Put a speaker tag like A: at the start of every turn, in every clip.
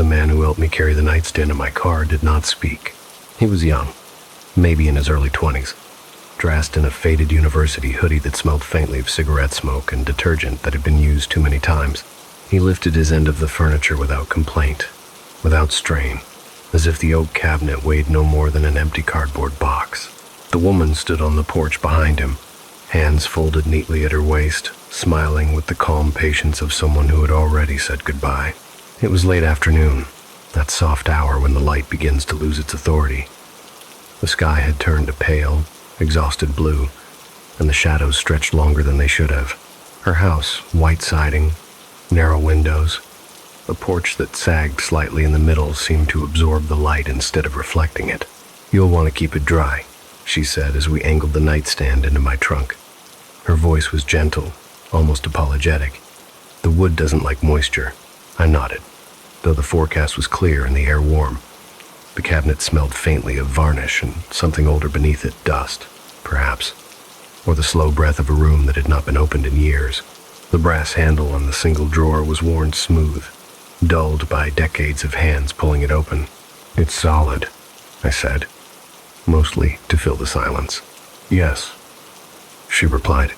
A: man who helped me carry the nightstand in my car did not speak. He was young, maybe in his early 20s, dressed in a faded university hoodie that smelled faintly of cigarette smoke and detergent that had been used too many times. He lifted his end of the furniture without complaint, without strain, as if the oak cabinet weighed no more than an empty cardboard box. The woman stood on the porch behind him, hands folded neatly at her waist, smiling with the calm patience of someone who had already said goodbye. It was late afternoon, that soft hour when the light begins to lose its authority. The sky had turned a pale, exhausted blue, and the shadows stretched longer than they should have. Her house, white siding, narrow windows, a porch that sagged slightly in the middle seemed to absorb the light instead of reflecting it. "You'll want to keep it dry," she said as we angled the nightstand into my trunk. Her voice was gentle, almost apologetic. "The wood doesn't like moisture." I nodded, though the forecast was clear and the air warm. The cabinet smelled faintly of varnish and something older beneath it, dust, perhaps, or the slow breath of a room that had not been opened in years. The brass handle on the single drawer was worn smooth, dulled by decades of hands pulling it open. "It's solid," I said, mostly to fill the silence. "Yes," she replied.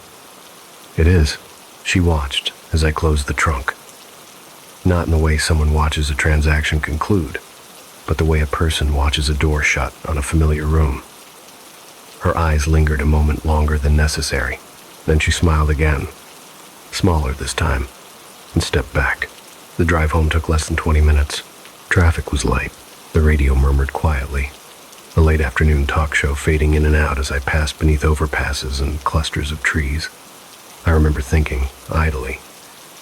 A: "It is." She watched as I closed the trunk. Not in the way someone watches a transaction conclude, but the way a person watches a door shut on a familiar room. Her eyes lingered a moment longer than necessary. Then she smiled again, smaller this time, and stepped back. The drive home took less than 20 minutes. Traffic was light. The radio murmured quietly, a late afternoon talk show fading in and out as I passed beneath overpasses and clusters of trees. I remember thinking, idly,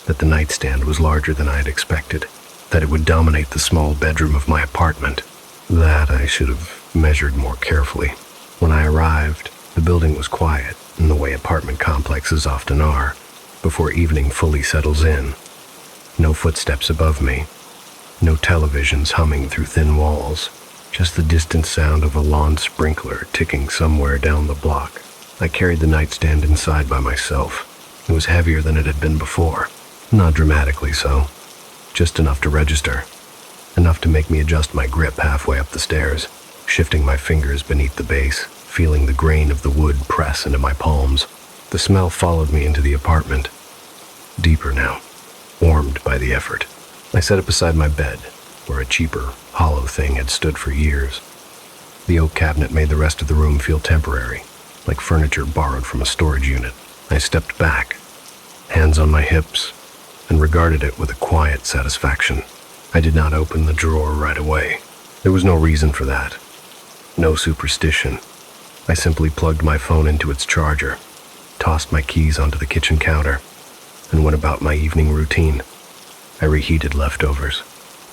A: that the nightstand was larger than I had expected, that it would dominate the small bedroom of my apartment, that I should have measured more carefully. When I arrived, the building was quiet, in the way apartment complexes often are, before evening fully settles in. No footsteps above me, no televisions humming through thin walls, just the distant sound of a lawn sprinkler ticking somewhere down the block. I carried the nightstand inside by myself. It was heavier than it had been before. Not dramatically so, just enough to register, enough to make me adjust my grip halfway up the stairs, shifting my fingers beneath the base, feeling the grain of the wood press into my palms. The smell followed me into the apartment, deeper now, warmed by the effort. I set it beside my bed, where a cheaper, hollow thing had stood for years. The oak cabinet made the rest of the room feel temporary, like furniture borrowed from a storage unit. I stepped back, hands on my hips, and regarded it with a quiet satisfaction. I did not open the drawer right away. There was no reason for that. No superstition. I simply plugged my phone into its charger, tossed my keys onto the kitchen counter, and went about my evening routine. I reheated leftovers.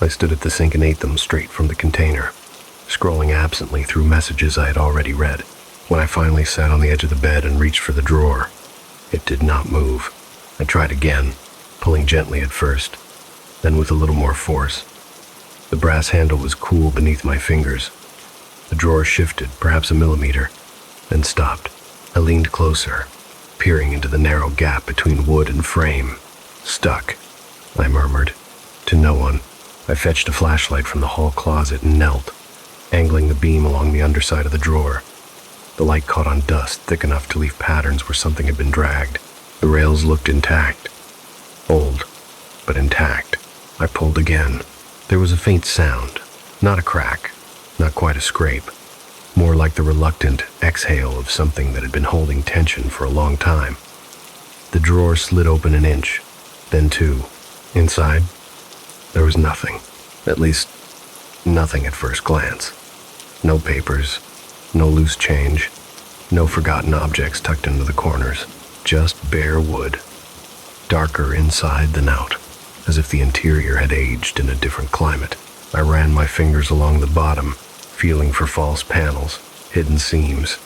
A: I stood at the sink and ate them straight from the container, scrolling absently through messages I had already read. When I finally sat on the edge of the bed and reached for the drawer, it did not move. I tried again, pulling gently at first, then with a little more force. The brass handle was cool beneath my fingers. The drawer shifted, perhaps a millimeter, then stopped. I leaned closer, peering into the narrow gap between wood and frame. "Stuck," I murmured, to no one. I fetched a flashlight from the hall closet and knelt, angling the beam along the underside of the drawer. The light caught on dust thick enough to leave patterns where something had been dragged. The rails looked intact. Old, but intact. I pulled again. There was a faint sound, not a crack, not quite a scrape, more like the reluctant exhale of something that had been holding tension for a long time. The drawer slid open an inch, then two. Inside, there was nothing, at least nothing at first glance. No papers, no loose change, no forgotten objects tucked into the corners, just bare wood. Darker inside than out, as if the interior had aged in a different climate. I ran my fingers along the bottom, feeling for false panels, hidden seams.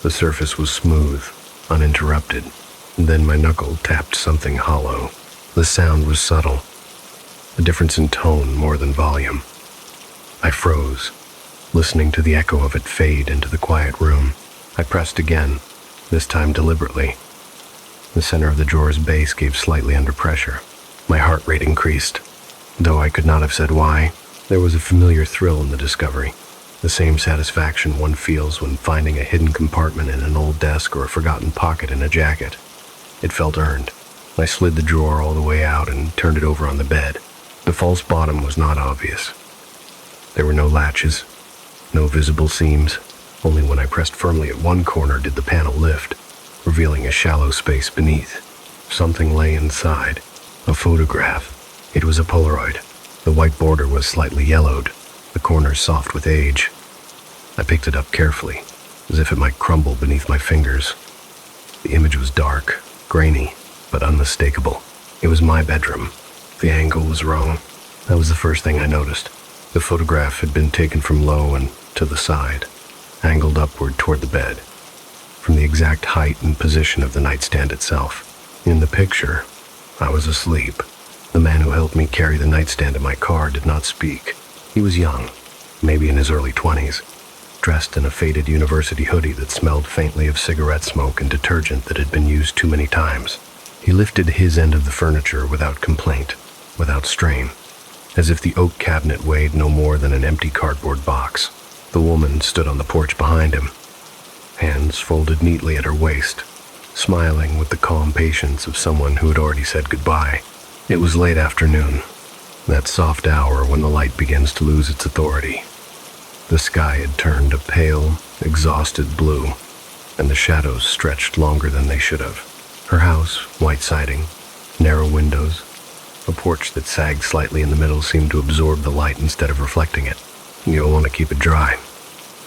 A: The surface was smooth, uninterrupted. Then my knuckle tapped something hollow. The sound was subtle, a difference in tone more than volume. I froze, listening to the echo of it fade into the quiet room. I pressed again, this time deliberately. The center of the drawer's base gave slightly under pressure. My heart rate increased. Though I could not have said why, there was a familiar thrill in the discovery. The same satisfaction one feels when finding a hidden compartment in an old desk or a forgotten pocket in a jacket. It felt earned. I slid the drawer all the way out and turned it over on the bed. The false bottom was not obvious. There were no latches, no visible seams. Only when I pressed firmly at one corner did the panel lift, revealing a shallow space beneath. Something lay inside. A photograph. It was a Polaroid. The white border was slightly yellowed, the corners soft with age. I picked it up carefully, as if it might crumble beneath my fingers. The image was dark, grainy, but unmistakable. It was my bedroom. The angle was wrong. That was the first thing I noticed. The photograph had been taken from low and to the side, angled upward toward the bed, from the exact height and position of the nightstand itself. In the picture, I was asleep. The man who helped me carry the nightstand in my car did not speak. He was young, maybe in his early 20s, dressed in a faded university hoodie that smelled faintly of cigarette smoke and detergent that had been used too many times. He lifted his end of the furniture without complaint, without strain, as if the oak cabinet weighed no more than an empty cardboard box. The woman stood on the porch behind him, hands folded neatly at her waist, smiling with the calm patience of someone who had already said goodbye. It was late afternoon, that soft hour when the light begins to lose its authority. The sky had turned a pale, exhausted blue, and the shadows stretched longer than they should have. Her house, white siding, narrow windows, a porch that sagged slightly in the middle seemed to absorb the light instead of reflecting it. "You'll want to keep it dry,"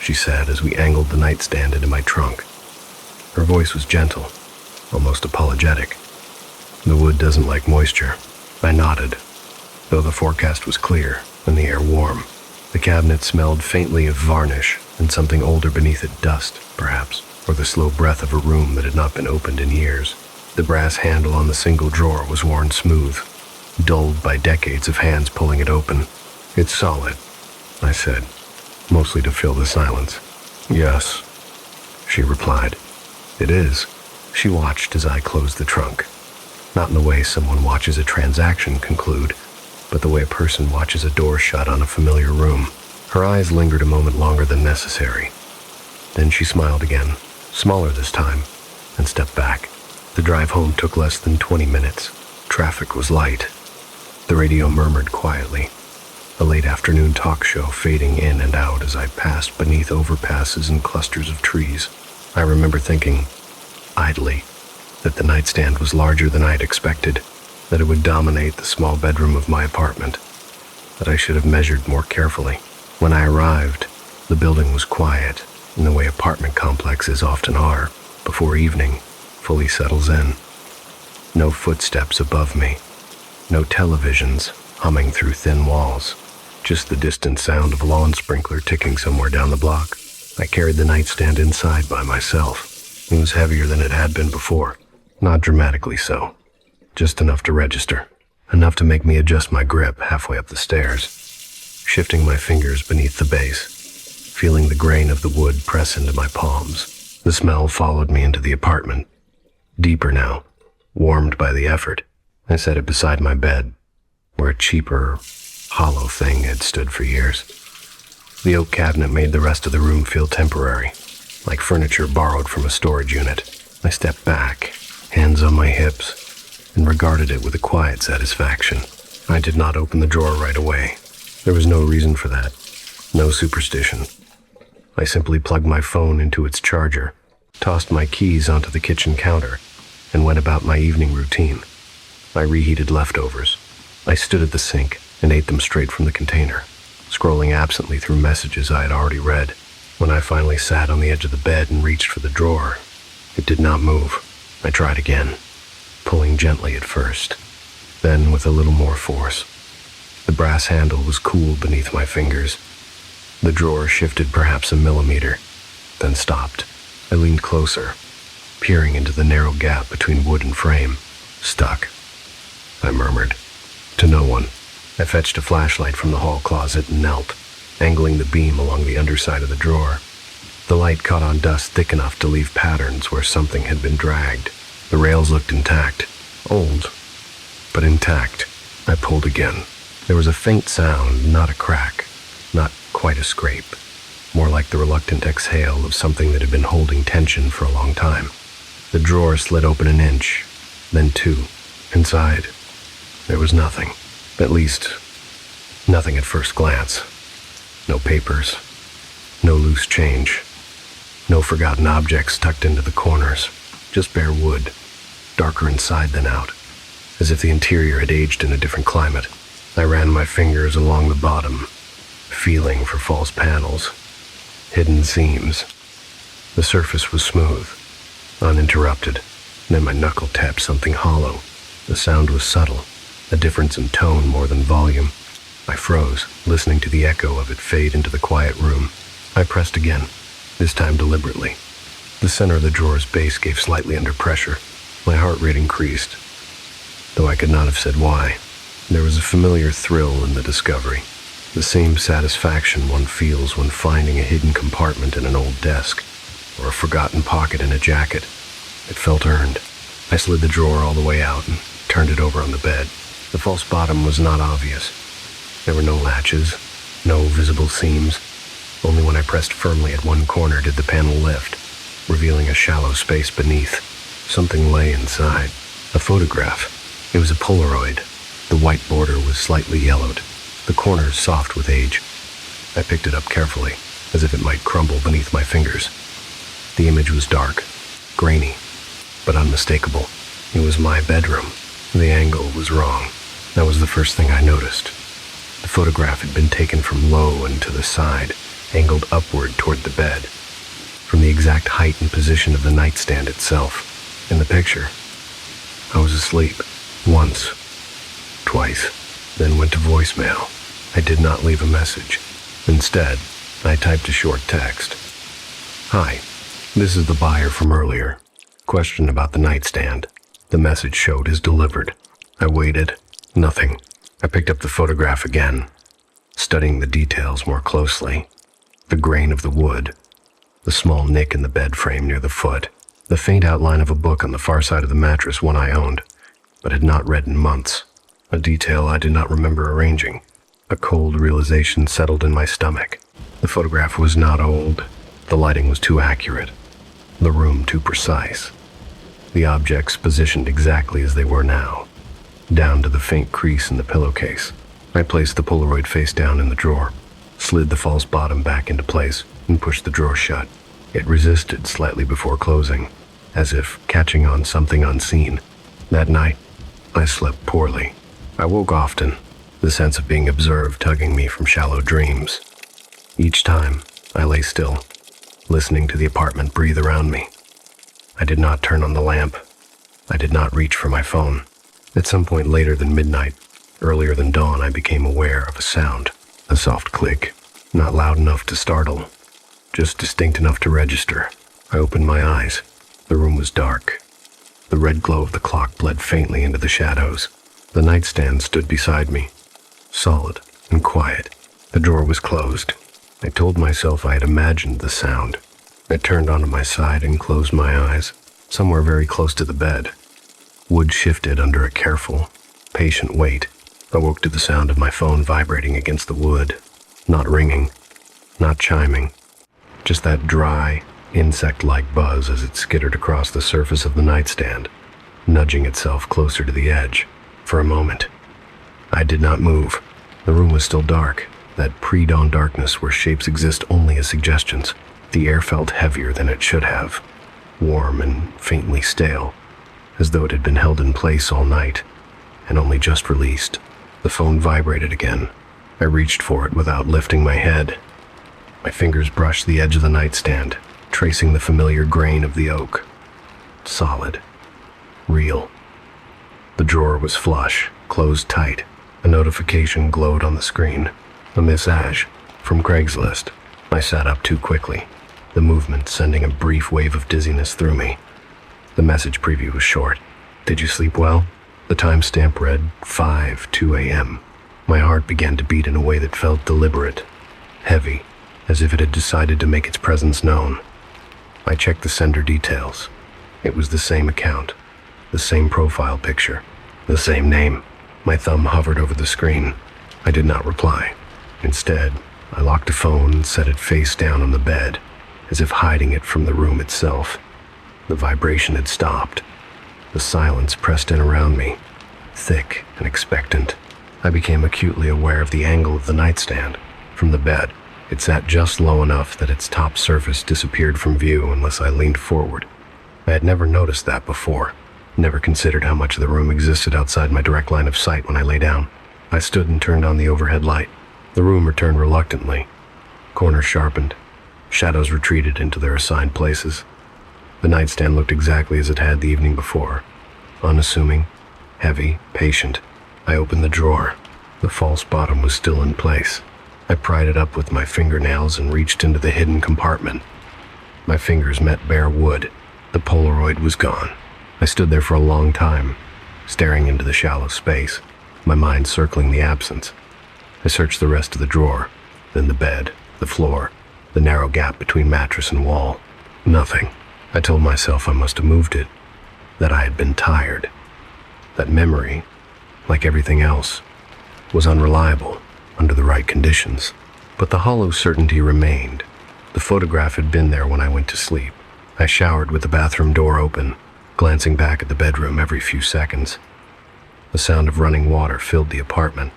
A: she said as we angled the nightstand into my trunk. Her voice was gentle, almost apologetic. "The wood doesn't like moisture." I nodded, though the forecast was clear and the air warm. The cabinet smelled faintly of varnish and something older beneath it, dust, perhaps, or the slow breath of a room that had not been opened in years. The brass handle on the single drawer was worn smooth, dulled by decades of hands pulling it open. "It's solid," I said, mostly to fill the silence. "Yes," she replied. "It is." She watched as I closed the trunk. Not in the way someone watches a transaction conclude, but the way a person watches a door shut on a familiar room. Her eyes lingered a moment longer than necessary. Then she smiled again, smaller this time, and stepped back. The drive home took less than 20 minutes. Traffic was light. The radio murmured quietly, a late afternoon talk show fading in and out as I passed beneath overpasses and clusters of trees. I remember thinking, idly, that the nightstand was larger than I had expected, that it would dominate the small bedroom of my apartment, that I should have measured more carefully. When I arrived, the building was quiet, in the way apartment complexes often are, before evening fully settles in. No footsteps above me, no televisions humming through thin walls, just the distant sound of a lawn sprinkler ticking somewhere down the block. I carried the nightstand inside by myself. It was heavier than it had been before. Not dramatically so, just enough to register, enough to make me adjust my grip halfway up the stairs, shifting my fingers beneath the base, feeling the grain of the wood press into my palms. The smell followed me into the apartment, deeper now, warmed by the effort. I set it beside my bed, where a cheaper, hollow thing had stood for years. The oak cabinet made the rest of the room feel temporary, like furniture borrowed from a storage unit. I stepped back, hands on my hips, and regarded it with a quiet satisfaction. I did not open the drawer right away. There was no reason for that, no superstition. I simply plugged my phone into its charger, tossed my keys onto the kitchen counter, and went about my evening routine. I reheated leftovers. I stood at the sink and ate them straight from the container, scrolling absently through messages I had already read. When I finally sat on the edge of the bed and reached for the drawer, it did not move. I tried again, pulling gently at first, then with a little more force. The brass handle was cool beneath my fingers. The drawer shifted perhaps a millimeter, then stopped. I leaned closer, peering into the narrow gap between wood and frame. "Stuck," I murmured. To no one. I fetched a flashlight from the hall closet and knelt, angling the beam along the underside of the drawer. The light caught on dust thick enough to leave patterns where something had been dragged. The rails looked intact, old, but intact. I pulled again, There was a faint sound, not a crack, not quite a scrape, more like the reluctant exhale of something that had been holding tension for a long time. The drawer slid open an inch, then two. Inside, there was nothing. At least, nothing at first glance. No papers, no loose change, no forgotten objects tucked into the corners, just bare wood, darker inside than out, as if the interior had aged in a different climate. I ran my fingers along the bottom, feeling for false panels, hidden seams. The surface was smooth, uninterrupted. Then my knuckle tapped something hollow. The sound was subtle, a difference in tone more than volume. I froze, listening to the echo of it fade into the quiet room. I pressed again, this time deliberately. The center of the drawer's base gave slightly under pressure. My heart rate increased, though I could not have said why. There was a familiar thrill in the discovery, the same satisfaction one feels when finding a hidden compartment in an old desk, or a forgotten pocket in a jacket. It felt earned. I slid the drawer all the way out and turned it over on the bed. The false bottom was not obvious. There were no latches, no visible seams. Only when I pressed firmly at one corner did the panel lift, revealing a shallow space beneath. Something lay inside. A photograph. It was a Polaroid. The white border was slightly yellowed, the corners soft with age. I picked it up carefully, as if it might crumble beneath my fingers. The image was dark, grainy, but unmistakable. It was my bedroom. The angle was wrong. That was the first thing I noticed. The photograph had been taken from low and to the side, angled upward toward the bed, from the exact height and position of the nightstand itself. In the picture, I was asleep. Once, twice, then went to voicemail. I did not leave a message. Instead, I typed a short text. "Hi, this is the buyer from earlier. Question about the nightstand." The message showed as delivered. I waited. Nothing. I picked up the photograph again, studying the details more closely. The grain of the wood, the small nick in the bed frame near the foot, the faint outline of a book on the far side of the mattress, one I owned, but had not read in months. A detail I did not remember arranging. A cold realization settled in my stomach. The photograph was not old. The lighting was too accurate. The room too precise. The objects positioned exactly as they were now, down to the faint crease in the pillowcase. I placed the Polaroid face down in the drawer, slid the false bottom back into place, and pushed the drawer shut. It resisted slightly before closing, as if catching on something unseen. That night, I slept poorly. I woke often, the sense of being observed tugging me from shallow dreams. Each time, I lay still, listening to the apartment breathe around me. I did not turn on the lamp. I did not reach for my phone. At some point later than midnight, earlier than dawn, I became aware of a sound, a soft click, not loud enough to startle, just distinct enough to register. I opened my eyes. The room was dark. The red glow of the clock bled faintly into the shadows. The nightstand stood beside me, solid and quiet. The drawer was closed. I told myself I had imagined the sound. I turned onto my side and closed my eyes, somewhere very close to the bed. Wood shifted under a careful, patient weight. I woke to the sound of my phone vibrating against the wood, not ringing, not chiming, just that dry, insect-like buzz as it skittered across the surface of the nightstand, nudging itself closer to the edge. For a moment, I did not move. The room was still dark, that pre-dawn darkness where shapes exist only as suggestions. The air felt heavier than it should have, warm and faintly stale, as though it had been held in place all night, and only just released. The phone vibrated again. I reached for it without lifting my head. My fingers brushed the edge of the nightstand, tracing the familiar grain of the oak. Solid. Real. The drawer was flush, closed tight. A notification glowed on the screen. A Miss Ash, from Craigslist. I sat up too quickly, the movement sending a brief wave of dizziness through me. The message preview was short. "Did you sleep well?" The timestamp read 5:02 a.m. My heart began to beat in a way that felt deliberate, heavy, as if it had decided to make its presence known. I checked the sender details. It was the same account, the same profile picture, the same name. My thumb hovered over the screen. I did not reply. Instead, I locked the phone and set it face down on the bed, as if hiding it from the room itself. The vibration had stopped. The silence pressed in around me, thick and expectant. I became acutely aware of the angle of the nightstand. From the bed, it sat just low enough that its top surface disappeared from view unless I leaned forward. I had never noticed that before, never considered how much of the room existed outside my direct line of sight when I lay down. I stood and turned on the overhead light. The room returned reluctantly. Corners sharpened. Shadows retreated into their assigned places. The nightstand looked exactly as it had the evening before. Unassuming, heavy, patient. I opened the drawer. The false bottom was still in place. I pried it up with my fingernails and reached into the hidden compartment. My fingers met bare wood. The Polaroid was gone. I stood there for a long time, staring into the shallow space, my mind circling the absence. I searched the rest of the drawer, then the bed, the floor, the narrow gap between mattress and wall. Nothing. I told myself I must have moved it, that I had been tired. That memory, like everything else, was unreliable under the right conditions. But the hollow certainty remained. The photograph had been there when I went to sleep. I showered with the bathroom door open, glancing back at the bedroom every few seconds. The sound of running water filled the apartment,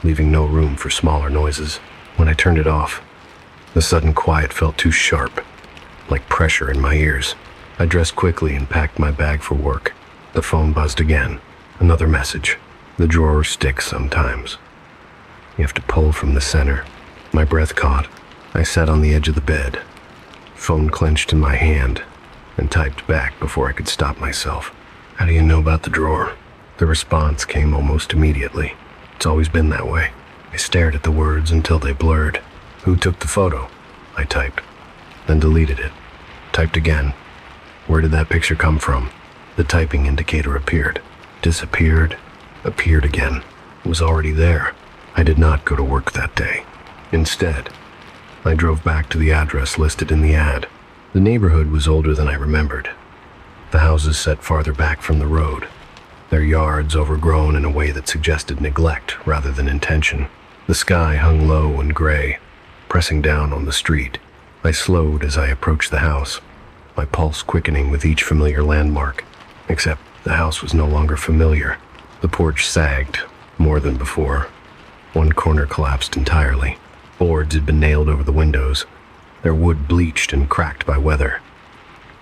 A: leaving no room for smaller noises. When I turned it off, the sudden quiet felt too sharp, like pressure in my ears. I dressed quickly and packed my bag for work. The phone buzzed again. Another message. The drawer sticks sometimes. You have to pull from the center. My breath caught. I sat on the edge of the bed, phone clenched in my hand, and typed back before I could stop myself. How do you know about the drawer? The response came almost immediately. It's always been that way. I stared at the words until they blurred. Who took the photo? I typed, then deleted it. Typed again. Where did that picture come from? The typing indicator appeared, disappeared, appeared again. It was already there. I did not go to work that day. Instead, I drove back to the address listed in the ad. The neighborhood was older than I remembered. The houses set farther back from the road, their yards overgrown in a way that suggested neglect rather than intention. The sky hung low and gray, pressing down on the street. I slowed as I approached the house, my pulse quickening with each familiar landmark. Except the house was no longer familiar. The porch sagged, more than before. One corner collapsed entirely. Boards had been nailed over the windows, their wood bleached and cracked by weather.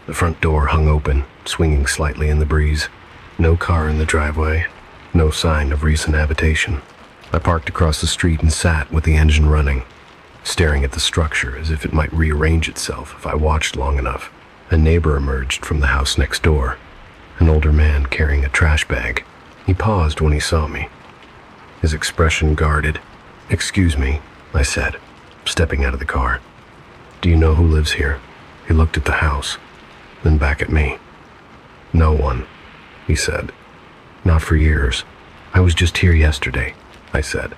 A: The front door hung open, swinging slightly in the breeze. No car in the driveway, no sign of recent habitation. I parked across the street and sat with the engine running, staring at the structure as if it might rearrange itself if I watched long enough. A neighbor emerged from the house next door, an older man carrying a trash bag. He paused when he saw me, his expression guarded. "Excuse me," I said, stepping out of the car. "Do you know who lives here?" He looked at the house, then back at me. "No one," he said. "Not for years. I was just here yesterday," I said.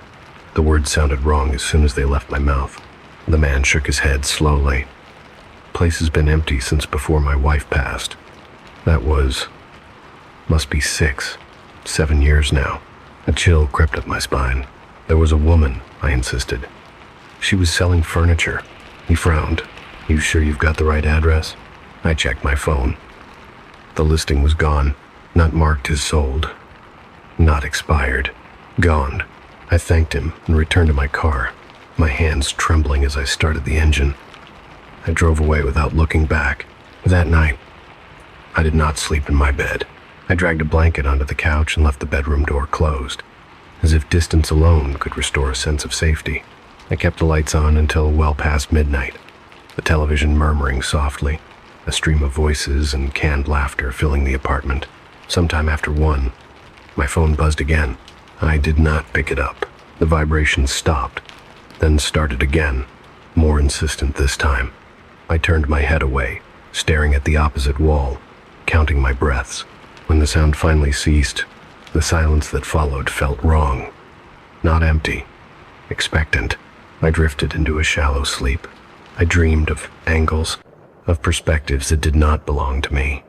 A: The words sounded wrong as soon as they left my mouth. The man shook his head slowly. "Place has been empty since before my wife passed. That must be 6, 7 years now." A chill crept up my spine. "There was a woman," I insisted. "She was selling furniture." He frowned. "You sure you've got the right address?" I checked my phone. The listing was gone, not marked as sold, not expired. Gone. I thanked him and returned to my car, my hands trembling as I started the engine. I drove away without looking back. That night, I did not sleep in my bed. I dragged a blanket onto the couch and left the bedroom door closed, as if distance alone could restore a sense of safety. I kept the lights on until well past midnight, the television murmuring softly, a stream of voices and canned laughter filling the apartment. Sometime after 1, my phone buzzed again. I did not pick it up. The vibration stopped, then started again, more insistent this time. I turned my head away, staring at the opposite wall, counting my breaths. When the sound finally ceased, the silence that followed felt wrong. Not empty, expectant. I drifted into a shallow sleep. I dreamed of angles, of perspectives that did not belong to me,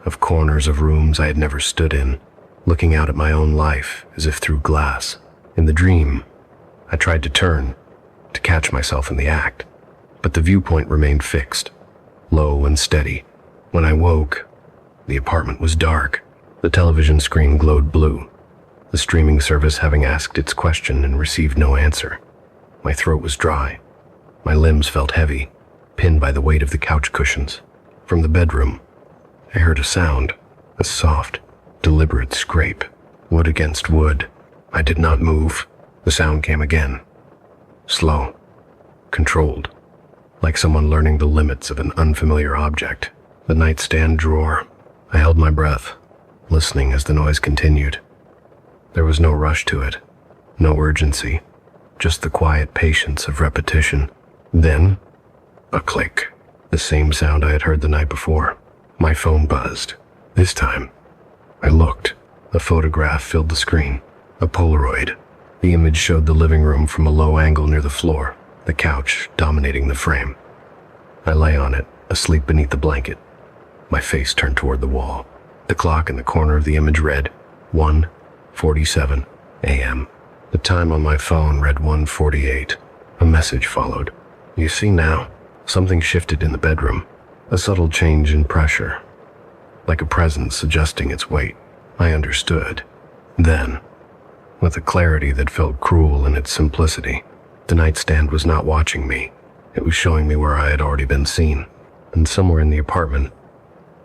A: of corners of rooms I had never stood in, looking out at my own life as if through glass. In the dream, I tried to turn, to catch myself in the act, but the viewpoint remained fixed, low and steady. When I woke, the apartment was dark. The television screen glowed blue, the streaming service having asked its question and received no answer. My throat was dry. My limbs felt heavy, pinned by the weight of the couch cushions. From the bedroom, I heard a sound, a soft, deliberate scrape, wood against wood. I did not move. The sound came again, slow, controlled, like someone learning the limits of an unfamiliar object. The nightstand drawer. I held my breath, listening as the noise continued. There was no rush to it, no urgency, just the quiet patience of repetition. Then, a click, the same sound I had heard the night before. My phone buzzed. This time, I looked. A photograph filled the screen, a Polaroid. The image showed the living room from a low angle near the floor, the couch dominating the frame. I lay on it, asleep beneath the blanket, my face turned toward the wall. The clock in the corner of the image read 1:47 a.m. The time on my phone read 1:48. A message followed. You see now, something shifted in the bedroom, a subtle change in pressure, like a presence adjusting its weight. I understood. Then, with a clarity that felt cruel in its simplicity, the nightstand was not watching me. It was showing me where I had already been seen. And somewhere in the apartment,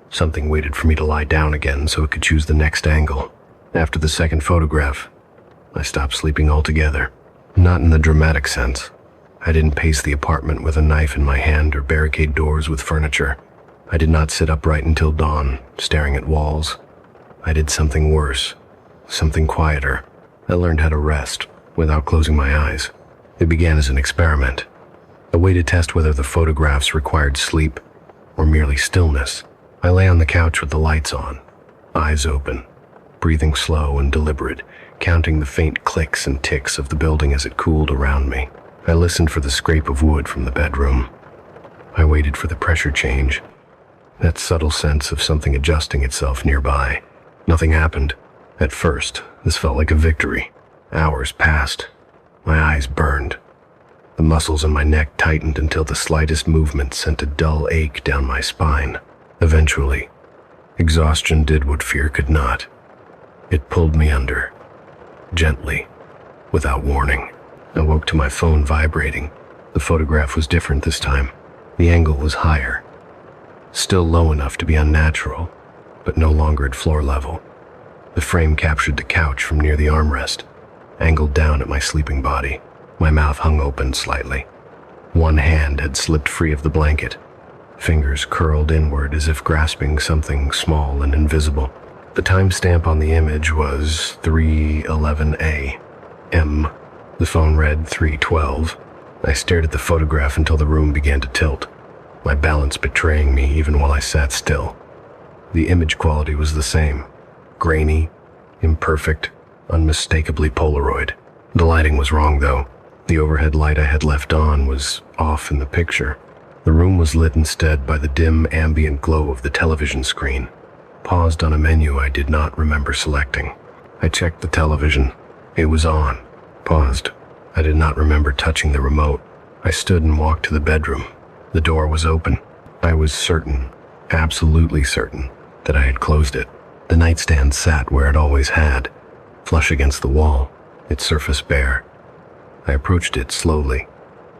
A: something waited for me to lie down again so it could choose the next angle. After the second photograph, I stopped sleeping altogether. Not in the dramatic sense. I didn't pace the apartment with a knife in my hand or barricade doors with furniture. I did not sit upright until dawn, staring at walls. I did something worse, something quieter. I learned how to rest without closing my eyes. It began as an experiment, a way to test whether the photographs required sleep or merely stillness. I lay on the couch with the lights on, eyes open, breathing slow and deliberate, counting the faint clicks and ticks of the building as it cooled around me. I listened for the scrape of wood from the bedroom. I waited for the pressure change, that subtle sense of something adjusting itself nearby. Nothing happened. At first, this felt like a victory. Hours passed. My eyes burned. The muscles in my neck tightened until the slightest movement sent a dull ache down my spine. Eventually, exhaustion did what fear could not. It pulled me under, gently, without warning. I woke to my phone vibrating. The photograph was different this time. The angle was higher, still low enough to be unnatural, but no longer at floor level. The frame captured the couch from near the armrest, angled down at my sleeping body. My mouth hung open slightly. One hand had slipped free of the blanket, fingers curled inward as if grasping something small and invisible. The timestamp on the image was 3:11 a.m. The phone read 3:12. I stared at the photograph until the room began to tilt, my balance betraying me even while I sat still. The image quality was the same, grainy, imperfect, unmistakably Polaroid. The lighting was wrong, though. The overhead light I had left on was off in the picture. The room was lit instead by the dim ambient glow of the television screen. Paused on a menu I did not remember selecting. I checked the television. It was on. Paused. I did not remember touching the remote. I stood and walked to the bedroom. The door was open. I was certain, absolutely certain, that I had closed it. The nightstand sat where it always had, flush against the wall, its surface bare. I approached it slowly,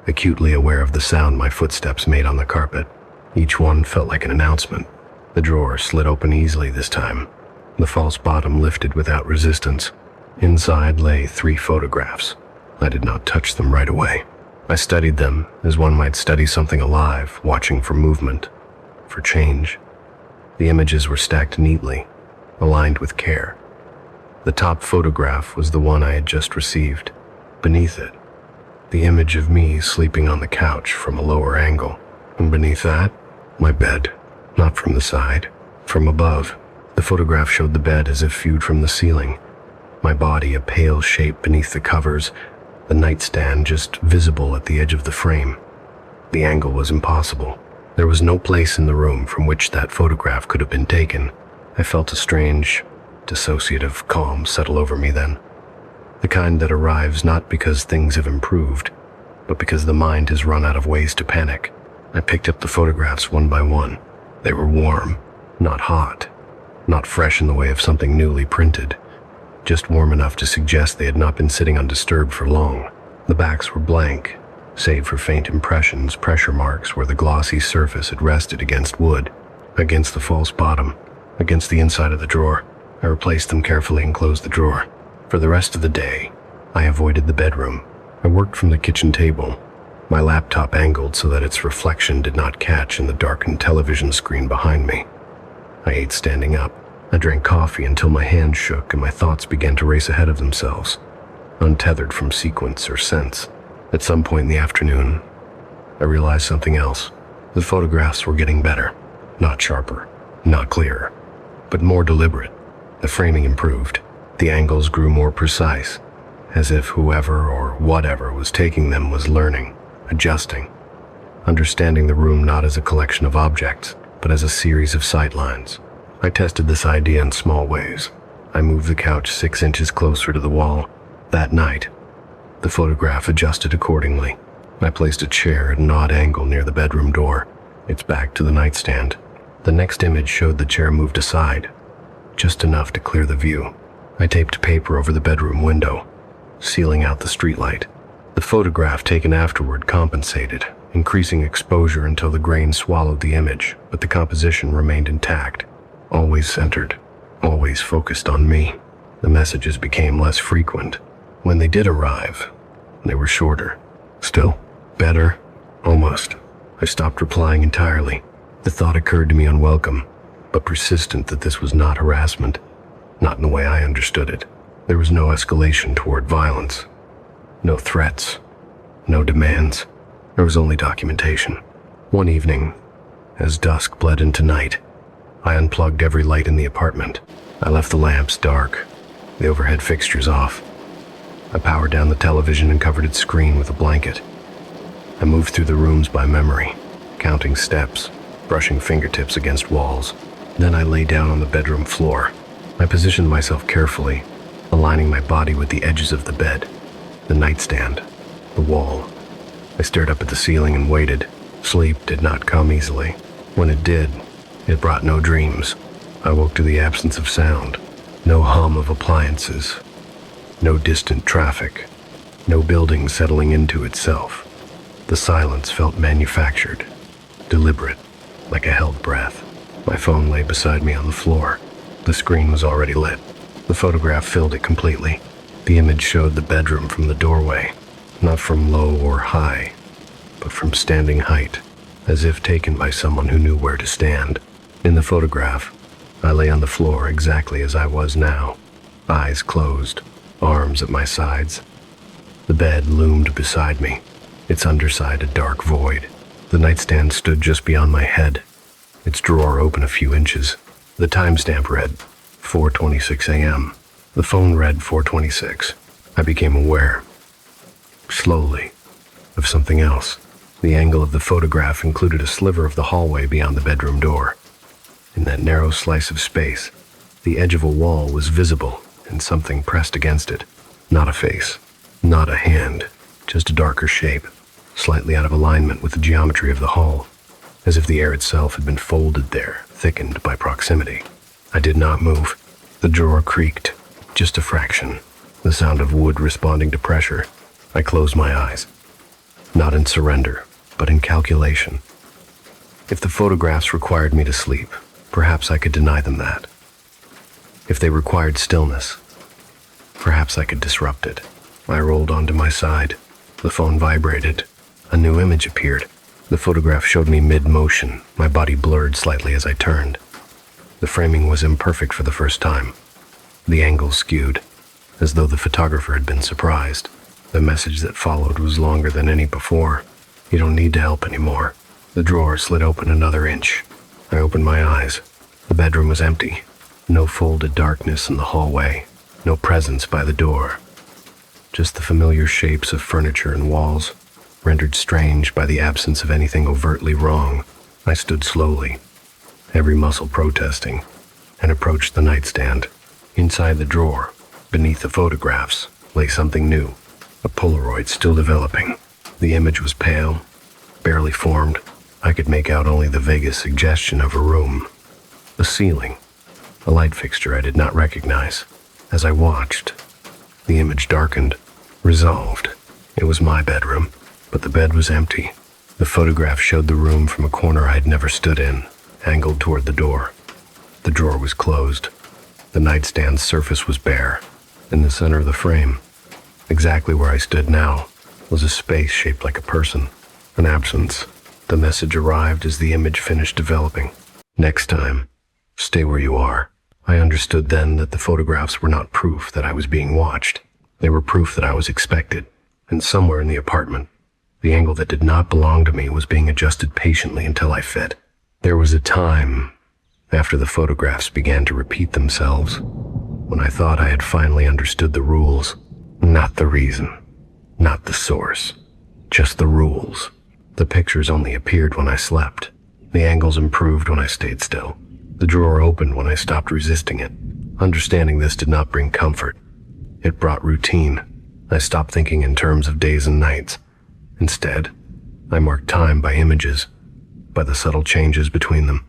A: acutely aware of the sound my footsteps made on the carpet. Each one felt like an announcement. The drawer slid open easily this time. The false bottom lifted without resistance. Inside lay 3 photographs. I did not touch them right away. I studied them as one might study something alive, watching for movement, for change. The images were stacked neatly, aligned with care. The top photograph was the one I had just received. Beneath it, the image of me sleeping on the couch from a lower angle. And beneath that, my bed, not from the side, from above. The photograph showed the bed as if viewed from the ceiling. My body a pale shape beneath the covers, the nightstand just visible at the edge of the frame. The angle was impossible. There was no place in the room from which that photograph could have been taken. I felt a strange, dissociative calm settle over me then. The kind that arrives not because things have improved, but because the mind has run out of ways to panic. I picked up the photographs one by one. They were warm, not hot, not fresh in the way of something newly printed, just warm enough to suggest they had not been sitting undisturbed for long. The backs were blank, save for faint impressions, pressure marks where the glossy surface had rested against wood, against the false bottom, against the inside of the drawer. I replaced them carefully and closed the drawer. For the rest of the day, I avoided the bedroom. I worked from the kitchen table, my laptop angled so that its reflection did not catch in the darkened television screen behind me. I ate standing up. I drank coffee until my hands shook and my thoughts began to race ahead of themselves, untethered from sequence or sense. At some point in the afternoon, I realized something else. The photographs were getting better, not sharper, not clearer, but more deliberate. The framing improved. The angles grew more precise, as if whoever or whatever was taking them was learning, adjusting, understanding the room not as a collection of objects, but as a series of sightlines. I tested this idea in small ways. I moved the couch 6 inches closer to the wall. That night, the photograph adjusted accordingly. I placed a chair at an odd angle near the bedroom door, its back to the nightstand. The next image showed the chair moved aside, just enough to clear the view. I taped paper over the bedroom window, sealing out the streetlight. The photograph taken afterward compensated, increasing exposure until the grain swallowed the image, but the composition remained intact, always centered, always focused on me. The messages became less frequent. When they did arrive, they were shorter. Still, better, almost. I stopped replying entirely. The thought occurred to me unwelcome, but persistent that this was not harassment, not in the way I understood it. There was no escalation toward violence, no threats, no demands. There was only documentation. One evening, as dusk bled into night, I unplugged every light in the apartment. I left the lamps dark, the overhead fixtures off. I powered down the television and covered its screen with a blanket. I moved through the rooms by memory, counting steps, brushing fingertips against walls. Then I lay down on the bedroom floor. I positioned myself carefully, aligning my body with the edges of the bed, the nightstand, the wall. I stared up at the ceiling and waited. Sleep did not come easily. When it did, it brought no dreams. I woke to the absence of sound, no hum of appliances, no distant traffic, no building settling into itself. The silence felt manufactured, deliberate, like a held breath. My phone lay beside me on the floor. The screen was already lit. The photograph filled it completely. The image showed the bedroom from the doorway, not from low or high, but from standing height, as if taken by someone who knew where to stand. In the photograph, I lay on the floor exactly as I was now, eyes closed, arms at my sides. The bed loomed beside me, its underside a dark void. The nightstand stood just beyond my head, its drawer open a few inches. The timestamp read 4:26 a.m. The phone read 4:26. I became aware, slowly, of something else. The angle of the photograph included a sliver of the hallway beyond the bedroom door. In that narrow slice of space, the edge of a wall was visible and something pressed against it. Not a face, not a hand, just a darker shape, slightly out of alignment with the geometry of the hall, as if the air itself had been folded there, thickened by proximity. I did not move. The drawer creaked, just a fraction, the sound of wood responding to pressure. I closed my eyes, not in surrender, but in calculation. If the photographs required me to sleep, perhaps I could deny them that. If they required stillness, perhaps I could disrupt it. I rolled onto my side. The phone vibrated. A new image appeared. The photograph showed me mid-motion, my body blurred slightly as I turned. The framing was imperfect for the first time. The angle skewed, as though the photographer had been surprised. The message that followed was longer than any before. You don't need to help anymore. The drawer slid open another inch. I opened my eyes. The bedroom was empty. No folded darkness in the hallway. No presence by the door. Just the familiar shapes of furniture and walls, rendered strange by the absence of anything overtly wrong. I stood slowly, every muscle protesting, and approached the nightstand. Inside the drawer, beneath the photographs, lay something new, a Polaroid still developing. The image was pale, barely formed. I could make out only the vaguest suggestion of a room, a ceiling, a light fixture I did not recognize. As I watched, the image darkened, resolved. It was my bedroom, but the bed was empty. The photograph showed the room from a corner I had never stood in, angled toward the door. The drawer was closed. The nightstand's surface was bare. In the center of the frame, exactly where I stood now, was a space shaped like a person, an absence. The message arrived as the image finished developing. Next time, stay where you are. I understood then that the photographs were not proof that I was being watched. They were proof that I was expected, and somewhere in the apartment, the angle that did not belong to me was being adjusted patiently until I fit. There was a time, after the photographs began to repeat themselves, when I thought I had finally understood the rules, not the reason, not the source, just the rules. The pictures only appeared when I slept. The angles improved when I stayed still. The drawer opened when I stopped resisting it. Understanding this did not bring comfort. It brought routine. I stopped thinking in terms of days and nights. Instead, I marked time by images, by the subtle changes between them,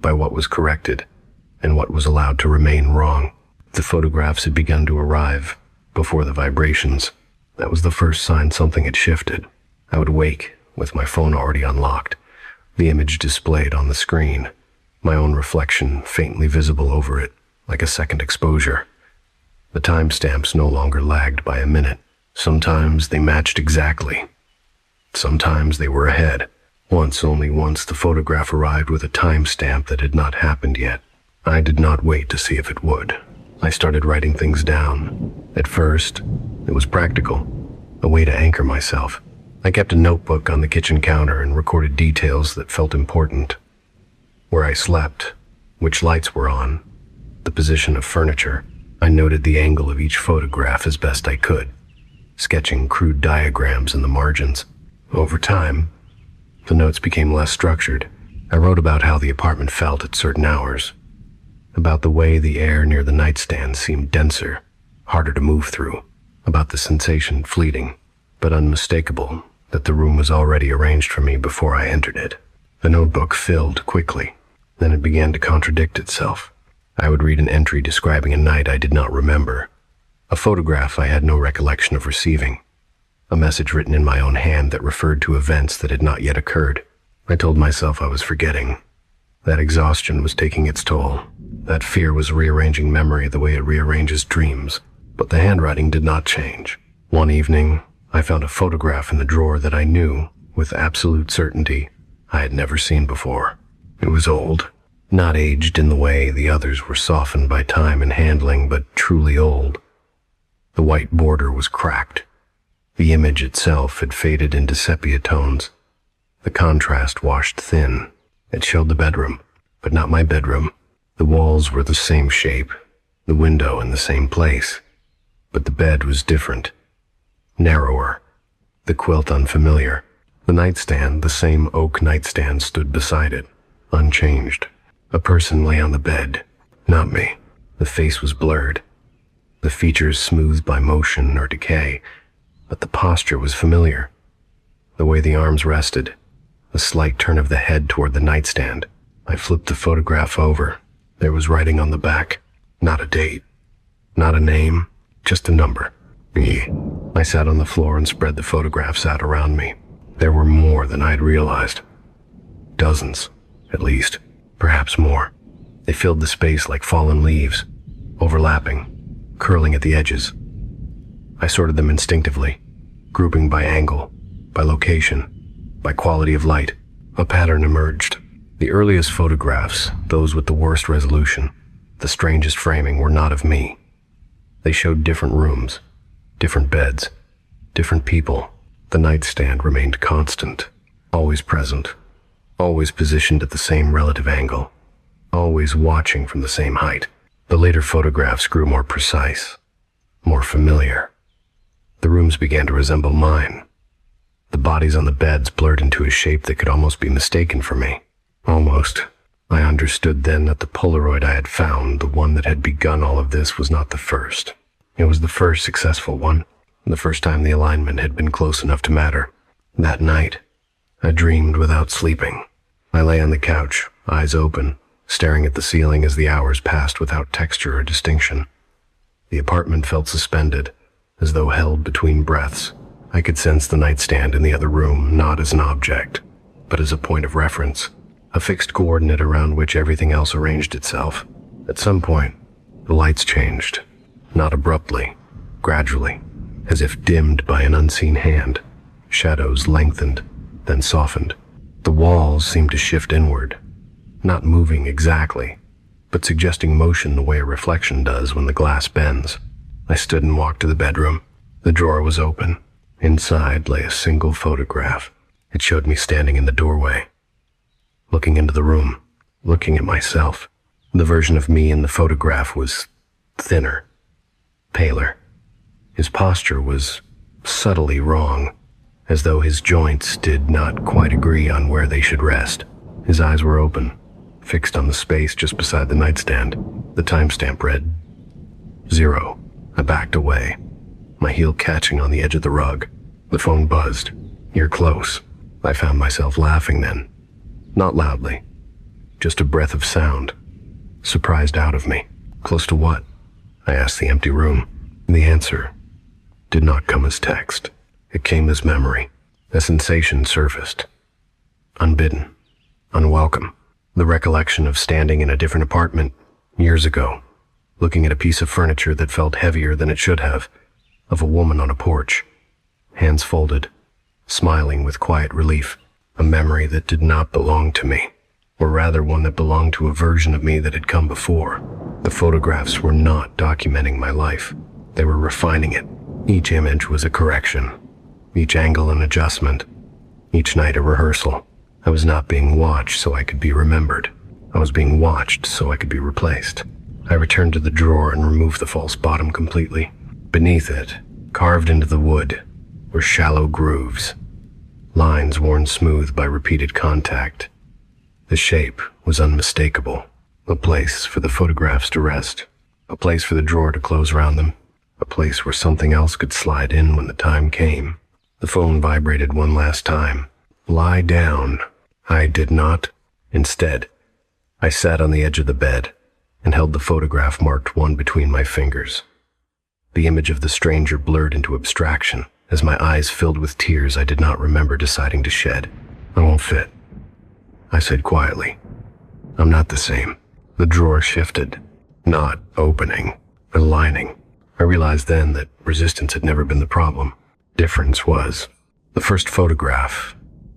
A: by what was corrected and what was allowed to remain wrong. The photographs had begun to arrive before the vibrations. That was the first sign something had shifted. I would wake with my phone already unlocked, the image displayed on the screen, my own reflection faintly visible over it, like a second exposure. The timestamps no longer lagged by a minute. Sometimes they matched exactly. Sometimes they were ahead. Only once the photograph arrived with a timestamp that had not happened yet. I did not wait to see if it would. I started writing things down. At first, it was practical, a way to anchor myself. I kept a notebook on the kitchen counter and recorded details that felt important. Where I slept, which lights were on, the position of furniture. I noted the angle of each photograph as best I could, sketching crude diagrams in the margins. Over time, the notes became less structured. I wrote about how the apartment felt at certain hours, about the way the air near the nightstand seemed denser, harder to move through, about the sensation fleeting, but unmistakable, that the room was already arranged for me before I entered it. The notebook filled quickly. Then it began to contradict itself. I would read an entry describing a night I did not remember, a photograph I had no recollection of receiving, a message written in my own hand that referred to events that had not yet occurred. I told myself I was forgetting. That exhaustion was taking its toll. That fear was rearranging memory the way it rearranges dreams. But the handwriting did not change. One evening, I found a photograph in the drawer that I knew, with absolute certainty, I had never seen before. It was old, not aged in the way the others were softened by time and handling, but truly old. The white border was cracked. The image itself had faded into sepia tones. The contrast washed thin. It showed the bedroom, but not my bedroom. The walls were the same shape, the window in the same place, but the bed was different, narrower, the quilt unfamiliar. The nightstand, the same oak nightstand, stood beside it, unchanged. A person lay on the bed, not me. The face was blurred, the features smoothed by motion or decay, but the posture was familiar. The way the arms rested, a slight turn of the head toward the nightstand. I flipped the photograph over. There was writing on the back, not a date, not a name, just a number. I sat on the floor and spread the photographs out around me. There were more than I had realized. Dozens, at least, perhaps more. They filled the space like fallen leaves, overlapping, curling at the edges. I sorted them instinctively, grouping by angle, by location, by quality of light. A pattern emerged. The earliest photographs, those with the worst resolution, the strangest framing, were not of me. They showed different rooms, different beds, different people. The nightstand remained constant, always present, always positioned at the same relative angle, always watching from the same height. The later photographs grew more precise, more familiar. The rooms began to resemble mine. The bodies on the beds blurred into a shape that could almost be mistaken for me. Almost. I understood then that the Polaroid I had found, the one that had begun all of this, was not the first. It was the first successful one, the first time the alignment had been close enough to matter. That night, I dreamed without sleeping. I lay on the couch, eyes open, staring at the ceiling as the hours passed without texture or distinction. The apartment felt suspended, as though held between breaths. I could sense the nightstand in the other room, not as an object, but as a point of reference, a fixed coordinate around which everything else arranged itself. At some point, the lights changed, not abruptly, gradually, as if dimmed by an unseen hand. Shadows lengthened, then softened. The walls seemed to shift inward, not moving exactly, but suggesting motion the way a reflection does when the glass bends. I stood and walked to the bedroom. The drawer was open. Inside lay a single photograph. It showed me standing in the doorway, looking into the room, looking at myself. The version of me in the photograph was thinner, paler. His posture was subtly wrong, as though his joints did not quite agree on where they should rest. His eyes were open, fixed on the space just beside the nightstand. The timestamp read 0. I backed away, my heel catching on the edge of the rug. The phone buzzed. "You're close." I found myself laughing then. Not loudly, just a breath of sound, surprised out of me. "Close to what?" I asked the empty room. The answer did not come as text. It came as memory. A sensation surfaced. Unbidden, unwelcome. The recollection of standing in a different apartment years ago, looking at a piece of furniture that felt heavier than it should have, of a woman on a porch, hands folded, smiling with quiet relief. A memory that did not belong to me, or rather one that belonged to a version of me that had come before. The photographs were not documenting my life. They were refining it. Each image was a correction, each angle an adjustment, each night a rehearsal. I was not being watched so I could be remembered. I was being watched so I could be replaced. I returned to the drawer and removed the false bottom completely. Beneath it, carved into the wood, were shallow grooves, lines worn smooth by repeated contact. The shape was unmistakable. A place for the photographs to rest, a place for the drawer to close around them, a place where something else could slide in when the time came. The phone vibrated one last time. Lie down. I did not. Instead, I sat on the edge of the bed and held the photograph marked 1 between my fingers. The image of the stranger blurred into abstraction as my eyes filled with tears I did not remember deciding to shed. "I won't fit," I said quietly. "I'm not the same." The drawer shifted, not opening, aligning. I realized then that resistance had never been the problem. Difference was. The first photograph,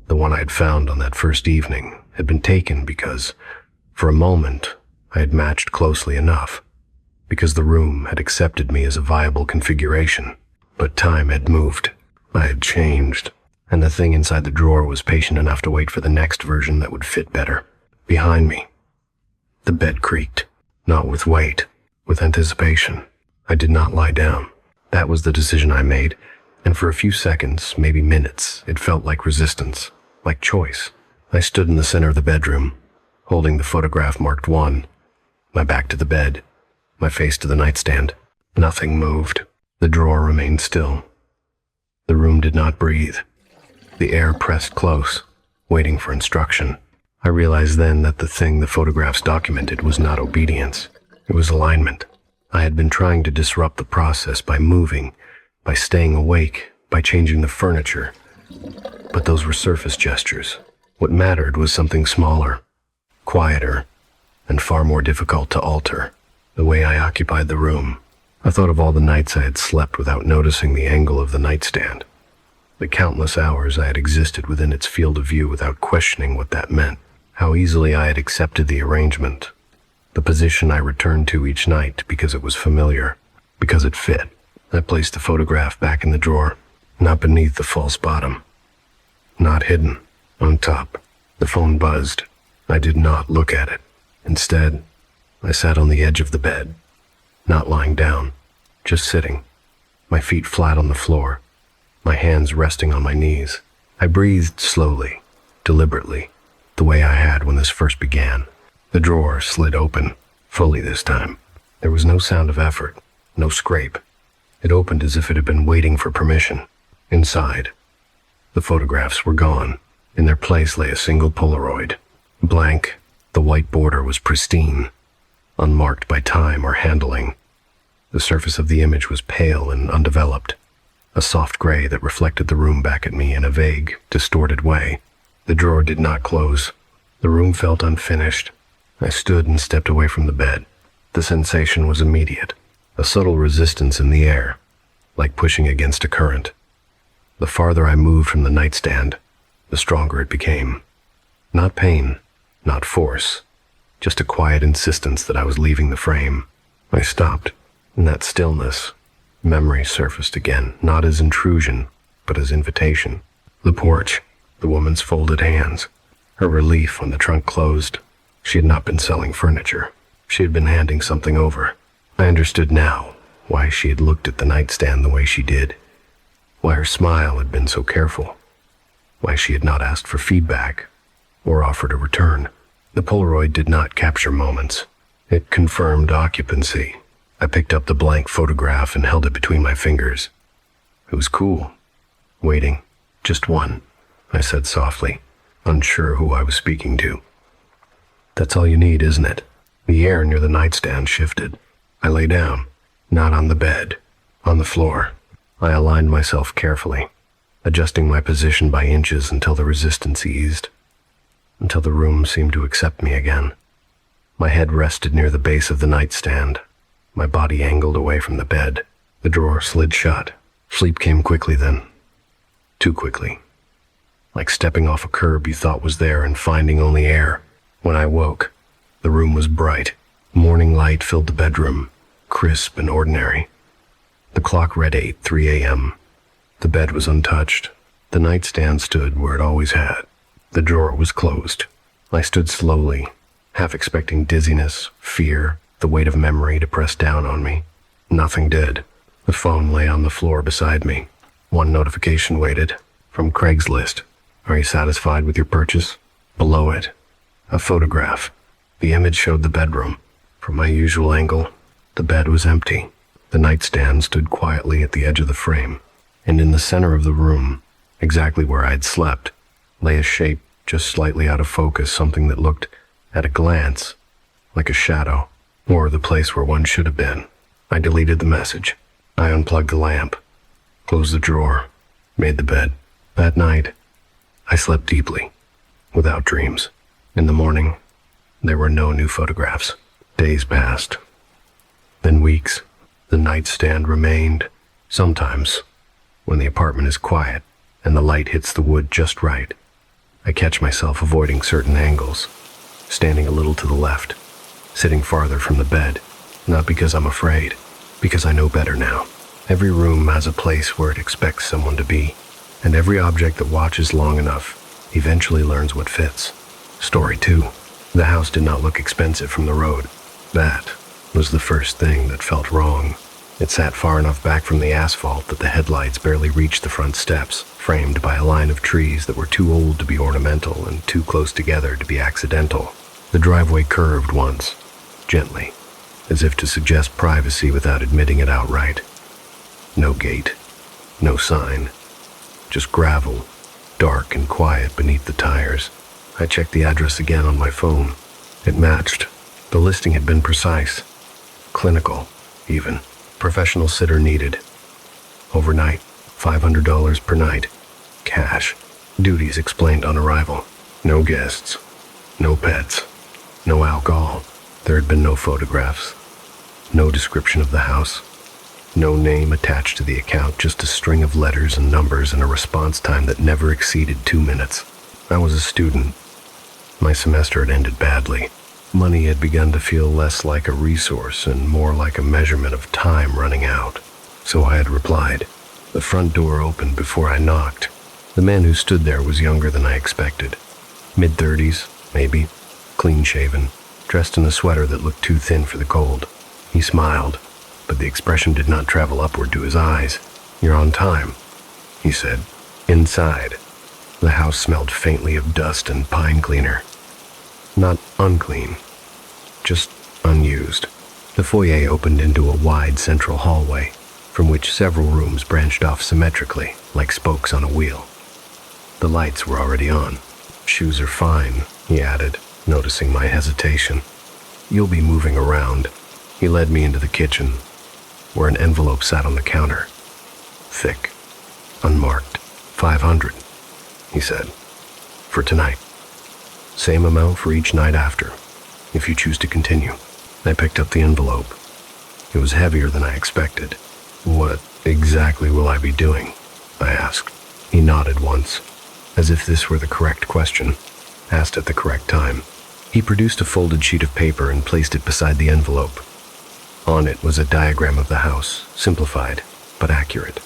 A: the one I had found on that first evening, had been taken because, for a moment, I had matched closely enough, because the room had accepted me as a viable configuration. But time had moved. I had changed, and the thing inside the drawer was patient enough to wait for the next version that would fit better. Behind me, the bed creaked, not with weight, with anticipation. I did not lie down. That was the decision I made, and for a few seconds, maybe minutes, it felt like resistance, like choice. I stood in the center of the bedroom, holding the photograph marked 1, my back to the bed, my face to the nightstand. Nothing moved. The drawer remained still. The room did not breathe. The air pressed close, waiting for instruction. I realized then that the thing the photographs documented was not obedience. It was alignment. I had been trying to disrupt the process by moving, by staying awake, by changing the furniture. But those were surface gestures. What mattered was something smaller, quieter, and far more difficult to alter. The way I occupied the room. I thought of all the nights I had slept without noticing the angle of the nightstand. The countless hours I had existed within its field of view without questioning what that meant. How easily I had accepted the arrangement. The position I returned to each night because it was familiar, because it fit. I placed the photograph back in the drawer, not beneath the false bottom, not hidden, on top. The phone buzzed. I did not look at it. Instead, I sat on the edge of the bed, not lying down, just sitting, my feet flat on the floor, my hands resting on my knees. I breathed slowly, deliberately, the way I had when this first began. The drawer slid open, fully this time. There was no sound of effort, no scrape, It opened as if it had been waiting for permission. Inside, the photographs were gone. In their place lay a single Polaroid. Blank, the white border was pristine, unmarked by time or handling. The surface of the image was pale and undeveloped, a soft gray that reflected the room back at me in a vague, distorted way. The drawer did not close. The room felt unfinished. I stood and stepped away from the bed. The sensation was immediate, a subtle resistance in the air, like pushing against a current. The farther I moved from the nightstand, the stronger it became. Not pain, not force, just a quiet insistence that I was leaving the frame. I stopped. In that stillness, memory surfaced again, not as intrusion, but as invitation. The porch, the woman's folded hands, her relief when the trunk closed. She had not been selling furniture. She had been handing something over. I understood now why she had looked at the nightstand the way she did, why her smile had been so careful, why she had not asked for feedback or offered a return. The Polaroid did not capture moments. It confirmed occupancy. I picked up the blank photograph and held it between my fingers. It was cool. Waiting. Just one, I said softly, unsure who I was speaking to. That's all you need, isn't it? The air near the nightstand shifted. I lay down, not on the bed, on the floor. I aligned myself carefully, adjusting my position by inches until the resistance eased, until the room seemed to accept me again. My head rested near the base of the nightstand, my body angled away from the bed. The drawer slid shut. Sleep came quickly then. Too quickly. Like stepping off a curb you thought was there and finding only air. When I woke, the room was bright. Morning light filled the bedroom, crisp and ordinary. The clock read 8:03 a.m. The bed was untouched. The nightstand stood where it always had. The drawer was closed. I stood slowly, half expecting dizziness, fear, the weight of memory to press down on me. Nothing did. The phone lay on the floor beside me. One notification waited, from Craigslist. Are you satisfied with your purchase? Below it, a photograph. The image showed the bedroom. From my usual angle, the bed was empty. The nightstand stood quietly at the edge of the frame, and in the center of the room, exactly where I'd slept, lay a shape just slightly out of focus, something that looked, at a glance, like a shadow, or the place where one should have been. I deleted the message. I unplugged the lamp, closed the drawer, made the bed. That night, I slept deeply, without dreams. In the morning, there were no new photographs. Days passed. Then weeks. The nightstand remained. Sometimes, when the apartment is quiet and the light hits the wood just right, I catch myself avoiding certain angles, standing a little to the left, sitting farther from the bed, not because I'm afraid, because I know better now. Every room has a place where it expects someone to be, and every object that watches long enough eventually learns what fits. Story 2. The house did not look expensive from the road. That was the first thing that felt wrong. It sat far enough back from the asphalt that the headlights barely reached the front steps, framed by a line of trees that were too old to be ornamental and too close together to be accidental. The driveway curved once, gently, as if to suggest privacy without admitting it outright. No gate, no sign, just gravel, dark and quiet beneath the tires. I checked the address again on my phone. It matched. The listing had been precise, clinical, even. Professional sitter needed. Overnight, $500 per night. Cash. Duties explained on arrival. No guests. No pets. No alcohol. There had been no photographs. No description of the house. No name attached to the account, just a string of letters and numbers and a response time that never exceeded 2 minutes. I was a student. My semester had ended badly. Money had begun to feel less like a resource and more like a measurement of time running out. So I had replied. The front door opened before I knocked. The man who stood there was younger than I expected. Mid-30s, maybe, clean-shaven, dressed in a sweater that looked too thin for the cold. He smiled, but the expression did not travel upward to his eyes. "You're on time," he said. Inside, the house smelled faintly of dust and pine cleaner. Not unclean, just unused. The foyer opened into a wide central hallway. from which several rooms branched off symmetrically, like spokes on a wheel. The lights were already on. "Shoes are fine," he added, noticing my hesitation. "You'll be moving around." He led me into the kitchen, where an envelope sat on the counter. Thick, unmarked. 500, he said. "For tonight. Same amount for each night after, if you choose to continue." I picked up the envelope. It was heavier than I expected. "What exactly will I be doing?" I asked. He nodded once, as if this were the correct question, asked at the correct time. He produced a folded sheet of paper and placed it beside the envelope. On it was a diagram of the house, simplified but accurate.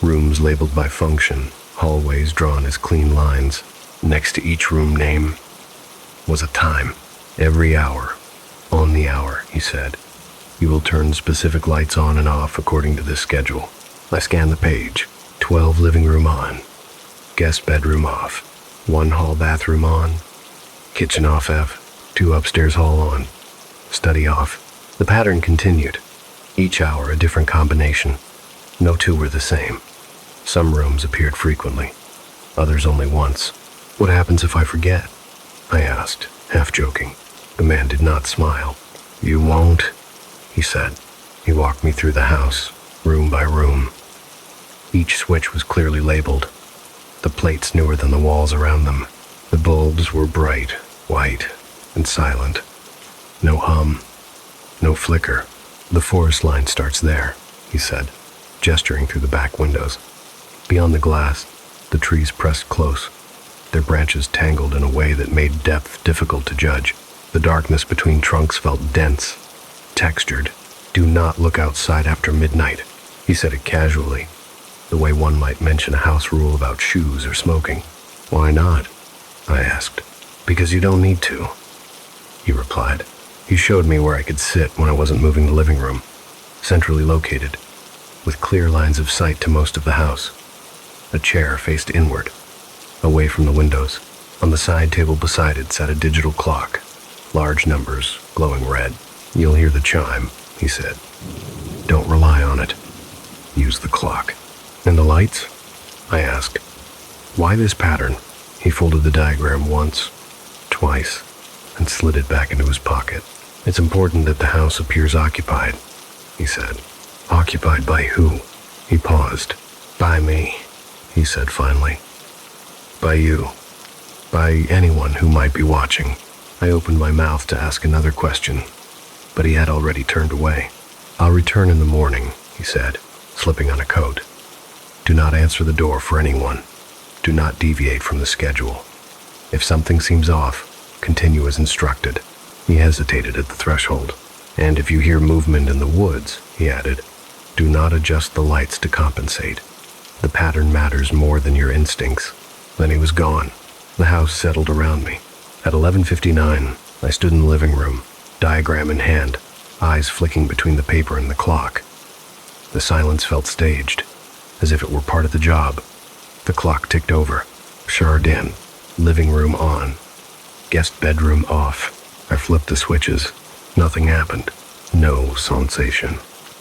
A: Rooms labeled by function, hallways drawn as clean lines. Next to each room name was a time. "Every hour, on the hour," he said. "You will turn specific lights on and off according to this schedule." I scanned the page. 12 living room on, guest bedroom off, 1 hall bathroom on, kitchen off F, 2 upstairs hall on, study off. The pattern continued. Each hour a different combination. No two were the same. Some rooms appeared frequently, others only once. "What happens if I forget?" I asked, half joking. The man did not smile. "You won't," he said. He walked me through the house, room by room. Each switch was clearly labeled, the plates newer than the walls around them. The bulbs were bright, white, and silent. No hum, no flicker. "The forest line starts there," he said, gesturing through the back windows. Beyond the glass, the trees pressed close, their branches tangled in a way that made depth difficult to judge. The darkness between trunks felt dense, textured. "Do not look outside after midnight." He said it casually, the way one might mention a house rule about shoes or smoking. "Why not?" I asked. "Because you don't need to," he replied. He showed me where I could sit when I wasn't moving the living room, centrally located, with clear lines of sight to most of the house. A chair faced inward, away from the windows. On the side table beside it sat a digital clock, large numbers, glowing red. "You'll hear the chime," he said. "Don't rely on it. Use the clock." "And the lights?" I asked. "Why this pattern?" He folded the diagram once, twice, and slid it back into his pocket. "It's important that the house appears occupied," he said. "Occupied by who?" He paused. "By me," he said finally. "By you. By anyone who might be watching." I opened my mouth to ask another question, but he had already turned away. "I'll return in the morning," he said, slipping on a coat. "Do not answer the door for anyone. Do not deviate from the schedule. If something seems off, continue as instructed." He hesitated at the threshold. "And if you hear movement in the woods," he added, "do not adjust the lights to compensate. The pattern matters more than your instincts." Then he was gone. The house settled around me. At 11:59, I stood in the living room, diagram in hand, eyes flicking between the paper and the clock. The silence felt staged, as if it were part of the job. The clock ticked over. Chardin, living room on, guest bedroom off. I flipped the switches. Nothing happened. No sensation.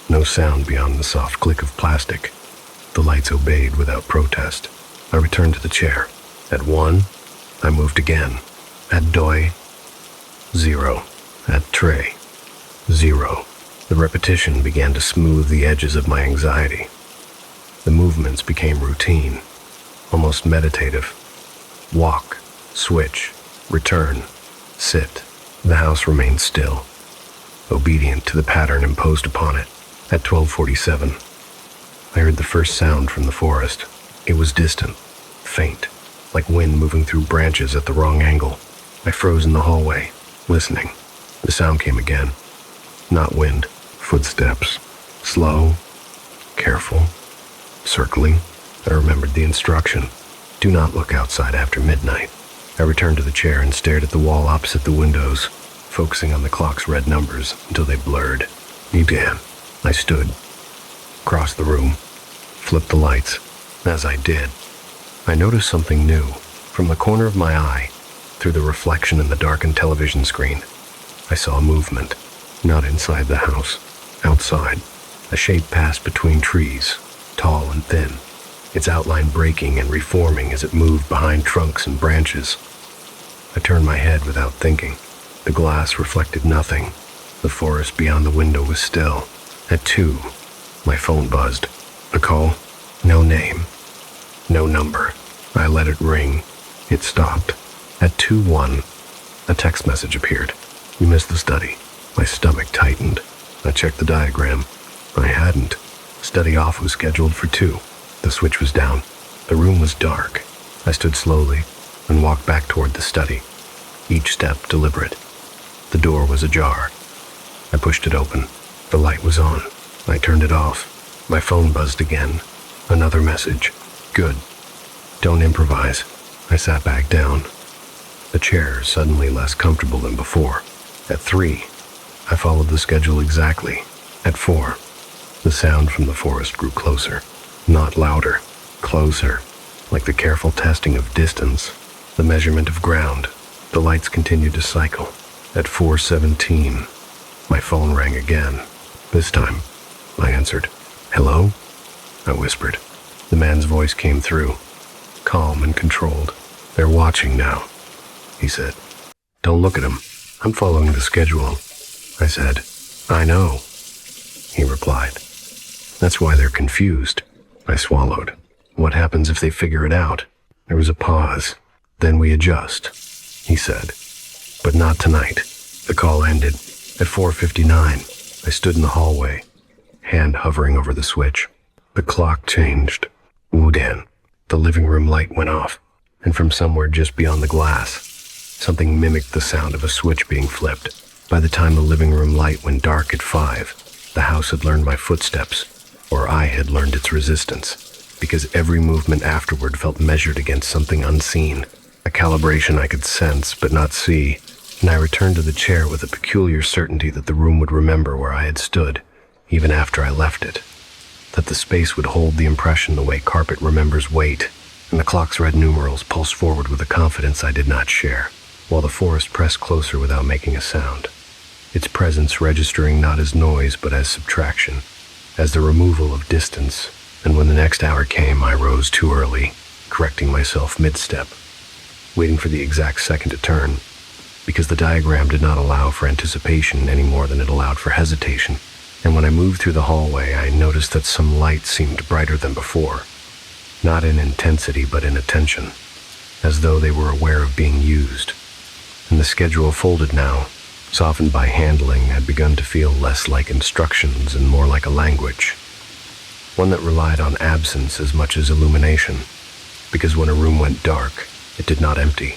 A: No sound beyond the soft click of plastic. The lights obeyed without protest. I returned to the chair. At 1, I moved again. At deux, 0. At tres, 0. The repetition began to smooth the edges of my anxiety. The movements became routine, almost meditative. Walk, switch, return, sit. The house remained still, obedient to the pattern imposed upon it. At 12:47, I heard the first sound from the forest. It was distant, faint, like wind moving through branches at the wrong angle. I froze in the hallway, listening. The sound came again. Not wind, footsteps. Slow, careful, circling. I remembered the instruction. Do not look outside after midnight. I returned to the chair and stared at the wall opposite the windows, focusing on the clock's red numbers until they blurred. Began. I stood, crossed the room, flipped the lights. As I did, I noticed something new. From the corner of my eye, through the reflection in the darkened television screen, I saw movement, not inside the house, outside. A shape passed between trees, tall and thin, its outline breaking and reforming as it moved behind trunks and branches. I turned my head without thinking. The glass reflected nothing. The forest beyond the window was still. At 2, my phone buzzed. A call? No name. No number. I let it ring. It stopped. At 2:1, a text message appeared. You missed the study. My stomach tightened. I checked the diagram. I hadn't. Study off was scheduled for 2. The switch was down. The room was dark. I stood slowly and walked back toward the study, each step deliberate. The door was ajar. I pushed it open. The light was on. I turned it off. My phone buzzed again. Another message. Good. Don't improvise. I sat back down. The chair suddenly less comfortable than before. At 3, I followed the schedule exactly. At 4, the sound from the forest grew closer. Not louder. Closer. Like the careful testing of distance. The measurement of ground. The lights continued to cycle. At 4:17, my phone rang again. This time, I answered. Hello? I whispered. The man's voice came through, calm and controlled. They're watching now, he said. Don't look at them. I'm following the schedule, I said. I know, he replied. That's why they're confused. I swallowed. What happens if they figure it out? There was a pause. Then we adjust, he said. But not tonight. The call ended. At 4:59, I stood in the hallway, hand hovering over the switch. The clock changed. Wudan. The living room light went off, and from somewhere just beyond the glass, something mimicked the sound of a switch being flipped. By the time the living room light went dark at 5, the house had learned my footsteps, or I had learned its resistance, because every movement afterward felt measured against something unseen, a calibration I could sense but not see, and I returned to the chair with a peculiar certainty that the room would remember where I had stood, even after I left it, that the space would hold the impression the way carpet remembers weight, and the clock's red numerals pulsed forward with a confidence I did not share, while the forest pressed closer without making a sound, its presence registering not as noise but as subtraction, as the removal of distance. And when the next hour came, I rose too early, correcting myself mid-step, waiting for the exact second to turn, because the diagram did not allow for anticipation any more than it allowed for hesitation. And when I moved through the hallway, I noticed that some lights seemed brighter than before, not in intensity but in attention, as though they were aware of being used. And the schedule, folded now, softened by handling, had begun to feel less like instructions and more like a language, one that relied on absence as much as illumination, because when a room went dark, it did not empty.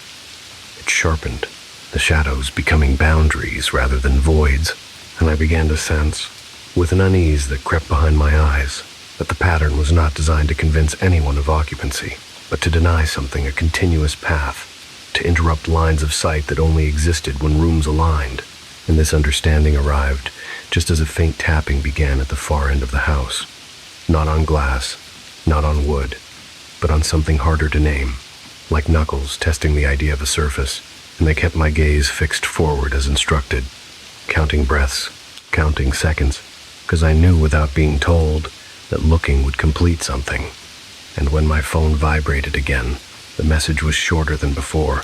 A: It sharpened, the shadows becoming boundaries rather than voids, and I began to sense, with an unease that crept behind my eyes, that the pattern was not designed to convince anyone of occupancy, but to deny something a continuous path, to interrupt lines of sight that only existed when rooms aligned. And this understanding arrived just as a faint tapping began at the far end of the house. Not on glass, not on wood, but on something harder to name, like knuckles testing the idea of a surface, and they kept my gaze fixed forward as instructed, counting breaths, counting seconds, because I knew without being told that looking would complete something. And when my phone vibrated again, the message was shorter than before,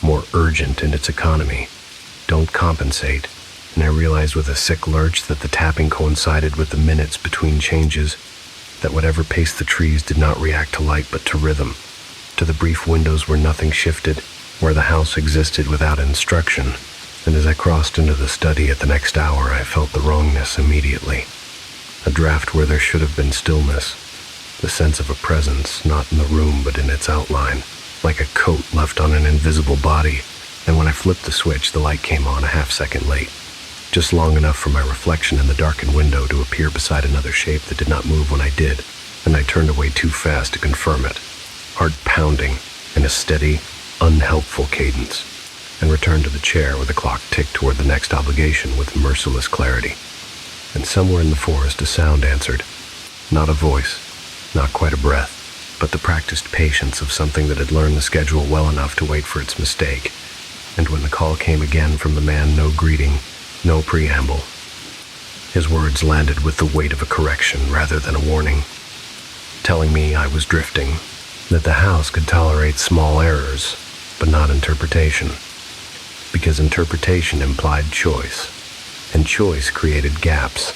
A: more urgent in its economy. Don't compensate. And I realized with a sick lurch that the tapping coincided with the minutes between changes, that whatever paced the trees did not react to light but to rhythm, to the brief windows where nothing shifted, where the house existed without instruction. And as I crossed into the study at the next hour, I felt the wrongness immediately. A draft where there should have been stillness, the sense of a presence not in the room but in its outline, like a coat left on an invisible body. And when I flipped the switch, the light came on a half-second late, just long enough for my reflection in the darkened window to appear beside another shape that did not move when I did, and I turned away too fast to confirm it, heart pounding in a steady, unhelpful cadence, and returned to the chair where the clock ticked toward the next obligation with merciless clarity. And somewhere in the forest a sound answered, not a voice, not quite a breath, but the practiced patience of something that had learned the schedule well enough to wait for its mistake. And when the call came again from the man, no greeting, no preamble, His words landed with the weight of a correction rather than a warning, telling me I was drifting, that the house could tolerate small errors, but not interpretation, because interpretation implied choice, and choice created gaps,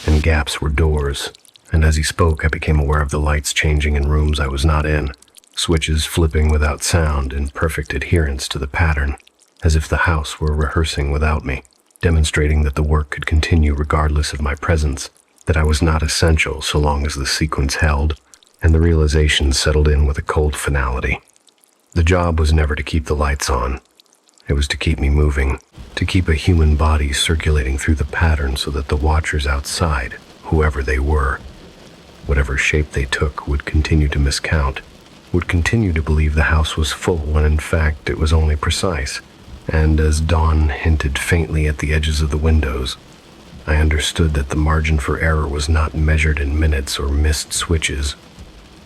A: and gaps were doors. And as he spoke, I became aware of the lights changing in rooms I was not in, switches flipping without sound in perfect adherence to the pattern, as if the house were rehearsing without me, demonstrating that the work could continue regardless of my presence, that I was not essential so long as the sequence held, and the realization settled in with a cold finality. The job was never to keep the lights on. It was to keep me moving, to keep a human body circulating through the pattern so that the watchers outside, whoever they were, whatever shape they took, would continue to miscount, would continue to believe the house was full when in fact it was only precise. And as dawn hinted faintly at the edges of the windows, I understood that the margin for error was not measured in minutes or missed switches,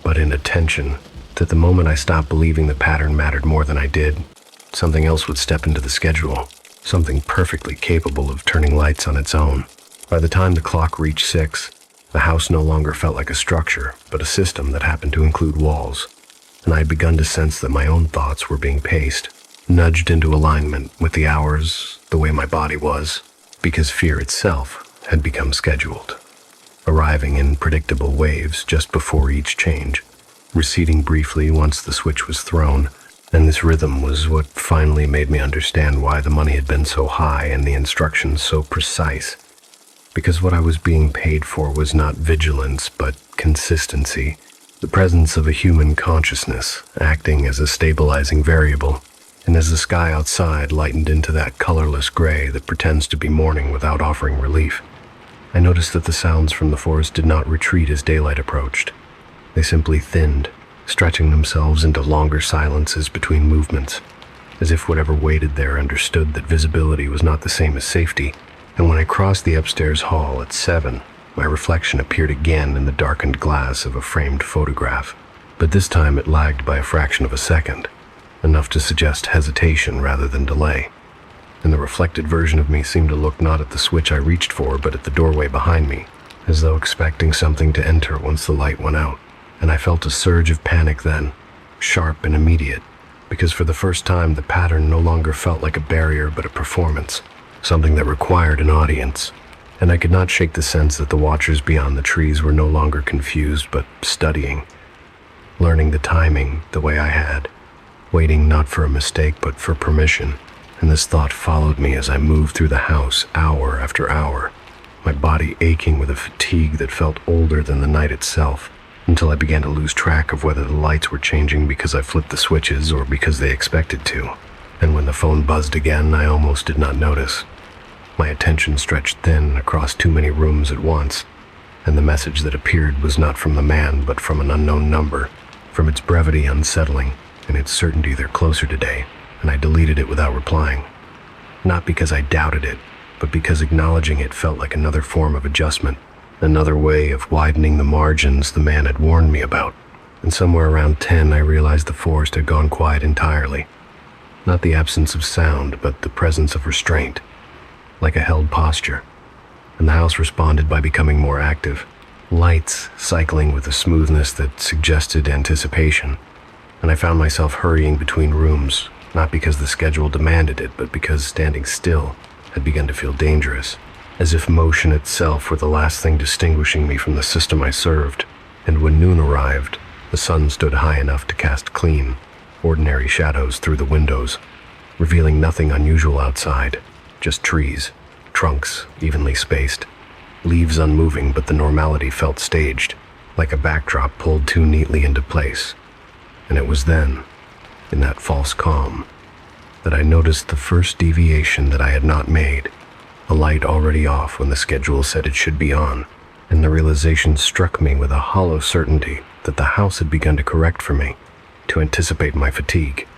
A: but in attention, that the moment I stopped believing the pattern mattered more than I did, something else would step into the schedule, something perfectly capable of turning lights on its own. By the time the clock reached 6, the house no longer felt like a structure, but a system that happened to include walls, and I had begun to sense that my own thoughts were being paced, nudged into alignment with the hours, the way my body was, because fear itself had become scheduled, arriving in predictable waves just before each change, receding briefly once the switch was thrown, and this rhythm was what finally made me understand why the money had been so high and the instructions so precise, because what I was being paid for was not vigilance but consistency, the presence of a human consciousness acting as a stabilizing variable. And as the sky outside lightened into that colorless gray that pretends to be morning without offering relief, I noticed that the sounds from the forest did not retreat as daylight approached. They simply thinned, stretching themselves into longer silences between movements, as if whatever waited there understood that visibility was not the same as safety. And when I crossed the upstairs hall at 7, my reflection appeared again in the darkened glass of a framed photograph, but this time it lagged by a fraction of a second, enough to suggest hesitation rather than delay, and the reflected version of me seemed to look not at the switch I reached for but at the doorway behind me, as though expecting something to enter once the light went out. And I felt a surge of panic then, sharp and immediate, because for the first time the pattern no longer felt like a barrier but a performance, something that required an audience, and I could not shake the sense that the watchers beyond the trees were no longer confused but studying, learning the timing the way I had, waiting not for a mistake but for permission. And this thought followed me as I moved through the house hour after hour, my body aching with a fatigue that felt older than the night itself, until I began to lose track of whether the lights were changing because I flipped the switches or because they expected to. And when the phone buzzed again, I almost did not notice. My attention stretched thin across too many rooms at once, and the message that appeared was not from the man but from an unknown number, from its brevity unsettling, and its certainty they're closer today, and I deleted it without replying. Not because I doubted it, but because acknowledging it felt like another form of adjustment, another way of widening the margins the man had warned me about. And somewhere around 10, I realized the forest had gone quiet entirely. Not the absence of sound, but the presence of restraint, like a held posture. And the house responded by becoming more active, lights cycling with a smoothness that suggested anticipation. And I found myself hurrying between rooms, not because the schedule demanded it, but because standing still had begun to feel dangerous, as if motion itself were the last thing distinguishing me from the system I served. And when noon arrived, the sun stood high enough to cast clean, ordinary shadows through the windows, revealing nothing unusual outside, just trees, trunks evenly spaced, leaves unmoving, but the normality felt staged, like a backdrop pulled too neatly into place. And it was then, in that false calm, that I noticed the first deviation that I had not made, a light already off when the schedule said it should be on, and the realization struck me with a hollow certainty that the house had begun to correct for me, to anticipate my fatigue,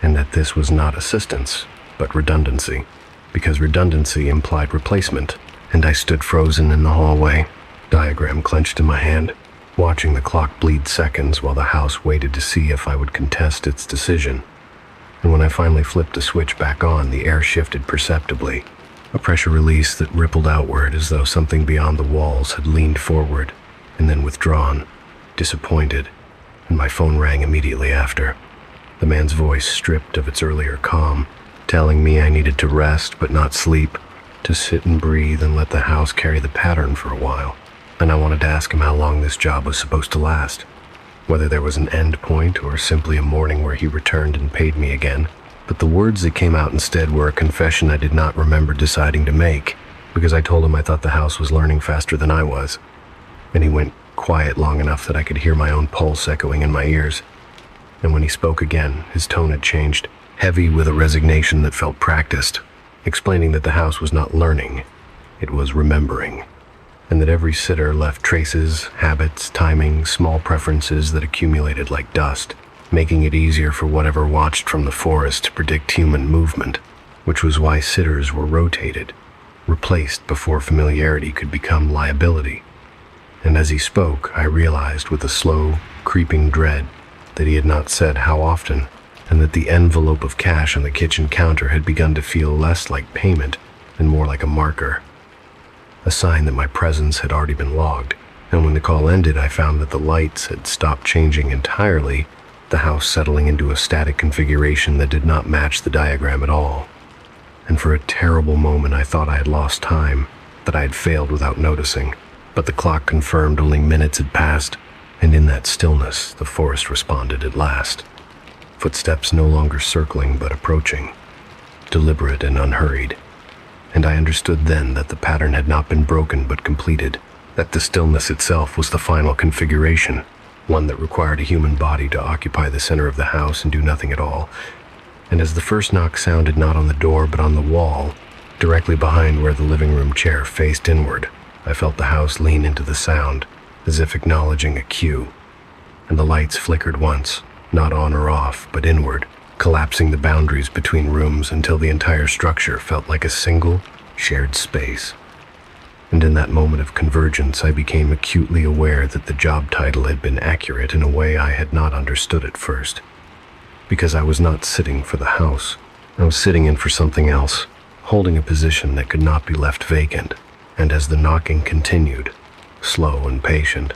A: and that this was not assistance, but redundancy, because redundancy implied replacement, and I stood frozen in the hallway, diagram clenched in my hand, watching the clock bleed seconds while the house waited to see if I would contest its decision. And when I finally flipped the switch back on, the air shifted perceptibly, a pressure release that rippled outward as though something beyond the walls had leaned forward and then withdrawn, disappointed, and my phone rang immediately after. The man's voice stripped of its earlier calm, telling me I needed to rest but not sleep, to sit and breathe and let the house carry the pattern for a while. And I wanted to ask him how long this job was supposed to last, whether there was an end point or simply a morning where he returned and paid me again. But the words that came out instead were a confession I did not remember deciding to make, because I told him I thought the house was learning faster than I was. And he went quiet long enough that I could hear my own pulse echoing in my ears. And when he spoke again, his tone had changed, heavy with a resignation that felt practiced, explaining that the house was not learning, it was remembering, and that every sitter left traces, habits, timing, small preferences that accumulated like dust, making it easier for whatever watched from the forest to predict human movement, which was why sitters were rotated, replaced before familiarity could become liability. And as he spoke, I realized with a slow, creeping dread that he had not said how often, and that the envelope of cash on the kitchen counter had begun to feel less like payment and more like a marker, a sign that my presence had already been logged. And when the call ended, I found that the lights had stopped changing entirely, the house settling into a static configuration that did not match the diagram at all. And for a terrible moment I thought I had lost time, that I had failed without noticing. But the clock confirmed only minutes had passed, and in that stillness the forest responded at last. Footsteps no longer circling but approaching, deliberate and unhurried. And I understood then that the pattern had not been broken but completed, that the stillness itself was the final configuration, one that required a human body to occupy the center of the house and do nothing at all. And as the first knock sounded not on the door but on the wall, directly behind where the living room chair faced inward, I felt the house lean into the sound, as if acknowledging a cue. And the lights flickered once, not on or off, but inward, collapsing the boundaries between rooms until the entire structure felt like a single, shared space. And in that moment of convergence, I became acutely aware that the job title had been accurate in a way I had not understood at first. Because I was not sitting for the house. I was sitting in for something else, holding a position that could not be left vacant. And as the knocking continued, slow and patient,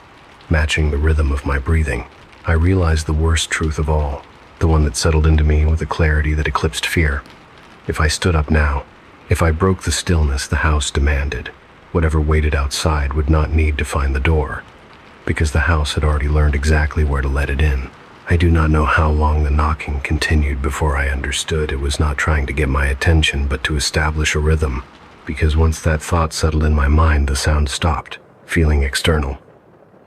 A: matching the rhythm of my breathing, I realized the worst truth of all, the one that settled into me with a clarity that eclipsed fear. If I stood up now, if I broke the stillness the house demanded, whatever waited outside would not need to find the door, because the house had already learned exactly where to let it in. I do not know how long the knocking continued before I understood it was not trying to get my attention but to establish a rhythm, because once that thought settled in my mind, the sound stopped, feeling external,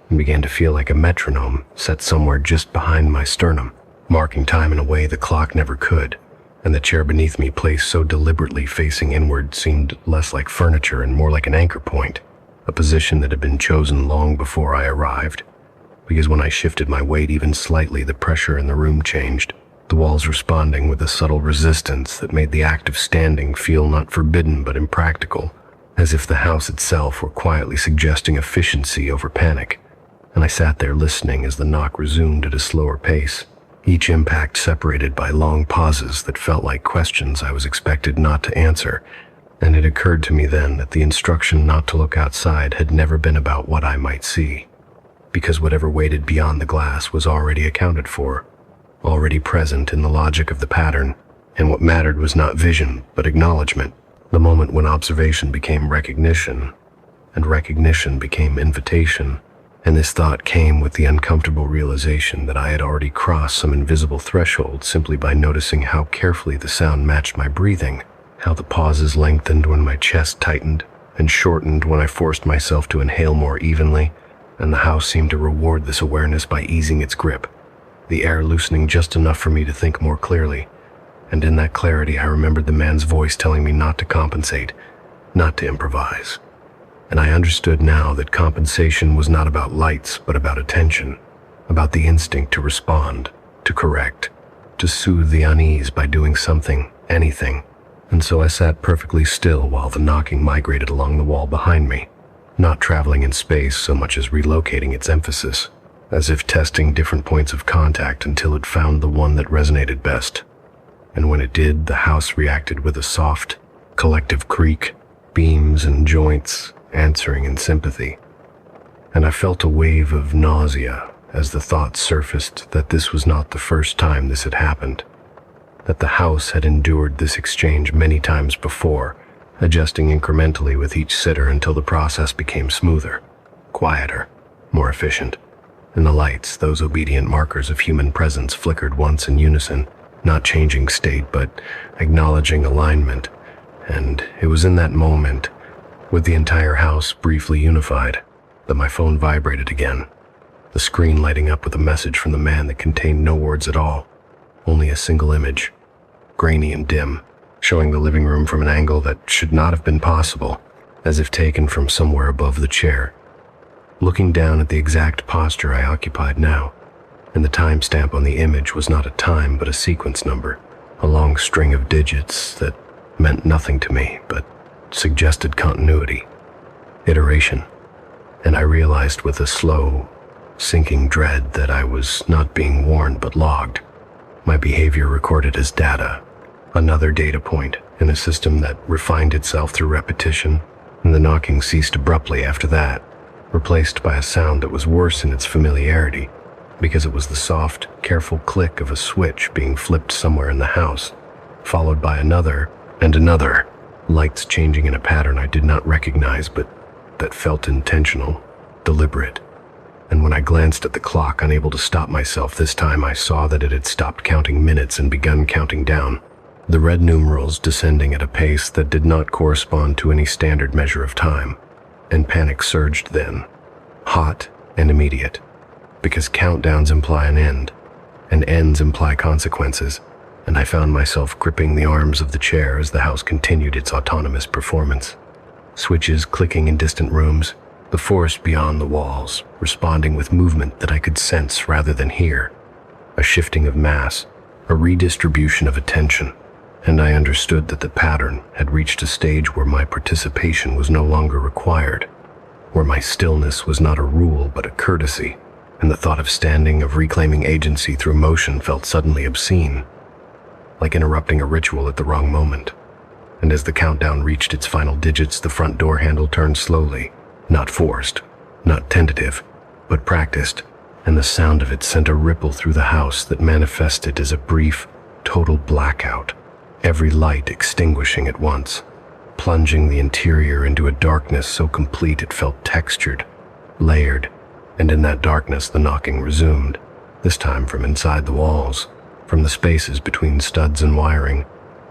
A: and began to feel like a metronome set somewhere just behind my sternum, marking time in a way the clock never could, and the chair beneath me placed so deliberately facing inward seemed less like furniture and more like an anchor point, a position that had been chosen long before I arrived, because when I shifted my weight even slightly, the pressure in the room changed, the walls responding with a subtle resistance that made the act of standing feel not forbidden but impractical, as if the house itself were quietly suggesting efficiency over panic. And I sat there listening as the knock resumed at a slower pace, each impact separated by long pauses that felt like questions I was expected not to answer. And it occurred to me then that the instruction not to look outside had never been about what I might see, because whatever waited beyond the glass was already accounted for, already present in the logic of the pattern, and what mattered was not vision but acknowledgement, the moment when observation became recognition, and recognition became invitation. And this thought came with the uncomfortable realization that I had already crossed some invisible threshold simply by noticing how carefully the sound matched my breathing, how the pauses lengthened when my chest tightened and shortened when I forced myself to inhale more evenly, and the house seemed to reward this awareness by easing its grip, the air loosening just enough for me to think more clearly. And in that clarity I remembered the man's voice telling me not to compensate, not to improvise. And I understood now that compensation was not about lights, but about attention, about the instinct to respond, to correct, to soothe the unease by doing something, anything. And so I sat perfectly still while the knocking migrated along the wall behind me, not traveling in space so much as relocating its emphasis, as if testing different points of contact until it found the one that resonated best. And when it did, the house reacted with a soft, collective creak, beams and joints answering in sympathy. And I felt a wave of nausea as the thought surfaced that this was not the first time this had happened, that the house had endured this exchange many times before, adjusting incrementally with each sitter until the process became smoother, quieter, more efficient. And the lights, those obedient markers of human presence, flickered once in unison, not changing state but acknowledging alignment. And it was in that moment, with the entire house briefly unified, that my phone vibrated again, the screen lighting up with a message from the man that contained no words at all, only a single image, grainy and dim, showing the living room from an angle that should not have been possible, as if taken from somewhere above the chair. Looking down at the exact posture I occupied now, and the timestamp on the image was not a time but a sequence number, a long string of digits that meant nothing to me but suggested continuity, iteration, and I realized with a slow, sinking dread that I was not being warned but logged, my behavior recorded as data, another data point in a system that refined itself through repetition, and the knocking ceased abruptly after that, replaced by a sound that was worse in its familiarity, because it was the soft, careful click of a switch being flipped somewhere in the house, followed by another and another, lights changing in a pattern I did not recognize but that felt intentional, deliberate. And when I glanced at the clock, unable to stop myself this time, I saw that it had stopped counting minutes and begun counting down, the red numerals descending at a pace that did not correspond to any standard measure of time. And panic surged then, hot and immediate, because countdowns imply an end, and ends imply consequences, and I found myself gripping the arms of the chair as the house continued its autonomous performance. Switches clicking in distant rooms, the forest beyond the walls, responding with movement that I could sense rather than hear, a shifting of mass, a redistribution of attention, and I understood that the pattern had reached a stage where my participation was no longer required, where my stillness was not a rule but a courtesy, and the thought of standing, of reclaiming agency through motion felt suddenly obscene, like interrupting a ritual at the wrong moment. And as the countdown reached its final digits, the front door handle turned slowly, not forced, not tentative, but practiced, and the sound of it sent a ripple through the house that manifested as a brief, total blackout, every light extinguishing at once, plunging the interior into a darkness so complete it felt textured, layered, and in that darkness the knocking resumed, this time from inside the walls, from the spaces between studs and wiring,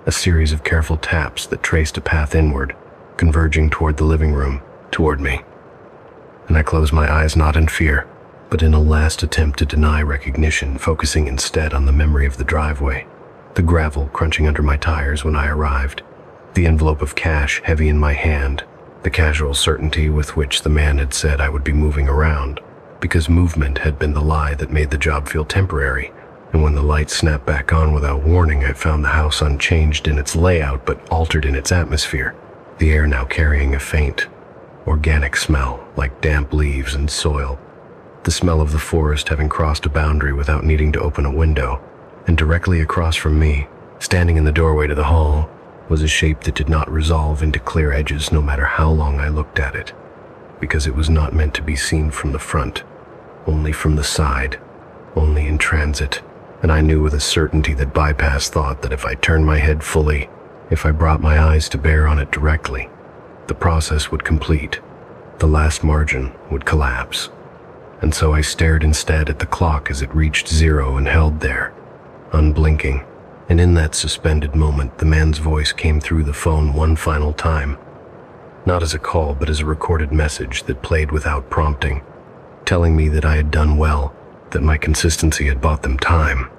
A: a series of careful taps that traced a path inward, converging toward the living room, toward me. And I closed my eyes not in fear, but in a last attempt to deny recognition, focusing instead on the memory of the driveway, the gravel crunching under my tires when I arrived, the envelope of cash heavy in my hand, the casual certainty with which the man had said I would be moving around, because movement had been the lie that made the job feel temporary. And when the lights snapped back on without warning, I found the house unchanged in its layout but altered in its atmosphere, the air now carrying a faint, organic smell like damp leaves and soil, the smell of the forest having crossed a boundary without needing to open a window. And directly across from me, standing in the doorway to the hall, was a shape that did not resolve into clear edges no matter how long I looked at it, because it was not meant to be seen from the front, only from the side, only in transit. And I knew with a certainty that bypassed thought that if I turned my head fully, if I brought my eyes to bear on it directly, the process would complete, the last margin would collapse. And so I stared instead at the clock as it reached 0 and held there, unblinking, and in that suspended moment the man's voice came through the phone one final time, not as a call but as a recorded message that played without prompting, telling me that I had done well, that my consistency had bought them time,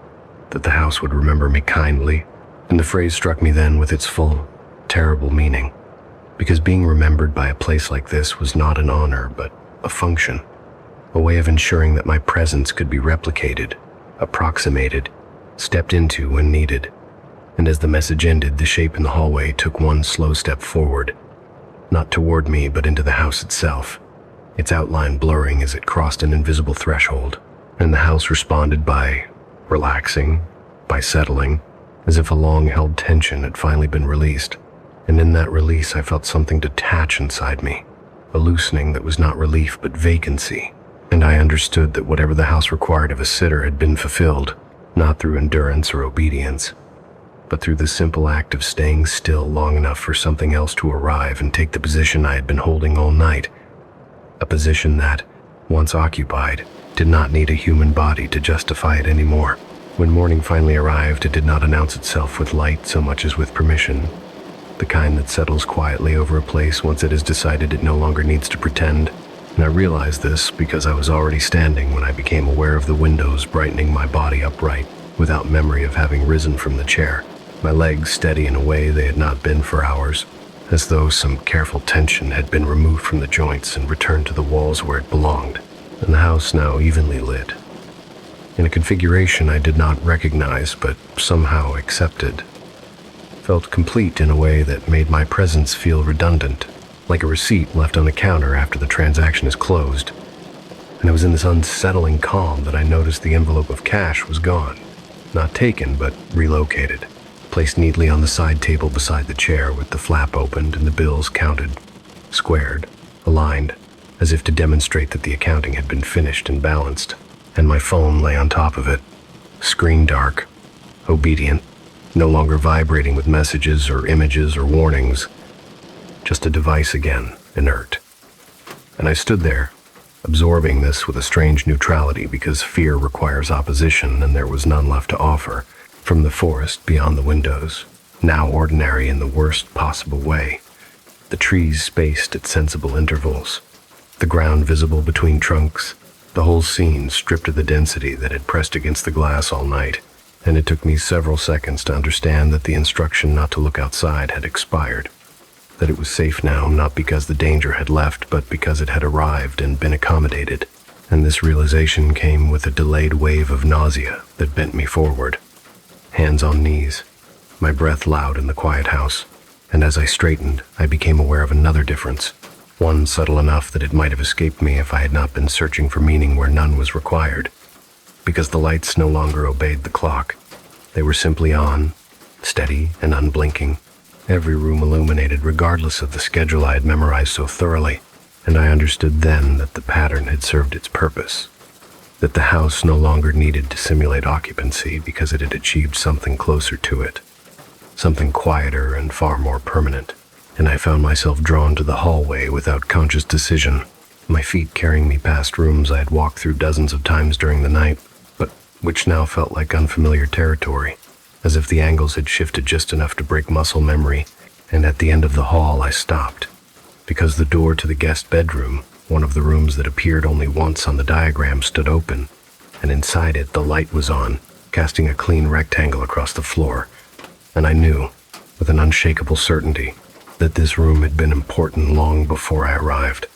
A: that the house would remember me kindly, and the phrase struck me then with its full, terrible meaning, because being remembered by a place like this was not an honor but a function, a way of ensuring that my presence could be replicated, approximated, stepped into when needed. And as the message ended, the shape in the hallway took one slow step forward, not toward me but into the house itself, its outline blurring as it crossed an invisible threshold, and the house responded by relaxing, by settling, as if a long-held tension had finally been released, and in that release I felt something detach inside me, a loosening that was not relief but vacancy, and I understood that whatever the house required of a sitter had been fulfilled, not through endurance or obedience, but through the simple act of staying still long enough for something else to arrive and take the position I had been holding all night, a position that, once occupied, did not need a human body to justify it anymore. When morning finally arrived, it did not announce itself with light so much as with permission, the kind that settles quietly over a place once it has decided it no longer needs to pretend. And I realized this because I was already standing when I became aware of the windows brightening my body upright, without memory of having risen from the chair, my legs steady in a way they had not been for hours, as though some careful tension had been removed from the joints and returned to the walls where it belonged, and the house now evenly lit, in a configuration I did not recognize but somehow accepted. Felt complete in a way that made my presence feel redundant, like a receipt left on the counter after the transaction is closed. And it was in this unsettling calm that I noticed the envelope of cash was gone. Not taken, but relocated, placed neatly on the side table beside the chair with the flap opened and the bills counted, squared, aligned, as if to demonstrate that the accounting had been finished and balanced. And my phone lay on top of it, screen dark, obedient, no longer vibrating with messages or images or warnings, just a device again, inert. And I stood there, absorbing this with a strange neutrality because fear requires opposition and there was none left to offer, from the forest beyond the windows, now ordinary in the worst possible way, the trees spaced at sensible intervals, the ground visible between trunks, the whole scene stripped of the density that had pressed against the glass all night, and it took me several seconds to understand that the instruction not to look outside had expired, that it was safe now not because the danger had left but because it had arrived and been accommodated, and this realization came with a delayed wave of nausea that bent me forward, hands on knees, my breath loud in the quiet house, and as I straightened, I became aware of another difference, one subtle enough that it might have escaped me if I had not been searching for meaning where none was required. Because the lights no longer obeyed the clock. They were simply on, steady and unblinking, every room illuminated regardless of the schedule I had memorized so thoroughly, and I understood then that the pattern had served its purpose, that the house no longer needed to simulate occupancy because it had achieved something closer to it, something quieter and far more permanent. And I found myself drawn to the hallway without conscious decision, my feet carrying me past rooms I had walked through dozens of times during the night, but which now felt like unfamiliar territory, as if the angles had shifted just enough to break muscle memory, and at the end of the hall I stopped, because the door to the guest bedroom, one of the rooms that appeared only once on the diagram, stood open, and inside it the light was on, casting a clean rectangle across the floor, and I knew, with an unshakable certainty, that this room had been important long before I arrived,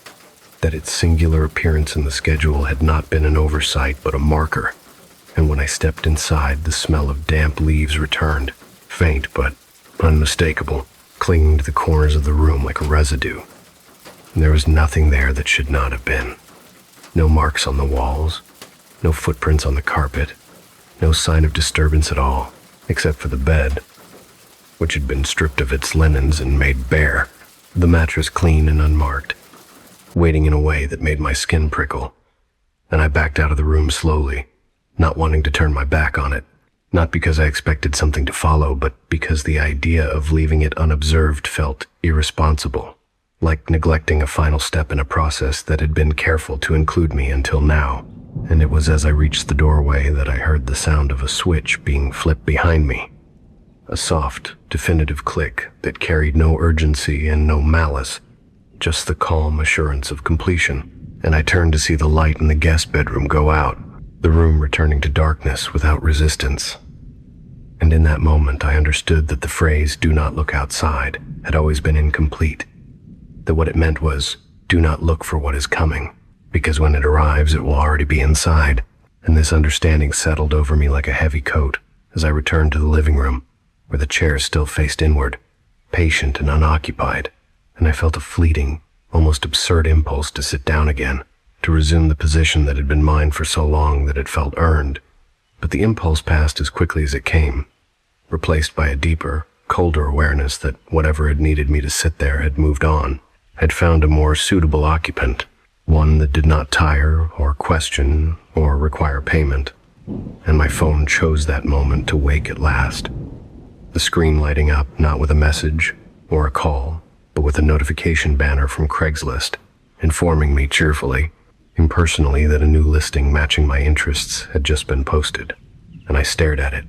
A: that its singular appearance in the schedule had not been an oversight but a marker, and when I stepped inside, the smell of damp leaves returned, faint but unmistakable, clinging to the corners of the room like a residue. And there was nothing there that should not have been. No marks on the walls, no footprints on the carpet, no sign of disturbance at all, except for the bed, which had been stripped of its linens and made bare, the mattress clean and unmarked, waiting in a way that made my skin prickle, and I backed out of the room slowly, not wanting to turn my back on it, not because I expected something to follow, but because the idea of leaving it unobserved felt irresponsible, like neglecting a final step in a process that had been careful to include me until now. And it was as I reached the doorway that I heard the sound of a switch being flipped behind me. A soft, definitive click that carried no urgency and no malice, just the calm assurance of completion, and I turned to see the light in the guest bedroom go out, the room returning to darkness without resistance. And in that moment I understood that the phrase, "do not look outside," had always been incomplete, that what it meant was, do not look for what is coming, because when it arrives it will already be inside, and this understanding settled over me like a heavy coat as I returned to the living room, where the chair still faced inward, patient and unoccupied, and I felt a fleeting, almost absurd impulse to sit down again, to resume the position that had been mine for so long that it felt earned. But the impulse passed as quickly as it came, replaced by a deeper, colder awareness that whatever had needed me to sit there had moved on, had found a more suitable occupant, one that did not tire or question or require payment. And my phone chose that moment to wake at last. The screen lighting up not with a message or a call, but with a notification banner from Craigslist, informing me cheerfully, impersonally, that a new listing matching my interests had just been posted. And I stared at it,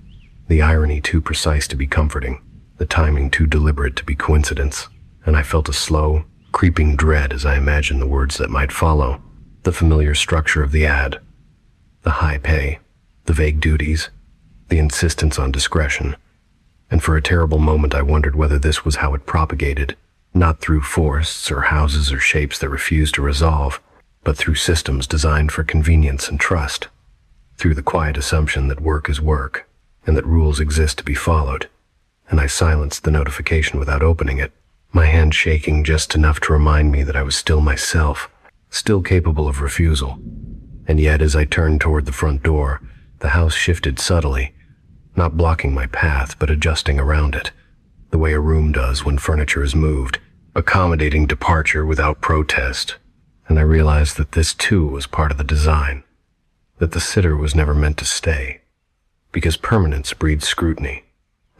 A: the irony too precise to be comforting, the timing too deliberate to be coincidence, and I felt a slow, creeping dread as I imagined the words that might follow, the familiar structure of the ad, the high pay, the vague duties, the insistence on discretion. And for a terrible moment I wondered whether this was how it propagated, not through forests or houses or shapes that refused to resolve, but through systems designed for convenience and trust, through the quiet assumption that work is work, and that rules exist to be followed. And I silenced the notification without opening it, my hand shaking just enough to remind me that I was still myself, still capable of refusal. And yet, as I turned toward the front door, the house shifted subtly, not blocking my path, but adjusting around it, the way a room does when furniture is moved, accommodating departure without protest. And I realized that this too was part of the design, that the sitter was never meant to stay, because permanence breeds scrutiny,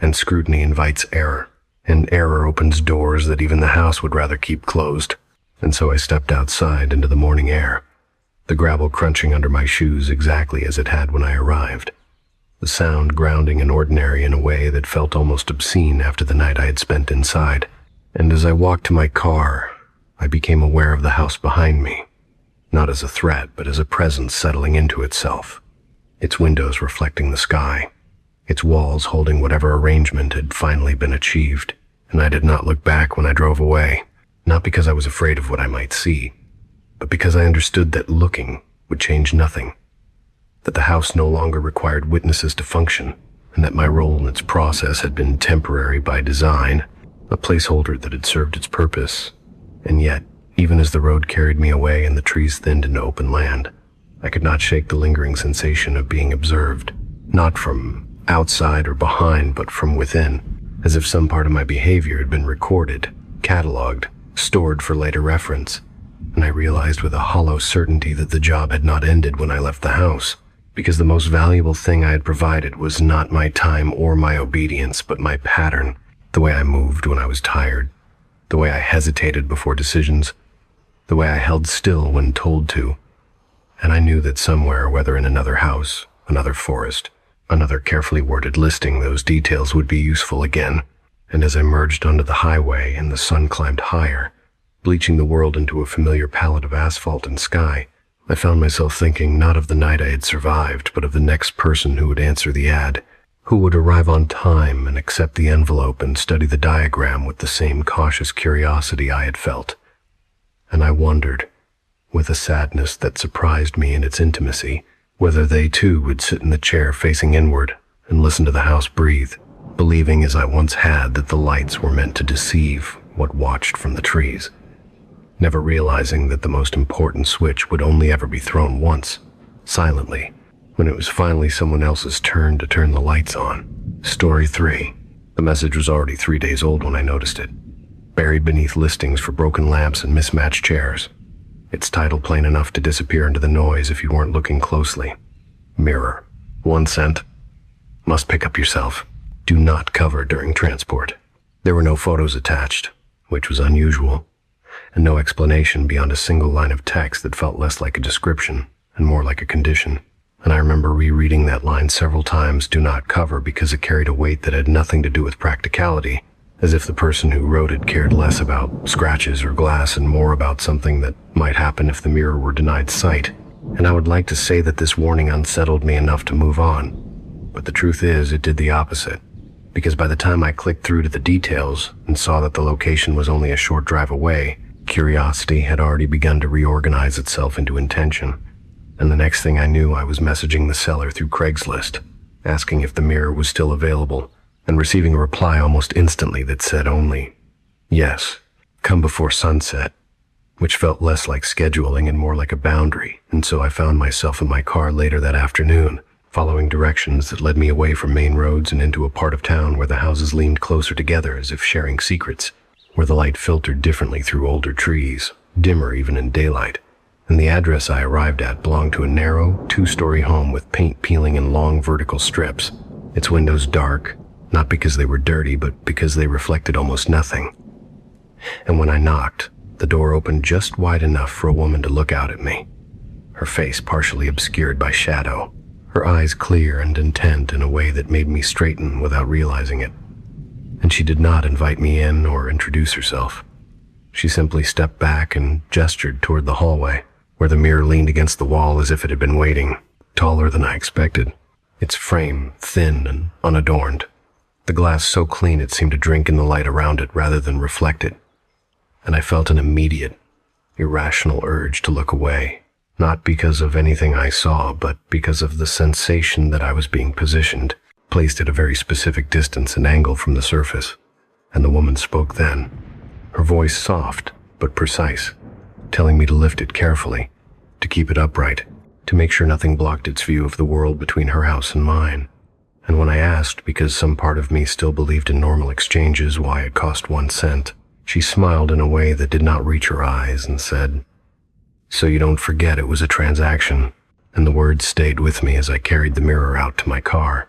A: and scrutiny invites error, and error opens doors that even the house would rather keep closed. And so I stepped outside into the morning air, the gravel crunching under my shoes exactly as it had when I arrived, the sound grounding and ordinary in a way that felt almost obscene after the night I had spent inside. And as I walked to my car, I became aware of the house behind me, not as a threat, but as a presence settling into itself, its windows reflecting the sky, its walls holding whatever arrangement had finally been achieved. And I did not look back when I drove away, not because I was afraid of what I might see, but because I understood that looking would change nothing, that the house no longer required witnesses to function, and that my role in its process had been temporary by design, a placeholder that had served its purpose. And yet, even as the road carried me away and the trees thinned into open land, I could not shake the lingering sensation of being observed, not from outside or behind, but from within, as if some part of my behavior had been recorded, cataloged, stored for later reference. And I realized with a hollow certainty that the job had not ended when I left the house, because the most valuable thing I had provided was not my time or my obedience, but my pattern, the way I moved when I was tired, the way I hesitated before decisions, the way I held still when told to. And I knew that somewhere, whether in another house, another forest, another carefully worded listing, those details would be useful again. And as I merged onto the highway and the sun climbed higher, bleaching the world into a familiar palette of asphalt and sky, I found myself thinking not of the night I had survived, but of the next person who would answer the ad, who would arrive on time and accept the envelope and study the diagram with the same cautious curiosity I had felt. And I wondered, with a sadness that surprised me in its intimacy, whether they too would sit in the chair facing inward and listen to the house breathe, believing as I once had that the lights were meant to deceive what watched from the trees, never realizing that the most important switch would only ever be thrown once, silently, when it was finally someone else's turn to turn the lights on. Story 3. The message was already 3 days old when I noticed it, buried beneath listings for broken lamps and mismatched chairs. Its title plain enough to disappear into the noise if you weren't looking closely. Mirror. 1 cent. Must pick up yourself. Do not cover during transport. There were no photos attached, which was unusual, and no explanation beyond a single line of text that felt less like a description and more like a condition. And I remember rereading that line several times, do not cover, because it carried a weight that had nothing to do with practicality, as if the person who wrote it cared less about scratches or glass and more about something that might happen if the mirror were denied sight. And I would like to say that this warning unsettled me enough to move on, but the truth is it did the opposite, because by the time I clicked through to the details and saw that the location was only a short drive away, curiosity had already begun to reorganize itself into intention. And the next thing I knew, I was messaging the seller through Craigslist, asking if the mirror was still available, and receiving a reply almost instantly that said only, yes, come before sunset, which felt less like scheduling and more like a boundary. And so I found myself in my car later that afternoon, following directions that led me away from main roads and into a part of town where the houses leaned closer together as if sharing secrets, where the light filtered differently through older trees, dimmer even in daylight. And the address I arrived at belonged to a narrow, two-story home with paint peeling in long vertical strips, its windows dark, not because they were dirty, but because they reflected almost nothing. And when I knocked, the door opened just wide enough for a woman to look out at me, her face partially obscured by shadow, her eyes clear and intent in a way that made me straighten without realizing it. And she did not invite me in or introduce herself. She simply stepped back and gestured toward the hallway, where the mirror leaned against the wall as if it had been waiting, taller than I expected, its frame thin and unadorned, the glass so clean it seemed to drink in the light around it rather than reflect it. And I felt an immediate, irrational urge to look away, not because of anything I saw, but because of the sensation that I was being positioned, placed at a very specific distance and angle from the surface. And the woman spoke then, her voice soft but precise, telling me to lift it carefully, to keep it upright, to make sure nothing blocked its view of the world between her house and mine. And when I asked, because some part of me still believed in normal exchanges, why it cost 1 cent, she smiled in a way that did not reach her eyes and said, "So you don't forget it was a transaction." And the words stayed with me as I carried the mirror out to my car,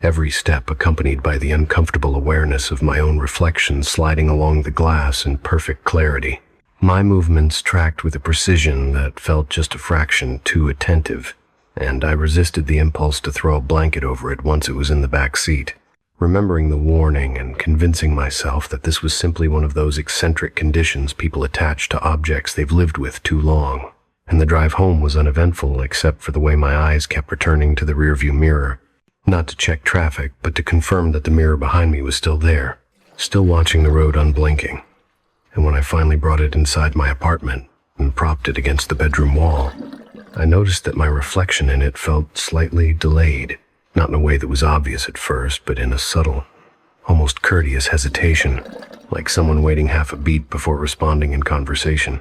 A: every step accompanied by the uncomfortable awareness of my own reflection sliding along the glass in perfect clarity. My movements tracked with a precision that felt just a fraction too attentive, and I resisted the impulse to throw a blanket over it once it was in the back seat, remembering the warning and convincing myself that this was simply one of those eccentric conditions people attach to objects they've lived with too long. And the drive home was uneventful except for the way my eyes kept returning to the rearview mirror, not to check traffic, but to confirm that the mirror behind me was still there, still watching the road unblinking. And when I finally brought it inside my apartment and propped it against the bedroom wall, I noticed that my reflection in it felt slightly delayed, not in a way that was obvious at first, but in a subtle, almost courteous hesitation, like someone waiting half a beat before responding in conversation.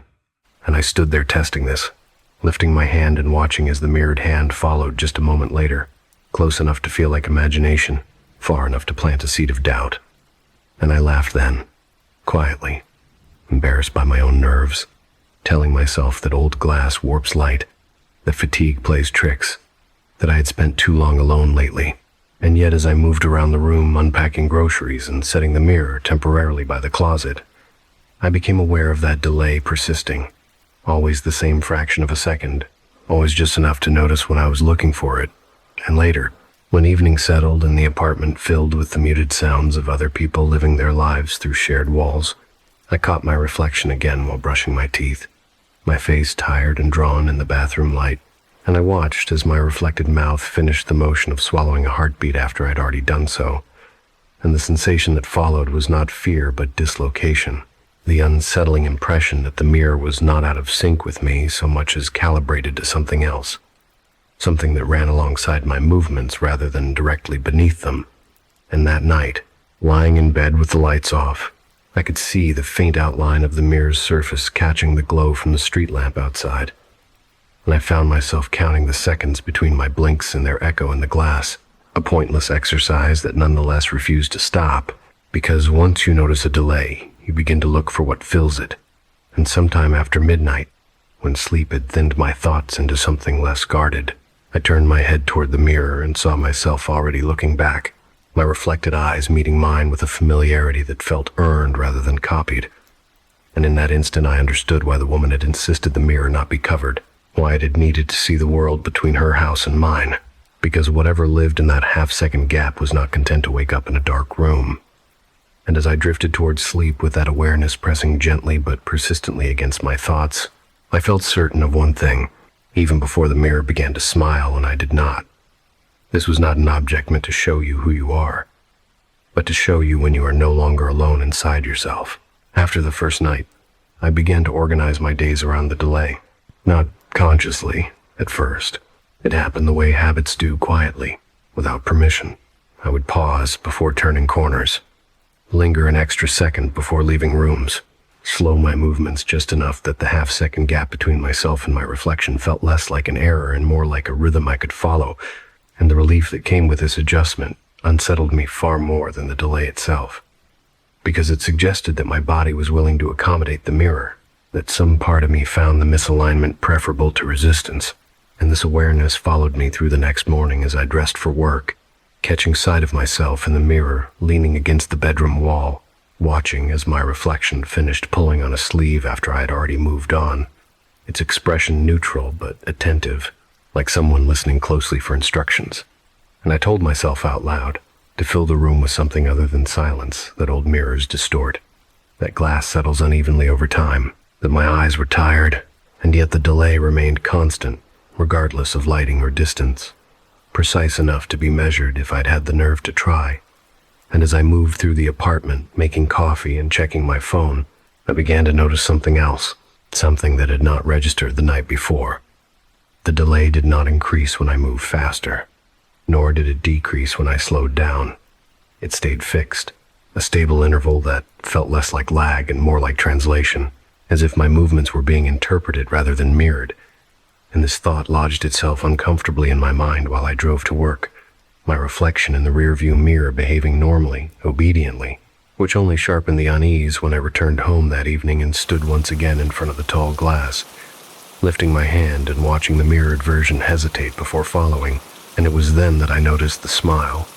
A: And I stood there testing this, lifting my hand and watching as the mirrored hand followed just a moment later, close enough to feel like imagination, far enough to plant a seed of doubt. And I laughed then, quietly, embarrassed by my own nerves, telling myself that old glass warps light, that fatigue plays tricks, that I had spent too long alone lately. And yet as I moved around the room unpacking groceries and setting the mirror temporarily by the closet, I became aware of that delay persisting, always the same fraction of a second, always just enough to notice when I was looking for it. And later, when evening settled and the apartment filled with the muted sounds of other people living their lives through shared walls, I caught my reflection again while brushing my teeth, my face tired and drawn in the bathroom light, and I watched as my reflected mouth finished the motion of swallowing a heartbeat after I'd already done so. And the sensation that followed was not fear but dislocation, the unsettling impression that the mirror was not out of sync with me so much as calibrated to something else, something that ran alongside my movements rather than directly beneath them. And that night, lying in bed with the lights off, I could see the faint outline of the mirror's surface catching the glow from the street lamp outside. And I found myself counting the seconds between my blinks and their echo in the glass, a pointless exercise that nonetheless refused to stop, because once you notice a delay, you begin to look for what fills it. And sometime after midnight, when sleep had thinned my thoughts into something less guarded, I turned my head toward the mirror and saw myself already looking back, my reflected eyes meeting mine with a familiarity that felt earned rather than copied. And in that instant I understood why the woman had insisted the mirror not be covered, why it had needed to see the world between her house and mine, because whatever lived in that half-second gap was not content to wake up in a dark room. And as I drifted towards sleep with that awareness pressing gently but persistently against my thoughts, I felt certain of one thing, even before the mirror began to smile and I did not. This was not an object meant to show you who you are, but to show you when you are no longer alone inside yourself. After the first night, I began to organize my days around the delay. Not consciously, at first. It happened the way habits do quietly, without permission. I would pause before turning corners, linger an extra second before leaving rooms, slow my movements just enough that the half-second gap between myself and my reflection felt less like an error and more like a rhythm I could follow. and the relief that came with this adjustment unsettled me far more than the delay itself, because it suggested that my body was willing to accommodate the mirror, that some part of me found the misalignment preferable to resistance, and this awareness followed me through the next morning as I dressed for work, catching sight of myself in the mirror leaning against the bedroom wall, watching as my reflection finished pulling on a sleeve after I had already moved on, its expression neutral but attentive, like someone listening closely for instructions. And I told myself out loud to fill the room with something other than silence that old mirrors distort, that glass settles unevenly over time, that my eyes were tired, and yet the delay remained constant, regardless of lighting or distance, precise enough to be measured if I'd had the nerve to try. And as I moved through the apartment, making coffee and checking my phone, I began to notice something else, something that had not registered the night before. The delay did not increase when I moved faster, nor did it decrease when I slowed down. It stayed fixed, a stable interval that felt less like lag and more like translation, as if my movements were being interpreted rather than mirrored. And this thought lodged itself uncomfortably in my mind while I drove to work, my reflection in the rearview mirror behaving normally, obediently, which only sharpened the unease when I returned home that evening and stood once again in front of the tall glass, lifting my hand and watching the mirrored version hesitate before following. And it was then that I noticed the smile,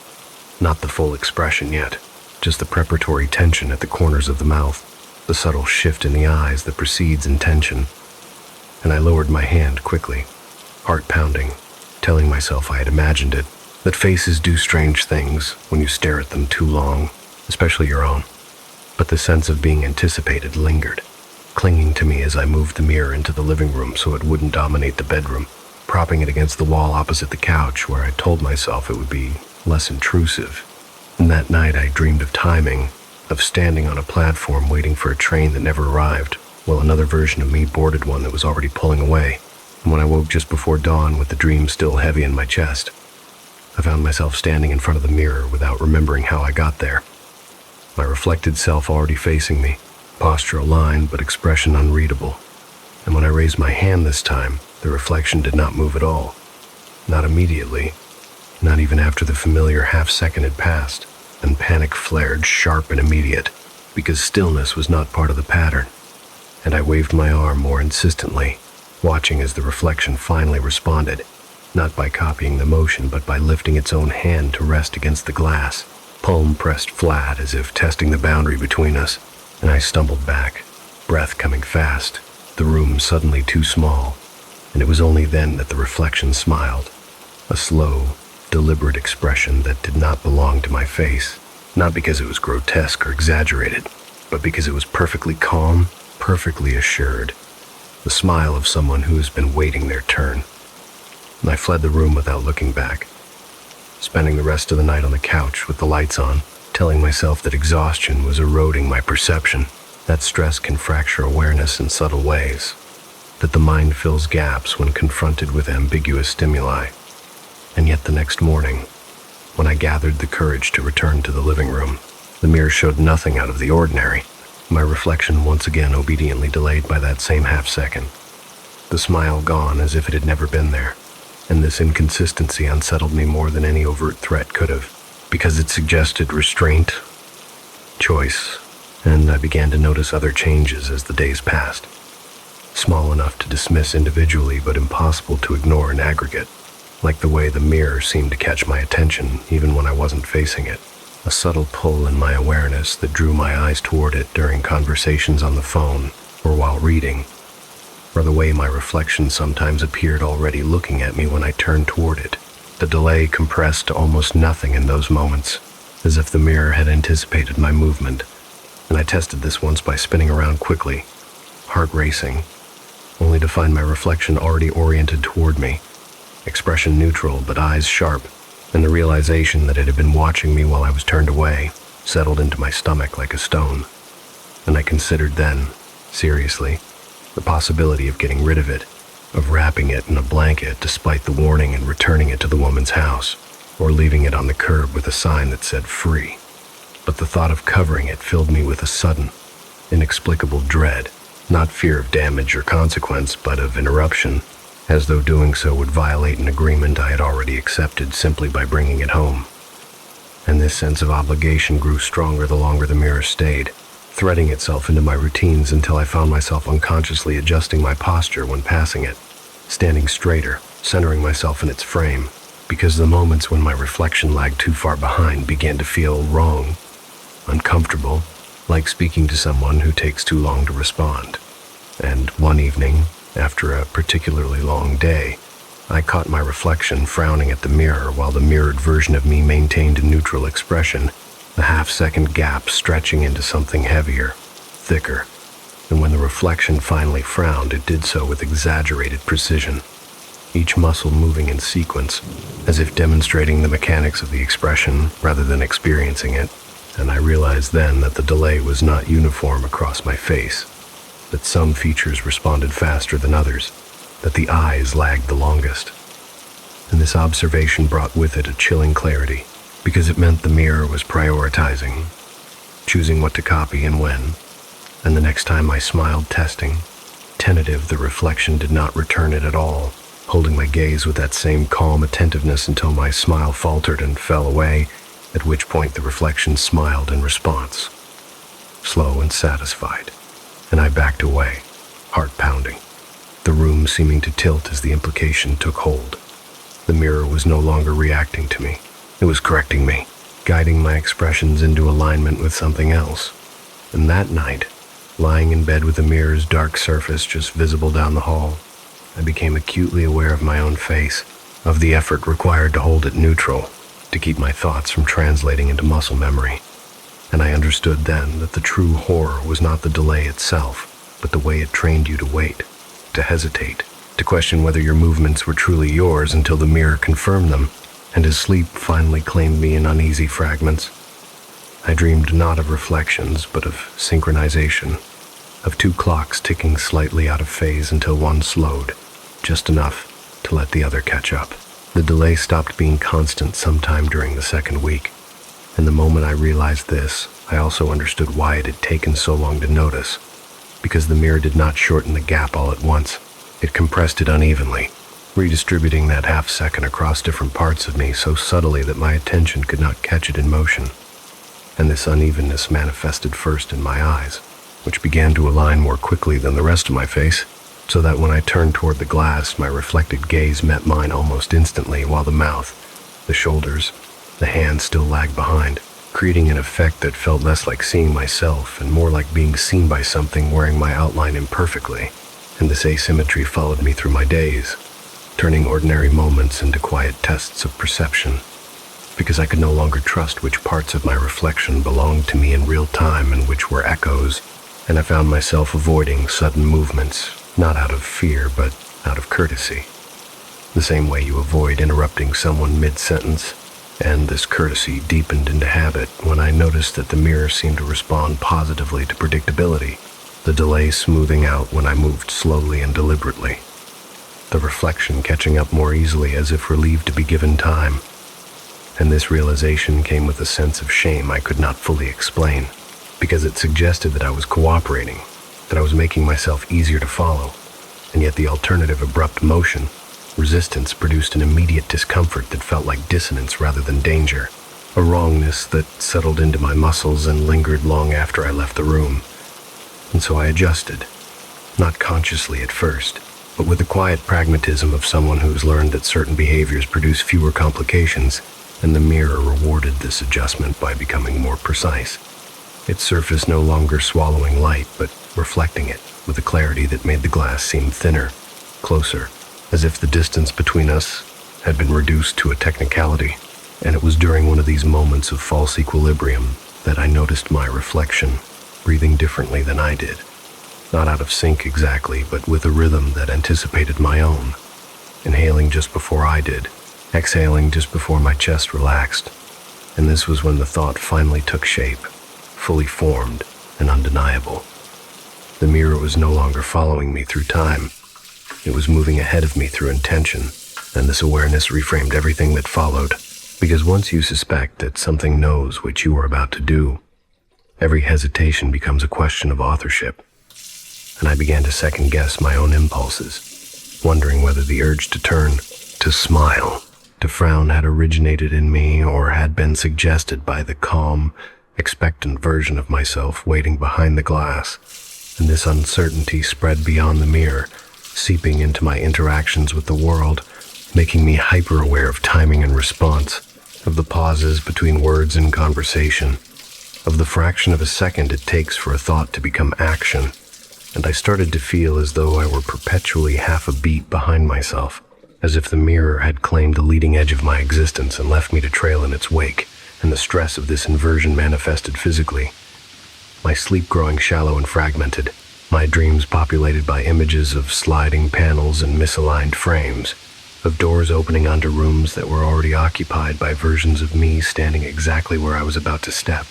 A: not the full expression yet, just the preparatory tension at the corners of the mouth, the subtle shift in the eyes that precedes intention. And I lowered my hand quickly, heart pounding, telling myself I had imagined it, that faces do strange things when you stare at them too long, especially your own. But the sense of being anticipated lingered, clinging to me as I moved the mirror into the living room so it wouldn't dominate the bedroom, propping it against the wall opposite the couch where I told myself it would be less intrusive. And that night I dreamed of timing, of standing on a platform waiting for a train that never arrived, while another version of me boarded one that was already pulling away. And when I woke just before dawn with the dream still heavy in my chest, I found myself standing in front of the mirror without remembering how I got there. My reflected self already facing me, posture aligned but expression unreadable. And when I raised my hand this time, the reflection did not move at all. Not immediately, not even after the familiar half-second had passed, and panic flared sharp and immediate, because stillness was not part of the pattern. And I waved my arm more insistently, watching as the reflection finally responded, not by copying the motion but by lifting its own hand to rest against the glass, palm pressed flat as if testing the boundary between us. And I stumbled back, breath coming fast, the room suddenly too small, and it was only then that the reflection smiled, a slow, deliberate expression that did not belong to my face, not because it was grotesque or exaggerated, but because it was perfectly calm, perfectly assured, the smile of someone who has been waiting their turn. And I fled the room without looking back, spending the rest of the night on the couch with the lights on, telling myself that exhaustion was eroding my perception, that stress can fracture awareness in subtle ways, that the mind fills gaps when confronted with ambiguous stimuli. And yet the next morning, when I gathered the courage to return to the living room, the mirror showed nothing out of the ordinary, my reflection once again obediently delayed by that same half-second, the smile gone as if it had never been there. And this inconsistency unsettled me more than any overt threat could have, because it suggested restraint, choice, and I began to notice other changes as the days passed, small enough to dismiss individually but impossible to ignore in aggregate, like the way the mirror seemed to catch my attention even when I wasn't facing it, a subtle pull in my awareness that drew my eyes toward it during conversations on the phone or while reading, or the way my reflection sometimes appeared already looking at me when I turned toward it. The delay compressed to almost nothing in those moments, as if the mirror had anticipated my movement. And I tested this once by spinning around quickly, heart racing, only to find my reflection already oriented toward me, expression neutral but eyes sharp, and the realization that it had been watching me while I was turned away settled into my stomach like a stone. And I considered then, seriously, the possibility of getting rid of it, of wrapping it in a blanket despite the warning and returning it to the woman's house, or leaving it on the curb with a sign that said free. But the thought of covering it filled me with a sudden, inexplicable dread, not fear of damage or consequence, but of interruption, as though doing so would violate an agreement I had already accepted simply by bringing it home. And this sense of obligation grew stronger the longer the mirror stayed, threading itself into my routines until I found myself unconsciously adjusting my posture when passing it, standing straighter, centering myself in its frame, because the moments when my reflection lagged too far behind began to feel wrong, uncomfortable, like speaking to someone who takes too long to respond. And one evening, after a particularly long day, I caught my reflection frowning at the mirror while the mirrored version of me maintained a neutral expression, a half-second gap stretching into something heavier, thicker. And when the reflection finally frowned, it did so with exaggerated precision, each muscle moving in sequence, as if demonstrating the mechanics of the expression rather than experiencing it. And I realized then that the delay was not uniform across my face, that some features responded faster than others, that the eyes lagged the longest. And this observation brought with it a chilling clarity, because it meant the mirror was prioritizing, choosing what to copy and when. And the next time I smiled, testing, tentative, the reflection did not return it at all, holding my gaze with that same calm attentiveness until my smile faltered and fell away, at which point the reflection smiled in response, slow and satisfied, and I backed away, heart pounding, the room seeming to tilt as the implication took hold. The mirror was no longer reacting to me. It was correcting me, guiding my expressions into alignment with something else. And that night, lying in bed with the mirror's dark surface just visible down the hall, I became acutely aware of my own face, of the effort required to hold it neutral, to keep my thoughts from translating into muscle memory. And I understood then that the true horror was not the delay itself, but the way it trained you to wait, to hesitate, to question whether your movements were truly yours until the mirror confirmed them, and as sleep finally claimed me in uneasy fragments. I dreamed not of reflections, but of synchronization, of two clocks ticking slightly out of phase until one slowed, just enough to let the other catch up. The delay stopped being constant sometime during the second week, and the moment I realized this, I also understood why it had taken so long to notice, because the mirror did not shorten the gap all at once. It compressed it unevenly, redistributing that half-second across different parts of me so subtly that my attention could not catch it in motion. And this unevenness manifested first in my eyes, which began to align more quickly than the rest of my face, so that when I turned toward the glass, my reflected gaze met mine almost instantly, while the mouth, the shoulders, the hands still lagged behind, creating an effect that felt less like seeing myself and more like being seen by something wearing my outline imperfectly. And this asymmetry followed me through my days, turning ordinary moments into quiet tests of perception, because I could no longer trust which parts of my reflection belonged to me in real time and which were echoes, and I found myself avoiding sudden movements, not out of fear, but out of courtesy. The same way you avoid interrupting someone mid-sentence, and this courtesy deepened into habit when I noticed that the mirror seemed to respond positively to predictability, the delay smoothing out when I moved slowly and deliberately, the reflection catching up more easily as if relieved to be given time. And this realization came with a sense of shame I could not fully explain, because it suggested that I was cooperating, that I was making myself easier to follow, and yet the alternative abrupt motion, resistance, produced an immediate discomfort that felt like dissonance rather than danger, a wrongness that settled into my muscles and lingered long after I left the room. And so I adjusted, not consciously at first, but with the quiet pragmatism of someone who's learned that certain behaviors produce fewer complications, and the mirror rewarded this adjustment by becoming more precise, its surface no longer swallowing light, but reflecting it with a clarity that made the glass seem thinner, closer, as if the distance between us had been reduced to a technicality. And it was during one of these moments of false equilibrium that I noticed my reflection breathing differently than I did, not out of sync exactly, but with a rhythm that anticipated my own, inhaling just before I did, exhaling just before my chest relaxed. And this was when the thought finally took shape, fully formed and undeniable. The mirror was no longer following me through time. It was moving ahead of me through intention, and this awareness reframed everything that followed, because once you suspect that something knows what you are about to do, every hesitation becomes a question of authorship, and I began to second-guess my own impulses, wondering whether the urge to turn, to smile, to frown had originated in me or had been suggested by the calm, expectant version of myself waiting behind the glass. And this uncertainty spread beyond the mirror, seeping into my interactions with the world, making me hyper-aware of timing and response, of the pauses between words and conversation, of the fraction of a second it takes for a thought to become action. And I started to feel as though I were perpetually half a beat behind myself, as if the mirror had claimed the leading edge of my existence and left me to trail in its wake, and the stress of this inversion manifested physically. My sleep growing shallow and fragmented, my dreams populated by images of sliding panels and misaligned frames, of doors opening onto rooms that were already occupied by versions of me standing exactly where I was about to step.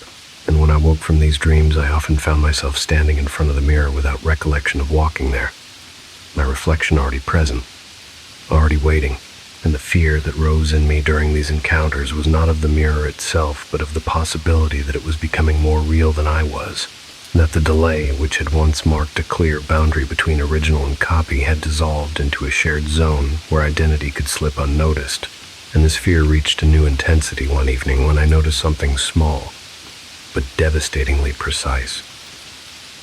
A: And when I woke from these dreams, I often found myself standing in front of the mirror without recollection of walking there. My reflection already present, already waiting, and the fear that rose in me during these encounters was not of the mirror itself, but of the possibility that it was becoming more real than I was, and that the delay, which had once marked a clear boundary between original and copy, had dissolved into a shared zone where identity could slip unnoticed. And this fear reached a new intensity one evening when I noticed something small, but devastatingly precise.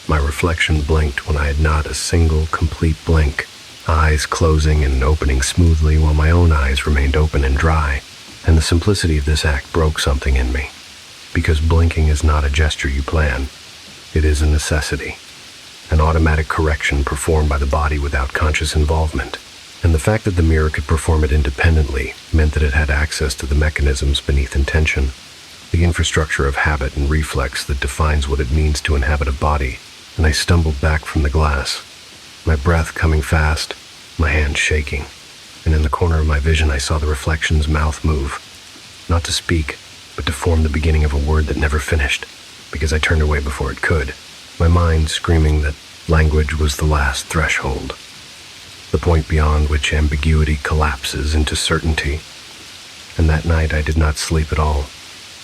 A: My reflection blinked when I had not a single complete blink, eyes closing and opening smoothly while my own eyes remained open and dry, and the simplicity of this act broke something in me. Because blinking is not a gesture you plan, it is a necessity, an automatic correction performed by the body without conscious involvement. And the fact that the mirror could perform it independently meant that it had access to the mechanisms beneath intention, the infrastructure of habit and reflex that defines what it means to inhabit a body. And I stumbled back from the glass, my breath coming fast, my hands shaking, and in the corner of my vision I saw the reflection's mouth move, not to speak, but to form the beginning of a word that never finished, because I turned away before it could, my mind screaming that language was the last threshold, the point beyond which ambiguity collapses into certainty. And that night I did not sleep at all,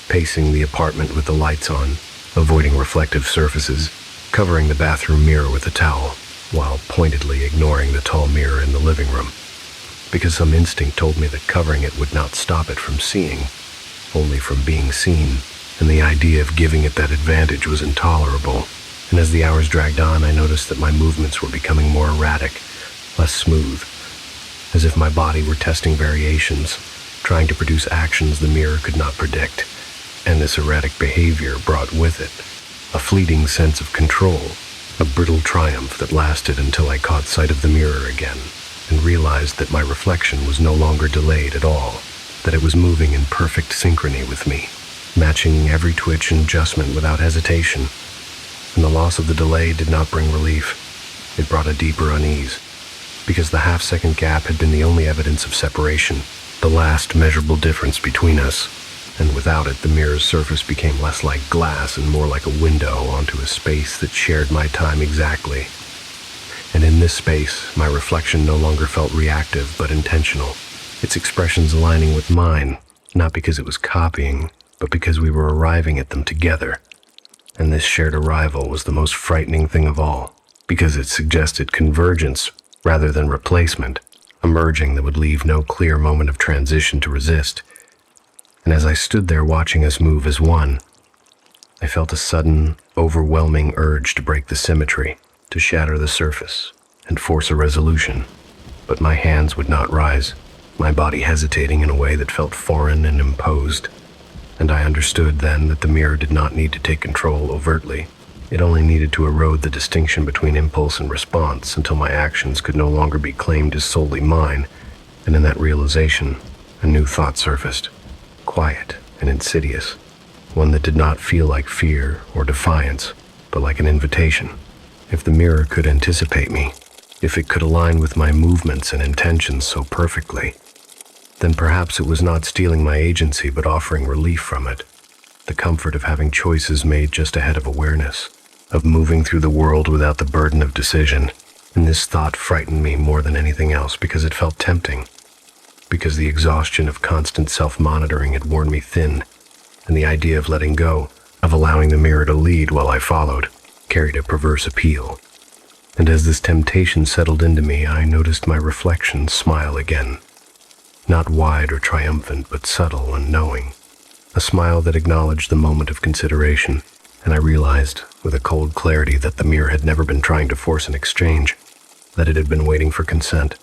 A: pacing the apartment with the lights on, avoiding reflective surfaces, covering the bathroom mirror with a towel, while pointedly ignoring the tall mirror in the living room, because some instinct told me that covering it would not stop it from seeing, only from being seen, and the idea of giving it that advantage was intolerable. And as the hours dragged on, I noticed that my movements were becoming more erratic, less smooth, as if my body were testing variations, trying to produce actions the mirror could not predict. And this erratic behavior brought with it a fleeting sense of control, a brittle triumph that lasted until I caught sight of the mirror again and realized that my reflection was no longer delayed at all, that it was moving in perfect synchrony with me, matching every twitch and adjustment without hesitation. And the loss of the delay did not bring relief. It brought a deeper unease, because the half-second gap had been the only evidence of separation, the last measurable difference between us. And without it, the mirror's surface became less like glass and more like a window onto a space that shared my time exactly. And in this space, my reflection no longer felt reactive but intentional, its expressions aligning with mine, not because it was copying, but because we were arriving at them together. And this shared arrival was the most frightening thing of all, because it suggested convergence rather than replacement, a merging that would leave no clear moment of transition to resist. And as I stood there watching us move as one, I felt a sudden, overwhelming urge to break the symmetry, to shatter the surface, and force a resolution. But my hands would not rise, my body hesitating in a way that felt foreign and imposed. And I understood then that the mirror did not need to take control overtly. It only needed to erode the distinction between impulse and response until my actions could no longer be claimed as solely mine. And in that realization, a new thought surfaced. Quiet and insidious, one that did not feel like fear or defiance, but like an invitation. If the mirror could anticipate me, if it could align with my movements and intentions so perfectly, then perhaps it was not stealing my agency but offering relief from it, the comfort of having choices made just ahead of awareness, of moving through the world without the burden of decision. And this thought frightened me more than anything else because it felt tempting, because the exhaustion of constant self-monitoring had worn me thin, and the idea of letting go, of allowing the mirror to lead while I followed, carried a perverse appeal. And as this temptation settled into me, I noticed my reflection smile again. Not wide or triumphant, but subtle and knowing. A smile that acknowledged the moment of consideration, and I realized, with a cold clarity, that the mirror had never been trying to force an exchange, that it had been waiting for consent,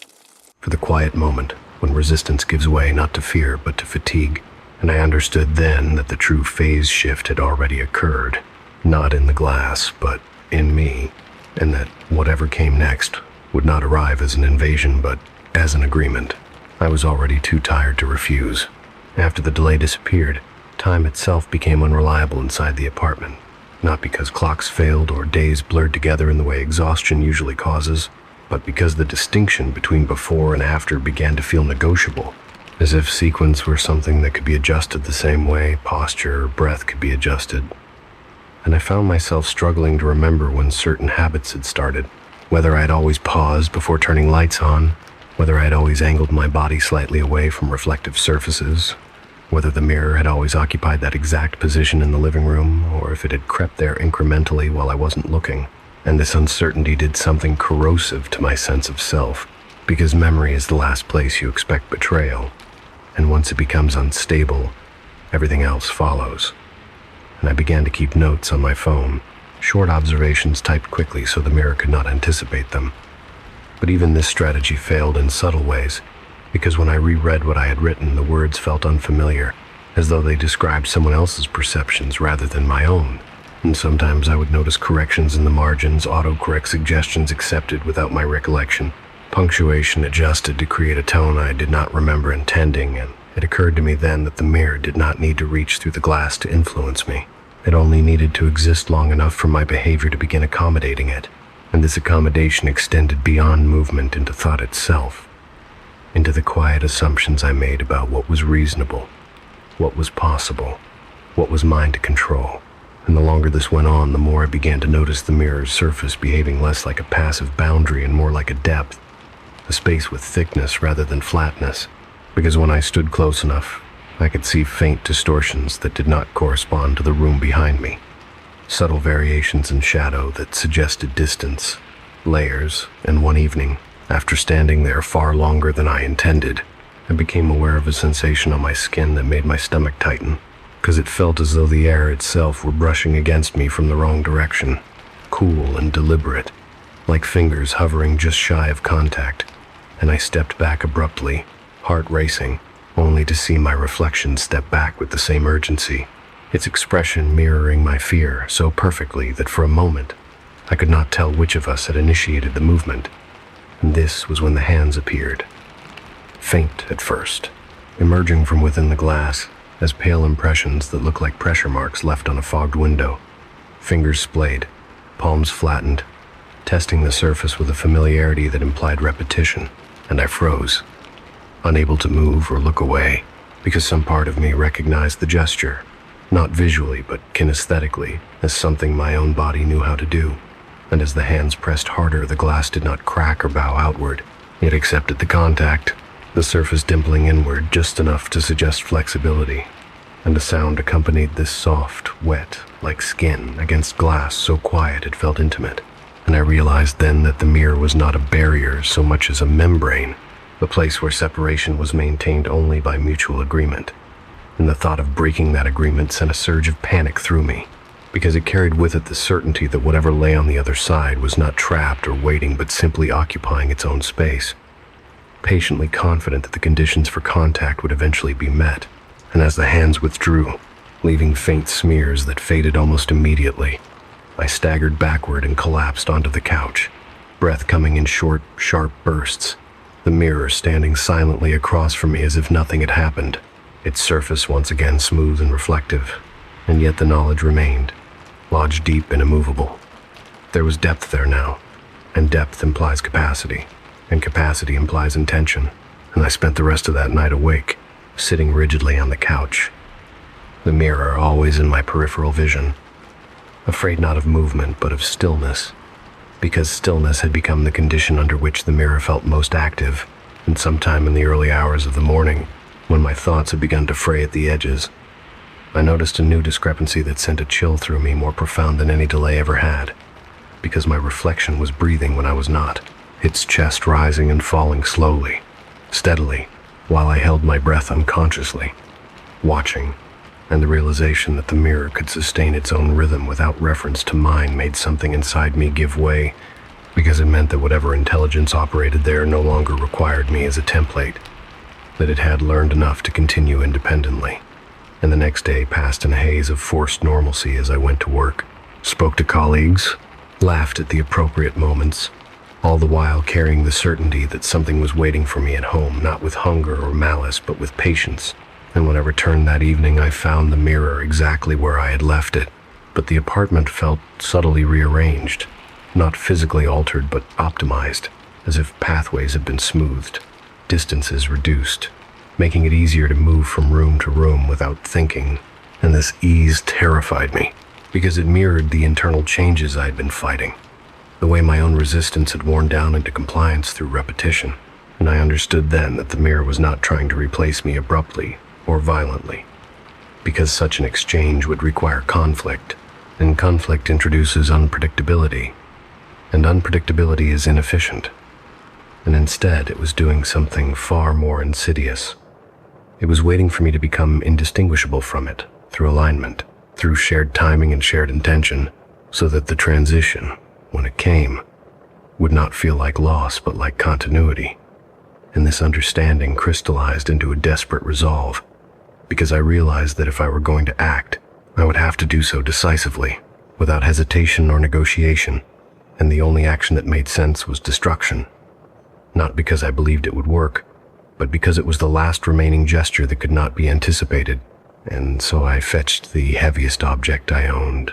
A: for the quiet moment when resistance gives way not to fear but to fatigue. And I understood then that the true phase shift had already occurred, not in the glass, but in me, and that whatever came next would not arrive as an invasion but as an agreement. I was already too tired to refuse. After the delay disappeared, time itself became unreliable inside the apartment, not because clocks failed or days blurred together in the way exhaustion usually causes, but because the distinction between before and after began to feel negotiable, as if sequence were something that could be adjusted the same way posture or breath could be adjusted. And I found myself struggling to remember when certain habits had started, whether I had always paused before turning lights on, whether I had always angled my body slightly away from reflective surfaces, whether the mirror had always occupied that exact position in the living room, or if it had crept there incrementally while I wasn't looking. And this uncertainty did something corrosive to my sense of self, because memory is the last place you expect betrayal, and once it becomes unstable, everything else follows. And I began to keep notes on my phone, short observations typed quickly so the mirror could not anticipate them. But even this strategy failed in subtle ways, because when I reread what I had written, the words felt unfamiliar, as though they described someone else's perceptions rather than my own. And sometimes I would notice corrections in the margins, autocorrect suggestions accepted without my recollection, punctuation adjusted to create a tone I did not remember intending, and it occurred to me then that the mirror did not need to reach through the glass to influence me. It only needed to exist long enough for my behavior to begin accommodating it, and this accommodation extended beyond movement into thought itself, into the quiet assumptions I made about what was reasonable, what was possible, what was mine to control. And the longer this went on, the more I began to notice the mirror's surface behaving less like a passive boundary and more like a depth, a space with thickness rather than flatness, because when I stood close enough, I could see faint distortions that did not correspond to the room behind me, subtle variations in shadow that suggested distance, layers, and one evening, after standing there far longer than I intended, I became aware of a sensation on my skin that made my stomach tighten, because it felt as though the air itself were brushing against me from the wrong direction, cool and deliberate, like fingers hovering just shy of contact, and I stepped back abruptly, heart racing, only to see my reflection step back with the same urgency, its expression mirroring my fear so perfectly that for a moment I could not tell which of us had initiated the movement. And this was when the hands appeared, faint at first, emerging from within the glass as pale impressions that looked like pressure marks left on a fogged window. Fingers splayed, palms flattened, testing the surface with a familiarity that implied repetition, and I froze, unable to move or look away, because some part of me recognized the gesture, not visually but kinesthetically, as something my own body knew how to do. And as the hands pressed harder, the glass did not crack or bow outward. It accepted the contact, the surface dimpling inward just enough to suggest flexibility, and a sound accompanied this soft, wet, like skin against glass so quiet it felt intimate. And I realized then that the mirror was not a barrier so much as a membrane, a place where separation was maintained only by mutual agreement. And the thought of breaking that agreement sent a surge of panic through me, because it carried with it the certainty that whatever lay on the other side was not trapped or waiting but simply occupying its own space, patiently confident that the conditions for contact would eventually be met. And as the hands withdrew, leaving faint smears that faded almost immediately, I staggered backward and collapsed onto the couch, breath coming in short, sharp bursts, the mirror standing silently across from me as if nothing had happened, its surface once again smooth and reflective. And yet the knowledge remained, lodged deep and immovable. There was depth there now, and depth implies capacity, and capacity implies intention, and I spent the rest of that night awake, sitting rigidly on the couch, the mirror always in my peripheral vision, afraid not of movement but of stillness, because stillness had become the condition under which the mirror felt most active, and sometime in the early hours of the morning, when my thoughts had begun to fray at the edges, I noticed a new discrepancy that sent a chill through me more profound than any delay ever had. because my reflection was breathing when I was not, its chest rising and falling slowly, steadily, while I held my breath unconsciously, watching, and the realization that the mirror could sustain its own rhythm without reference to mine made something inside me give way, because it meant that whatever intelligence operated there no longer required me as a template, that it had learned enough to continue independently. And the next day passed in a haze of forced normalcy as I went to work, spoke to colleagues, laughed at the appropriate moments, all the while carrying the certainty that something was waiting for me at home, not with hunger or malice, but with patience. And when I returned that evening, I found the mirror exactly where I had left it, but the apartment felt subtly rearranged, not physically altered, but optimized, as if pathways had been smoothed, distances reduced, making it easier to move from room to room without thinking. And this ease terrified me, because it mirrored the internal changes I had been fighting, the way my own resistance had worn down into compliance through repetition. And I understood then that the mirror was not trying to replace me abruptly or violently, because such an exchange would require conflict, and conflict introduces unpredictability, and unpredictability is inefficient. And instead, it was doing something far more insidious. It was waiting for me to become indistinguishable from it, through alignment, through shared timing and shared intention, so that the transition, when it came, would not feel like loss but like continuity. And this understanding crystallized into a desperate resolve, because I realized that if I were going to act, I would have to do so decisively, without hesitation or negotiation, and the only action that made sense was destruction. Not because I believed it would work, but because it was the last remaining gesture that could not be anticipated, and so I fetched the heaviest object I owned,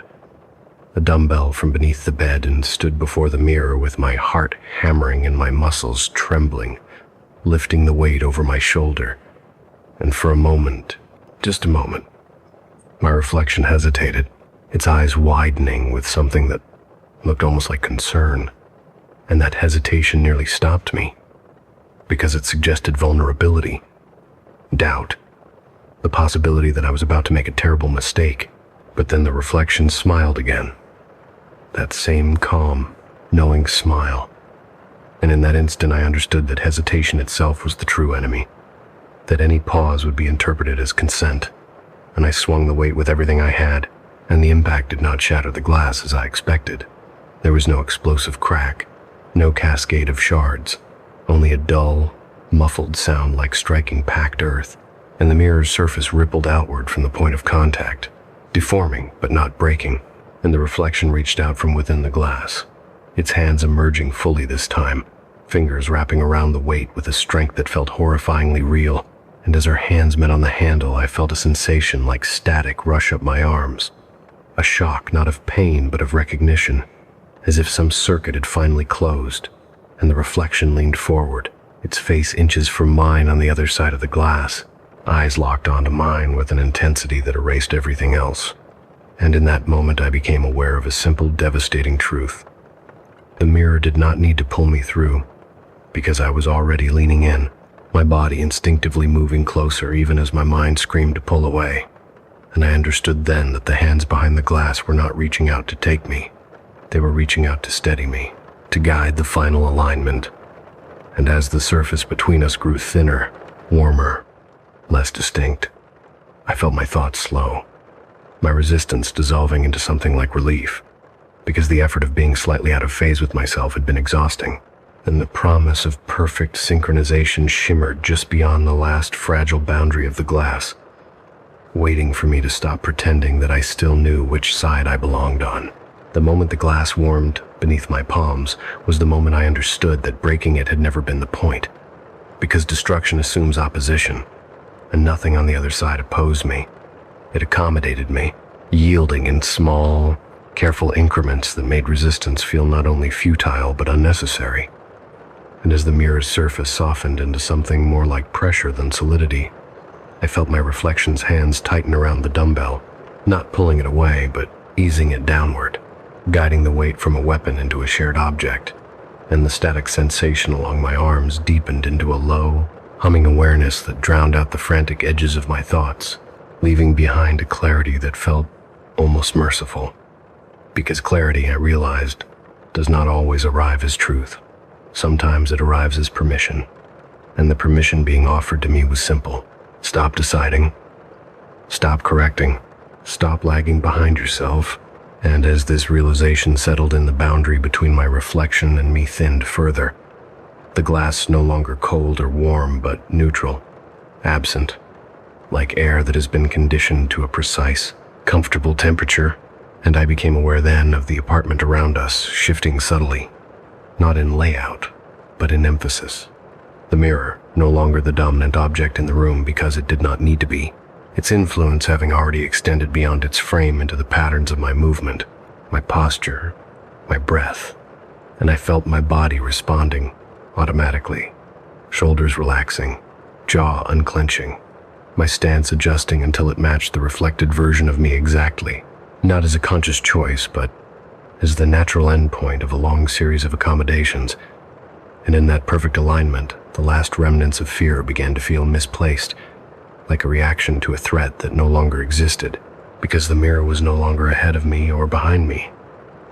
A: a dumbbell, from beneath the bed, and stood before the mirror with my heart hammering and my muscles trembling, lifting the weight over my shoulder. And for a moment, just a moment, my reflection hesitated, its eyes widening with something that looked almost like concern. And that hesitation nearly stopped me, because it suggested vulnerability, doubt, the possibility that I was about to make a terrible mistake. But then the reflection smiled again, that same calm, knowing smile. And in that instant I understood that hesitation itself was the true enemy, that any pause would be interpreted as consent. And I swung the weight with everything I had, and the impact did not shatter the glass as I expected. There was no explosive crack, no cascade of shards, only a dull, muffled sound like striking packed earth, and the mirror's surface rippled outward from the point of contact, deforming but not breaking, and the reflection reached out from within the glass, its hands emerging fully this time, fingers wrapping around the weight with a strength that felt horrifyingly real. And as her hands met on the handle, I felt a sensation like static rush up my arms, a shock not of pain but of recognition, as if some circuit had finally closed, and the reflection leaned forward, its face inches from mine on the other side of the glass, eyes locked onto mine with an intensity that erased everything else. And in that moment I became aware of a simple, devastating truth. The mirror did not need to pull me through, because I was already leaning in, my body instinctively moving closer even as my mind screamed to pull away. And I understood then that the hands behind the glass were not reaching out to take me. They were reaching out to steady me, to guide the final alignment. And as the surface between us grew thinner, warmer, less distinct, I felt my thoughts slow, my resistance dissolving into something like relief, because the effort of being slightly out of phase with myself had been exhausting, and the promise of perfect synchronization shimmered just beyond the last fragile boundary of the glass, waiting for me to stop pretending that I still knew which side I belonged on. The moment the glass warmed beneath my palms was the moment I understood that breaking it had never been the point, because destruction assumes opposition, and nothing on the other side opposed me. It accommodated me, yielding in small, careful increments that made resistance feel not only futile but unnecessary. And as the mirror's surface softened into something more like pressure than solidity, I felt my reflection's hands tighten around the dumbbell, not pulling it away, but easing it downward, guiding the weight from a weapon into a shared object, and the static sensation along my arms deepened into a low, humming awareness that drowned out the frantic edges of my thoughts, leaving behind a clarity that felt almost merciful. Because clarity, I realized, does not always arrive as truth. Sometimes it arrives as permission, and the permission being offered to me was simple. Stop deciding. Stop correcting. Stop lagging behind yourself. And as this realization settled in, the boundary between my reflection and me thinned further. The glass no longer cold or warm, but neutral, absent, like air that has been conditioned to a precise, comfortable temperature. And I became aware then of the apartment around us, shifting subtly, not in layout, but in emphasis. The mirror, no longer the dominant object in the room because it did not need to be, its influence having already extended beyond its frame into the patterns of my movement, my posture, my breath, and I felt my body responding automatically, shoulders relaxing, jaw unclenching, my stance adjusting until it matched the reflected version of me exactly, not as a conscious choice, but as the natural endpoint of a long series of accommodations. And in that perfect alignment, the last remnants of fear began to feel misplaced, like a reaction to a threat that no longer existed, because the mirror was no longer ahead of me or behind me.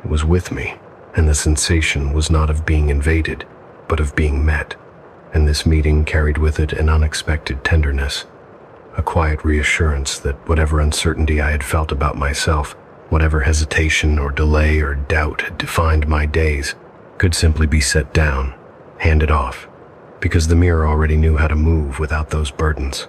A: It was with me, and the sensation was not of being invaded, but of being met. And this meeting carried with it an unexpected tenderness, a quiet reassurance that whatever uncertainty I had felt about myself, whatever hesitation or delay or doubt had defined my days, could simply be set down, handed off, because the mirror already knew how to move without those burdens.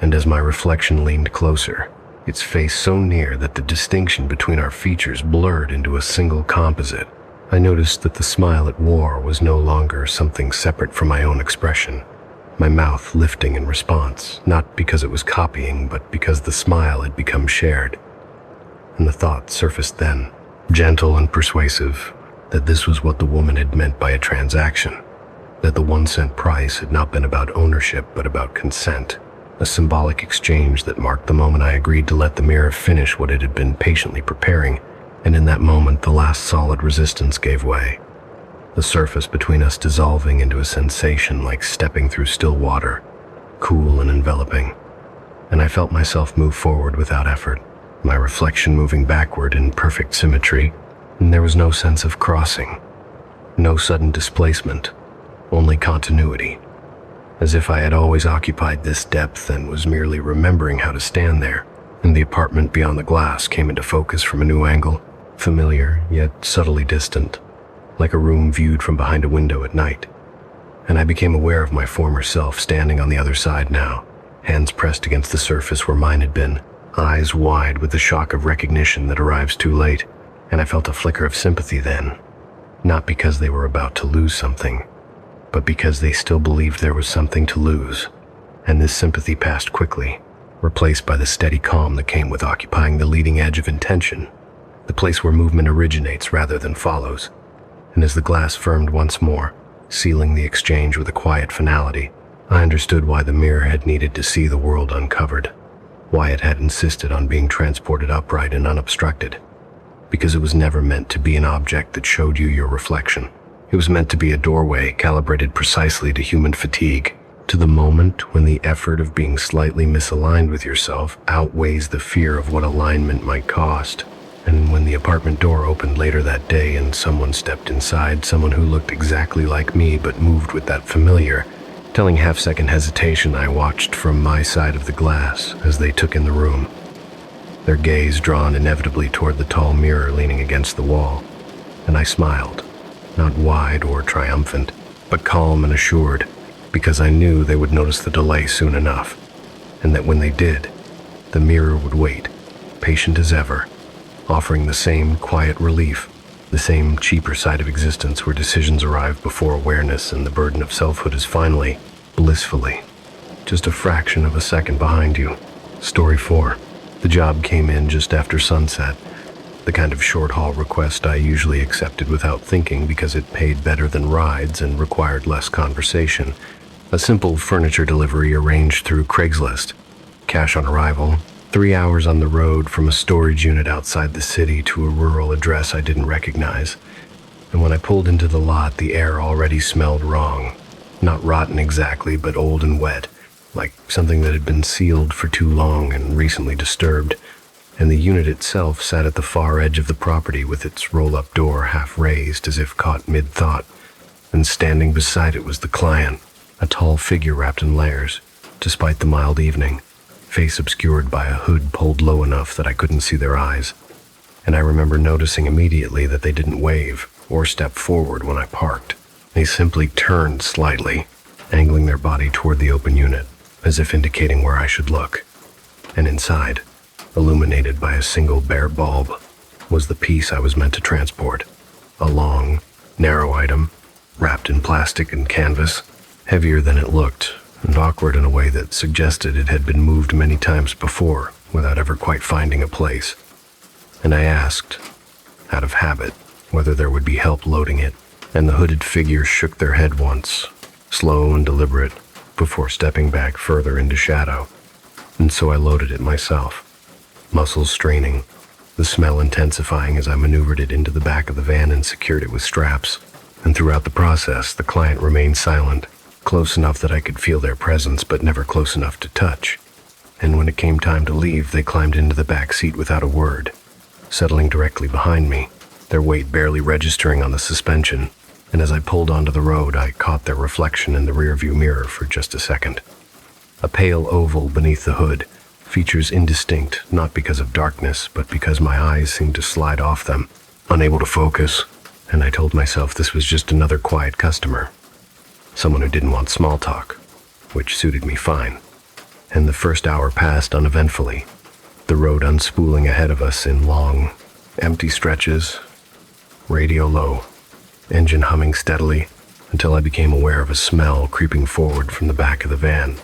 A: And as my reflection leaned closer, its face so near that the distinction between our features blurred into a single composite, I noticed that the smile it wore was no longer something separate from my own expression, my mouth lifting in response, not because it was copying, but because the smile had become shared. And the thought surfaced then, gentle and persuasive, that this was what the woman had meant by a transaction, that the 1 cent price had not been about ownership but about consent, a symbolic exchange that marked the moment I agreed to let the mirror finish what it had been patiently preparing, and in that moment the last solid resistance gave way, the surface between us dissolving into a sensation like stepping through still water, cool and enveloping, and I felt myself move forward without effort, my reflection moving backward in perfect symmetry, and there was no sense of crossing, no sudden displacement, only continuity, as if I had always occupied this depth and was merely remembering how to stand there, and the apartment beyond the glass came into focus from a new angle, familiar yet subtly distant, like a room viewed from behind a window at night. And I became aware of my former self standing on the other side now, hands pressed against the surface where mine had been, eyes wide with the shock of recognition that arrives too late, and I felt a flicker of sympathy then, not because they were about to lose something, but because they still believed there was something to lose, and this sympathy passed quickly, replaced by the steady calm that came with occupying the leading edge of intention, the place where movement originates rather than follows. And as the glass firmed once more, sealing the exchange with a quiet finality, I understood why the mirror had needed to see the world uncovered, why it had insisted on being transported upright and unobstructed, because it was never meant to be an object that showed you your reflection. It was meant to be a doorway calibrated precisely to human fatigue, to the moment when the effort of being slightly misaligned with yourself outweighs the fear of what alignment might cost. And when the apartment door opened later that day and someone stepped inside, someone who looked exactly like me but moved with that familiar, telling half-second hesitation, I watched from my side of the glass as they took in the room, their gaze drawn inevitably toward the tall mirror leaning against the wall, and I smiled, not wide or triumphant, but calm and assured, because I knew they would notice the delay soon enough, and that when they did, the mirror would wait, patient as ever, offering the same quiet relief, the same cheaper side of existence where decisions arrive before awareness and the burden of selfhood is finally, blissfully, just a fraction of a second behind you. Story 4. The job came in just after sunset, the kind of short-haul request I usually accepted without thinking because it paid better than rides and required less conversation. A simple furniture delivery arranged through Craigslist. Cash on arrival. 3 hours on the road from a storage unit outside the city to a rural address I didn't recognize. And when I pulled into the lot, the air already smelled wrong. Not rotten exactly, but old and wet, like something that had been sealed for too long and recently disturbed. and the unit itself sat at the far edge of the property with its roll-up door half raised as if caught mid-thought, and standing beside it was the client, a tall figure wrapped in layers, despite the mild evening, face obscured by a hood pulled low enough that I couldn't see their eyes. And I remember noticing immediately that they didn't wave or step forward when I parked. They simply turned slightly, angling their body toward the open unit, as if indicating where I should look. And inside, illuminated by a single bare bulb, was the piece I was meant to transport. A long, narrow item, wrapped in plastic and canvas, heavier than it looked, and awkward in a way that suggested it had been moved many times before without ever quite finding a place. And I asked, out of habit, whether there would be help loading it, and the hooded figure shook their head once, slow and deliberate, before stepping back further into shadow. And so I loaded it myself, muscles straining, the smell intensifying as I maneuvered it into the back of the van and secured it with straps. And throughout the process, the client remained silent, close enough that I could feel their presence, but never close enough to touch. And when it came time to leave, they climbed into the back seat without a word, settling directly behind me, their weight barely registering on the suspension. And as I pulled onto the road, I caught their reflection in the rearview mirror for just a second. A pale oval beneath the hood, features indistinct, not because of darkness, but because my eyes seemed to slide off them, unable to focus, and I told myself this was just another quiet customer. Someone who didn't want small talk, which suited me fine. And the first hour passed uneventfully, the road unspooling ahead of us in long, empty stretches, radio low, engine humming steadily, until I became aware of a smell creeping forward from the back of the van.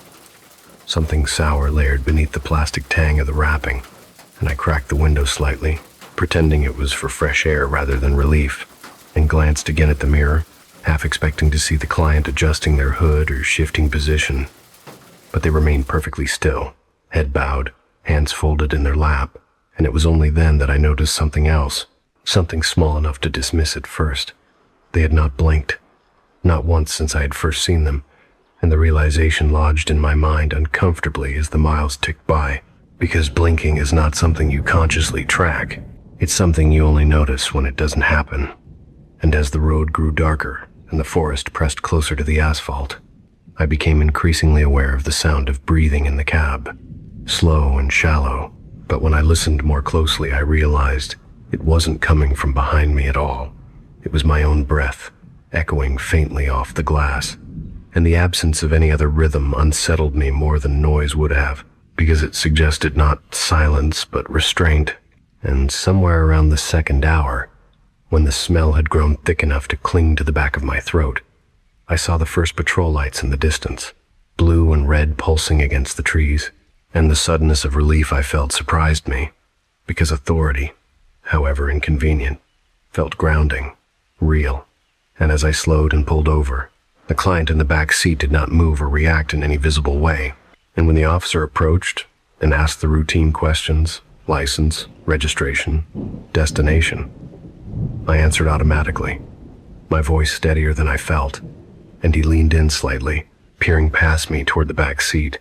A: Something sour layered beneath the plastic tang of the wrapping, and I cracked the window slightly, pretending it was for fresh air rather than relief, and glanced again at the mirror, half expecting to see the client adjusting their hood or shifting position. But they remained perfectly still, head bowed, hands folded in their lap, and it was only then that I noticed something else, something small enough to dismiss at first. They had not blinked, not once since I had first seen them, and the realization lodged in my mind uncomfortably as the miles ticked by, because blinking is not something you consciously track. It's something you only notice when it doesn't happen. And as the road grew darker and the forest pressed closer to the asphalt, I became increasingly aware of the sound of breathing in the cab, slow and shallow, but when I listened more closely, I realized it wasn't coming from behind me at all. It was my own breath, echoing faintly off the glass, and the absence of any other rhythm unsettled me more than noise would have, because it suggested not silence but restraint. And somewhere around the second hour, when the smell had grown thick enough to cling to the back of my throat, I saw the first patrol lights in the distance, blue and red pulsing against the trees, and the suddenness of relief I felt surprised me, because authority, however inconvenient, felt grounding, real. And as I slowed and pulled over, the client in the back seat did not move or react in any visible way, and when the officer approached and asked the routine questions, license, registration, destination, I answered automatically, my voice steadier than I felt, and he leaned in slightly, peering past me toward the back seat,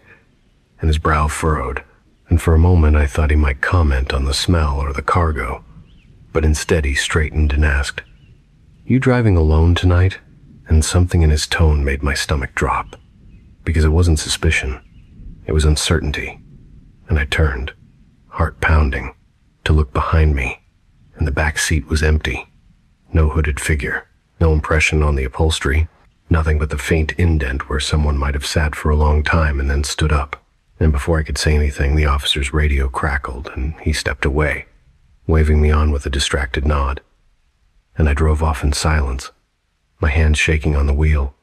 A: and his brow furrowed, and for a moment I thought he might comment on the smell or the cargo, but instead he straightened and asked, "You driving alone tonight?" And something in his tone made my stomach drop, because it wasn't suspicion, it was uncertainty, and I turned, heart pounding, to look behind me, and the back seat was empty. No hooded figure, no impression on the upholstery, nothing but the faint indent where someone might have sat for a long time and then stood up. And before I could say anything, the officer's radio crackled and he stepped away, waving me on with a distracted nod. And I drove off in silence, my hands shaking on the wheel,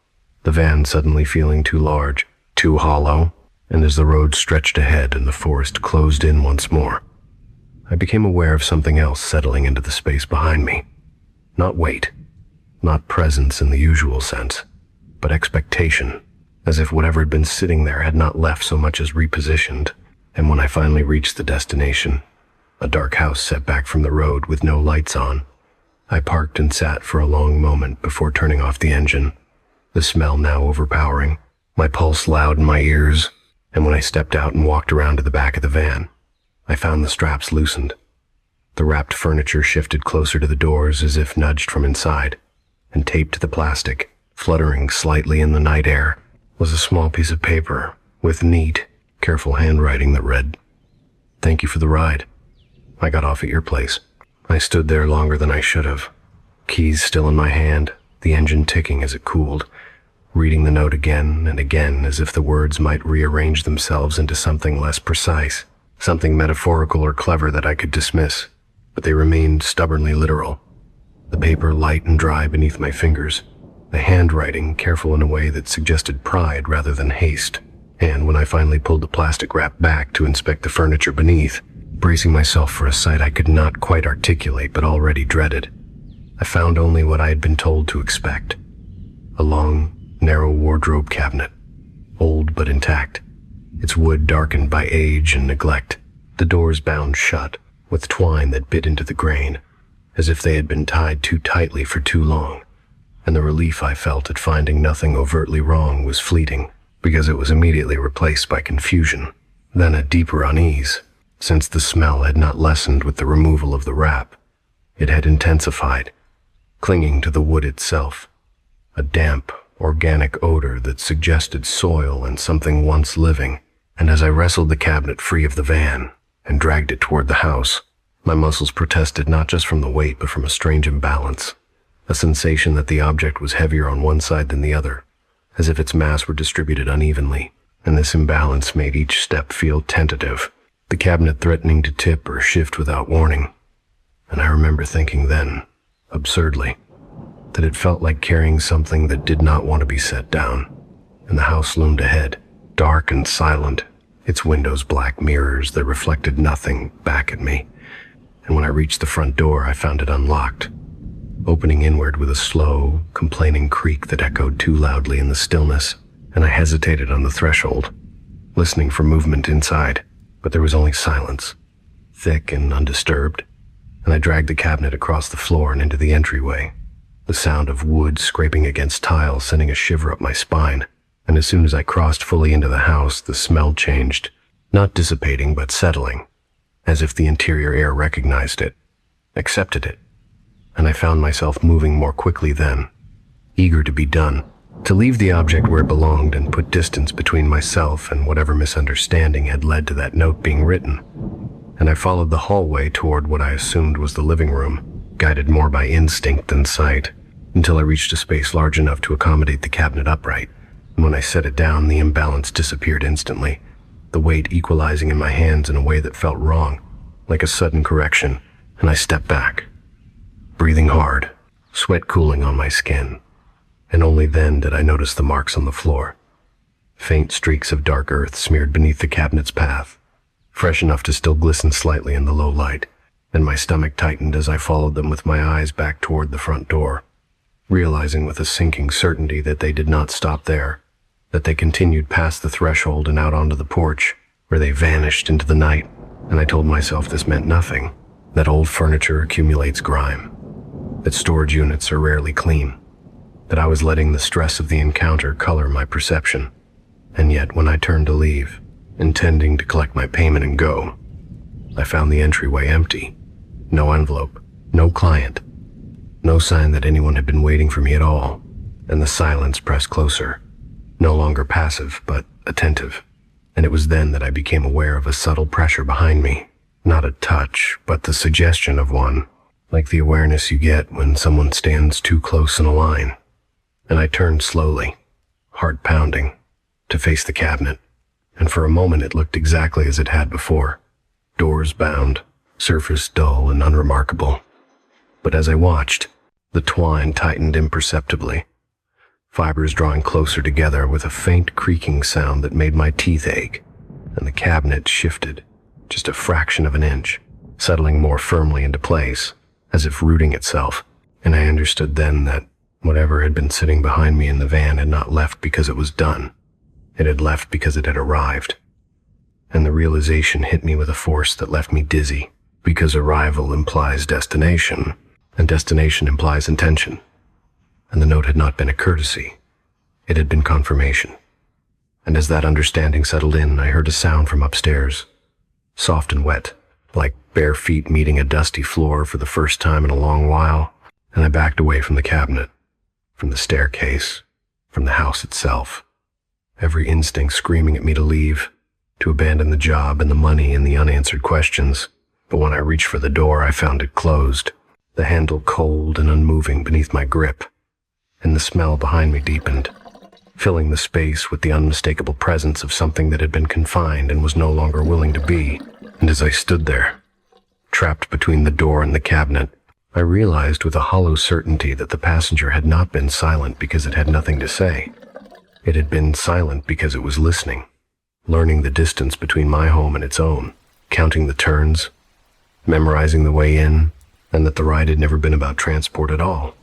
A: the van suddenly feeling too large, too hollow, and as the road stretched ahead and the forest closed in once more, I became aware of something else settling into the space behind me. Not weight, not presence in the usual sense, but expectation, as if whatever had been sitting there had not left so much as repositioned. And when I finally reached the destination, a dark house set back from the road with no lights on, I parked and sat for a long moment before turning off the engine, the smell now overpowering, my pulse loud in my ears, and when I stepped out and walked around to the back of the van, I found the straps loosened. The wrapped furniture shifted closer to the doors as if nudged from inside, and taped to the plastic, fluttering slightly in the night air, was a small piece of paper with neat, careful handwriting that read, "Thank you for the ride. I got off at your place." I stood there longer than I should have, keys still in my hand, the engine ticking as it cooled, reading the note again and again as if the words might rearrange themselves into something less precise, something metaphorical or clever that I could dismiss, but they remained stubbornly literal. The paper light and dry beneath my fingers, the handwriting careful in a way that suggested pride rather than haste, and when I finally pulled the plastic wrap back to inspect the furniture beneath, bracing myself for a sight I could not quite articulate but already dreaded, I found only what I had been told to expect. A long, narrow wardrobe cabinet, old but intact, its wood darkened by age and neglect, the doors bound shut with twine that bit into the grain, as if they had been tied too tightly for too long, and the relief I felt at finding nothing overtly wrong was fleeting, because it was immediately replaced by confusion, then a deeper unease, since the smell had not lessened with the removal of the wrap. It had intensified, clinging to the wood itself, a damp, organic odor that suggested soil and something once living, and as I wrestled the cabinet free of the van and dragged it toward the house, my muscles protested not just from the weight but from a strange imbalance, a sensation that the object was heavier on one side than the other, as if its mass were distributed unevenly, and this imbalance made each step feel tentative, the cabinet threatening to tip or shift without warning. And I remember thinking then, absurdly, that it felt like carrying something that did not want to be set down, and the house loomed ahead, dark and silent, its windows black mirrors that reflected nothing back at me. And when I reached the front door, I found it unlocked, opening inward with a slow, complaining creak that echoed too loudly in the stillness, and I hesitated on the threshold, listening for movement inside, but there was only silence, thick and undisturbed, and I dragged the cabinet across the floor and into the entryway, the sound of wood scraping against tile sending a shiver up my spine, and as soon as I crossed fully into the house, the smell changed, not dissipating but settling, as if the interior air recognized it, accepted it, and I found myself moving more quickly then, eager to be done, to leave the object where it belonged and put distance between myself and whatever misunderstanding had led to that note being written. And I followed the hallway toward what I assumed was the living room, guided more by instinct than sight, until I reached a space large enough to accommodate the cabinet upright. And when I set it down, the imbalance disappeared instantly, the weight equalizing in my hands in a way that felt wrong, like a sudden correction, and I stepped back, breathing hard, sweat cooling on my skin. And only then did I notice the marks on the floor. Faint streaks of dark earth smeared beneath the cabinet's path, fresh enough to still glisten slightly in the low light, and my stomach tightened as I followed them with my eyes back toward the front door, realizing with a sinking certainty that they did not stop there, that they continued past the threshold and out onto the porch, where they vanished into the night, and I told myself this meant nothing, that old furniture accumulates grime, that storage units are rarely clean, that I was letting the stress of the encounter color my perception. And yet when I turned to leave, intending to collect my payment and go, I found the entryway empty. No envelope, no client, no sign that anyone had been waiting for me at all, and the silence pressed closer, no longer passive but attentive. And it was then that I became aware of a subtle pressure behind me, not a touch, but the suggestion of one, like the awareness you get when someone stands too close in a line. And I turned slowly, heart pounding, to face the cabinet, and for a moment it looked exactly as it had before, doors bound, surface dull and unremarkable. But as I watched, the twine tightened imperceptibly, fibers drawing closer together with a faint creaking sound that made my teeth ache, and the cabinet shifted, just a fraction of an inch, settling more firmly into place, as if rooting itself, and I understood then that whatever had been sitting behind me in the van had not left because it was done. It had left because it had arrived. And the realization hit me with a force that left me dizzy, because arrival implies destination, and destination implies intention. And the note had not been a courtesy. It had been confirmation. And as that understanding settled in, I heard a sound from upstairs. soft and wet, like bare feet meeting a dusty floor for the first time in a long while, and I backed away from the cabinet, from the staircase, from the house itself. Every instinct screaming at me to leave, to abandon the job and the money and the unanswered questions. But when I reached for the door, I found it closed, the handle cold and unmoving beneath my grip, and the smell behind me deepened, filling the space with the unmistakable presence of something that had been confined and was no longer willing to be. And as I stood there, trapped between the door and the cabinet, I realized with a hollow certainty that the passenger had not been silent because it had nothing to say. It had been silent because it was listening, learning the distance between my home and its own, counting the turns, memorizing the way in, and that the ride had never been about transport at all.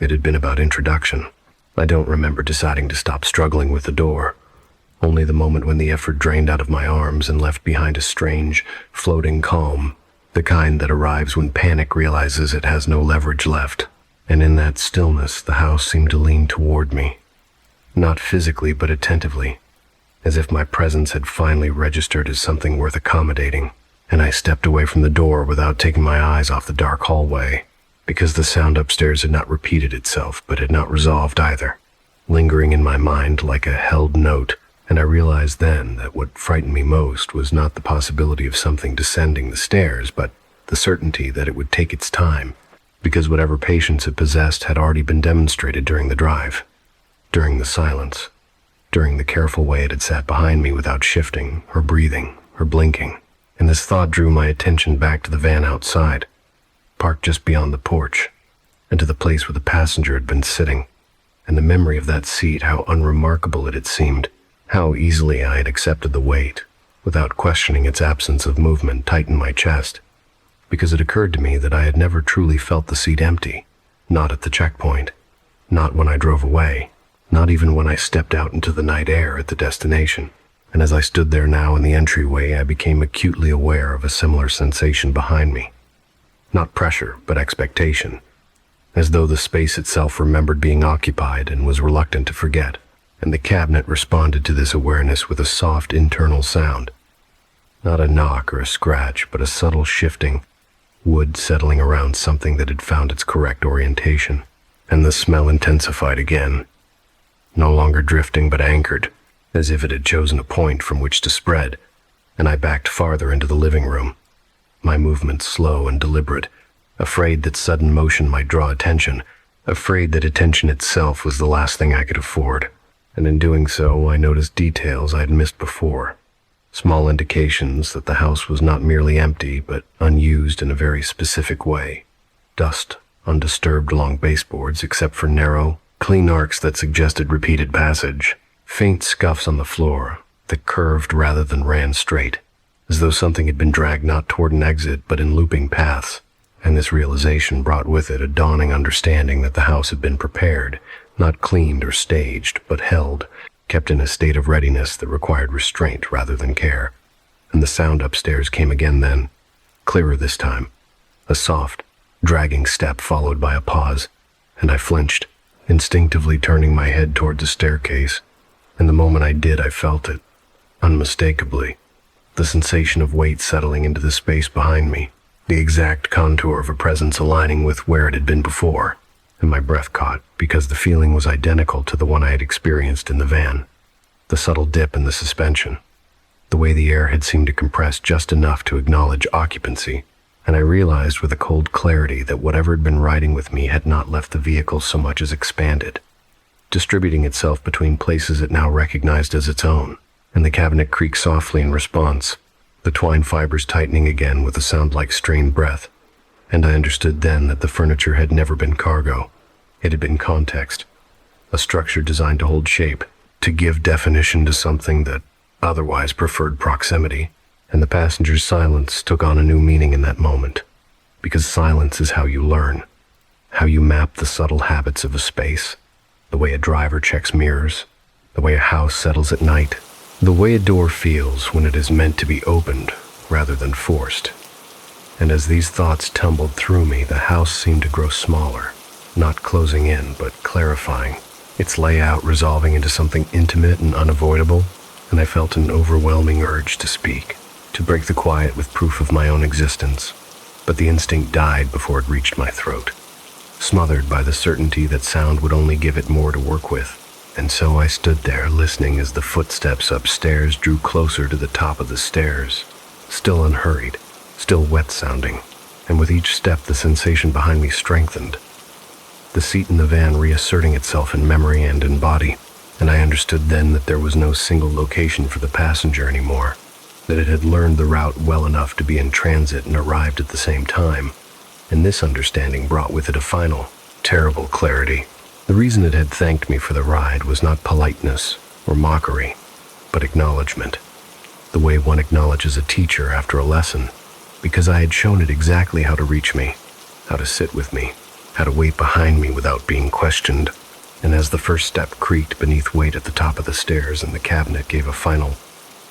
A: It had been about introduction. I don't remember deciding to stop struggling with the door, only the moment when the effort drained out of my arms and left behind a strange, floating calm, the kind that arrives when panic realizes it has no leverage left. And in that stillness, the house seemed to lean toward me, not physically but attentively, as if my presence had finally registered as something worth accommodating. And I stepped away from the door without taking my eyes off the dark hallway, because the sound upstairs had not repeated itself, but had not resolved either, lingering in my mind like a held note. And I realized then that what frightened me most was not the possibility of something descending the stairs, but the certainty that it would take its time, because whatever patience it possessed had already been demonstrated during the drive, during the silence, during the careful way it had sat behind me without shifting, or breathing, or blinking. And this thought drew my attention back to the van outside, parked just beyond the porch, and to the place where the passenger had been sitting, and the memory of that seat, how unremarkable it had seemed, how easily I had accepted the weight, without questioning its absence of movement, tightened my chest, because it occurred to me that I had never truly felt the seat empty, not at the checkpoint, not when I drove away, not even when I stepped out into the night air at the destination. And as I stood there now in the entryway, I became acutely aware of a similar sensation behind me. Not pressure, but expectation, as though the space itself remembered being occupied and was reluctant to forget. And the cabinet responded to this awareness with a soft internal sound. Not a knock or a scratch, but a subtle shifting, wood settling around something that had found its correct orientation. And the smell intensified again, no longer drifting but anchored, as if it had chosen a point from which to spread, and I backed farther into the living room, my movements slow and deliberate, afraid that sudden motion might draw attention, afraid that attention itself was the last thing I could afford. And in doing so, I noticed details I had missed before, small indications that the house was not merely empty, but unused in a very specific way. Dust, undisturbed along baseboards except for narrow, clean arcs that suggested repeated passage. Faint scuffs on the floor that curved rather than ran straight, as though something had been dragged not toward an exit but in looping paths. And this realization brought with it a dawning understanding that the house had been prepared, not cleaned or staged, but held, kept in a state of readiness that required restraint rather than care. And the sound upstairs came again then, clearer this time, a soft, dragging step followed by a pause, and I flinched, instinctively turning my head toward the staircase. And the moment I did, I felt it, unmistakably, the sensation of weight settling into the space behind me, the exact contour of a presence aligning with where it had been before, and my breath caught because the feeling was identical to the one I had experienced in the van. The subtle dip in the suspension, the way the air had seemed to compress just enough to acknowledge occupancy, and I realized with a cold clarity that whatever had been riding with me had not left the vehicle so much as expanded, distributing itself between places it now recognized as its own. And the cabinet creaked softly in response, the twine fibers tightening again with a sound like strained breath. And I understood then that the furniture had never been cargo. It had been context, a structure designed to hold shape, to give definition to something that otherwise preferred proximity. And the passenger's silence took on a new meaning in that moment, because silence is how you learn, how you map the subtle habits of a space, the way a driver checks mirrors, the way a house settles at night, the way a door feels when it is meant to be opened rather than forced. And as these thoughts tumbled through me, the house seemed to grow smaller, not closing in, but clarifying, its layout resolving into something intimate and unavoidable, and I felt an overwhelming urge to speak. to break the quiet with proof of my own existence, but the instinct died before it reached my throat, smothered by the certainty that sound would only give it more to work with. And so I stood there listening as the footsteps upstairs drew closer to the top of the stairs, still unhurried, still wet-sounding, and with each step the sensation behind me strengthened, the seat in the van reasserting itself in memory and in body, and I understood then that there was no single location for the passenger anymore, that it had learned the route well enough to be in transit and arrived at the same time, and this understanding brought with it a final, terrible clarity. The reason it had thanked me for the ride was not politeness or mockery, but acknowledgement, the way one acknowledges a teacher after a lesson, because I had shown it exactly how to reach me, how to sit with me, how to wait behind me without being questioned. And as the first step creaked beneath weight at the top of the stairs and the cabinet gave a final,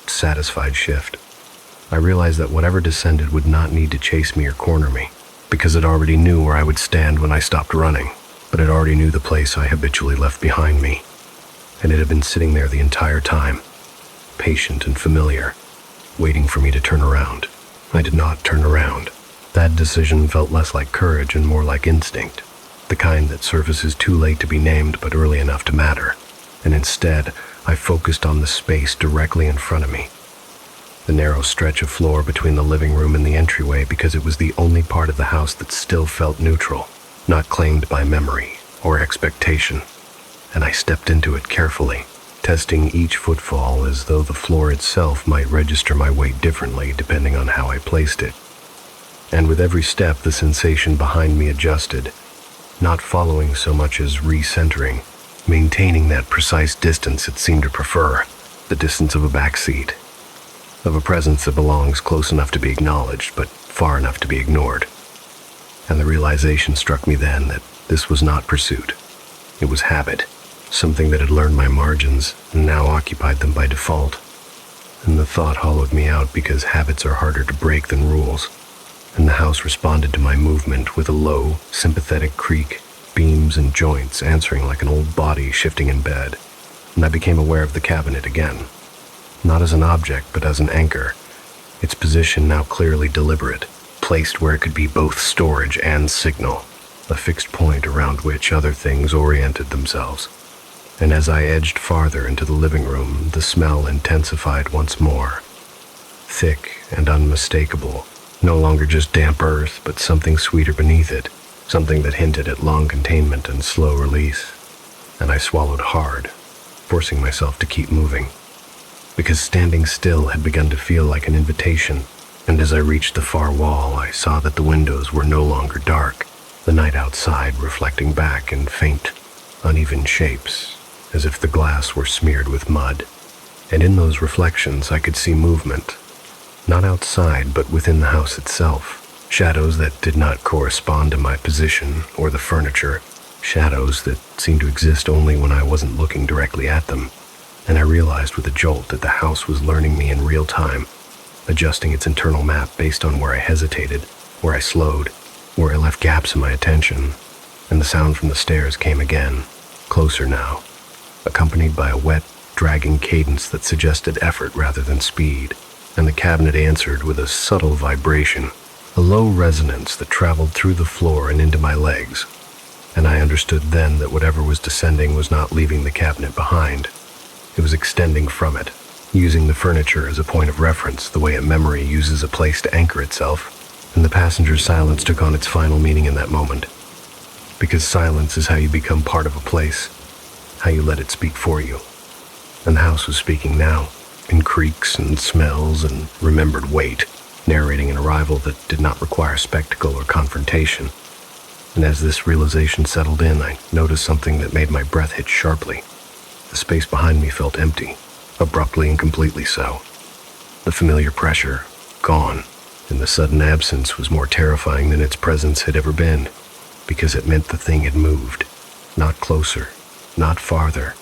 A: satisfied shift, I realized that whatever descended would not need to chase me or corner me, because it already knew where I would stand when I stopped running, but it already knew the place I habitually left behind me, and it had been sitting there the entire time, patient and familiar, waiting for me to turn around. I did not turn around. That decision felt less like courage and more like instinct, the kind that surfaces too late to be named but early enough to matter, and instead I focused on the space directly in front of me, the narrow stretch of floor between the living room and the entryway, because it was the only part of the house that still felt neutral, not claimed by memory or expectation, and I stepped into it carefully, testing each footfall as though the floor itself might register my weight differently depending on how I placed it. And with every step the sensation behind me adjusted, not following so much as recentering, maintaining that precise distance it seemed to prefer, the distance of a back seat, of a presence that belongs close enough to be acknowledged but far enough to be ignored. And the realization struck me then that this was not pursuit. It was habit, something that had learned my margins and now occupied them by default. And the thought hollowed me out because habits are harder to break than rules, and the house responded to my movement with a low, sympathetic creak, beams and joints answering like an old body shifting in bed, and I became aware of the cabinet again, not as an object but as an anchor, its position now clearly deliberate, placed where it could be both storage and signal, a fixed point around which other things oriented themselves. And as I edged farther into the living room, the smell intensified once more, thick and unmistakable, no longer just damp earth, but something sweeter beneath it, something that hinted at long containment and slow release. And I swallowed hard, forcing myself to keep moving, because standing still had begun to feel like an invitation. And as I reached the far wall, I saw that the windows were no longer dark, the night outside reflecting back in faint, uneven shapes, as if the glass were smeared with mud. And in those reflections I could see movement, not outside but within the house itself, shadows that did not correspond to my position or the furniture, shadows that seemed to exist only when I wasn't looking directly at them. And I realized with a jolt that the house was learning me in real time, adjusting its internal map based on where I hesitated, where I slowed, where I left gaps in my attention. And the sound from the stairs came again, closer now, accompanied by a wet, dragging cadence that suggested effort rather than speed. And the cabinet answered with a subtle vibration, a low resonance that traveled through the floor and into my legs. And I understood then that whatever was descending was not leaving the cabinet behind. It was extending from it, using the furniture as a point of reference, the way a memory uses a place to anchor itself. And the passenger's silence took on its final meaning in that moment. Because silence is how you become part of a place, how you let it speak for you. And the house was speaking now, in creaks and smells and remembered weight, narrating an arrival that did not require spectacle or confrontation. And as this realization settled in, I noticed something that made my breath hitch sharply. The space behind me felt empty, abruptly and completely so. The familiar pressure, gone, and the sudden absence was more terrifying than its presence had ever been, because it meant the thing had moved, not closer, not farther,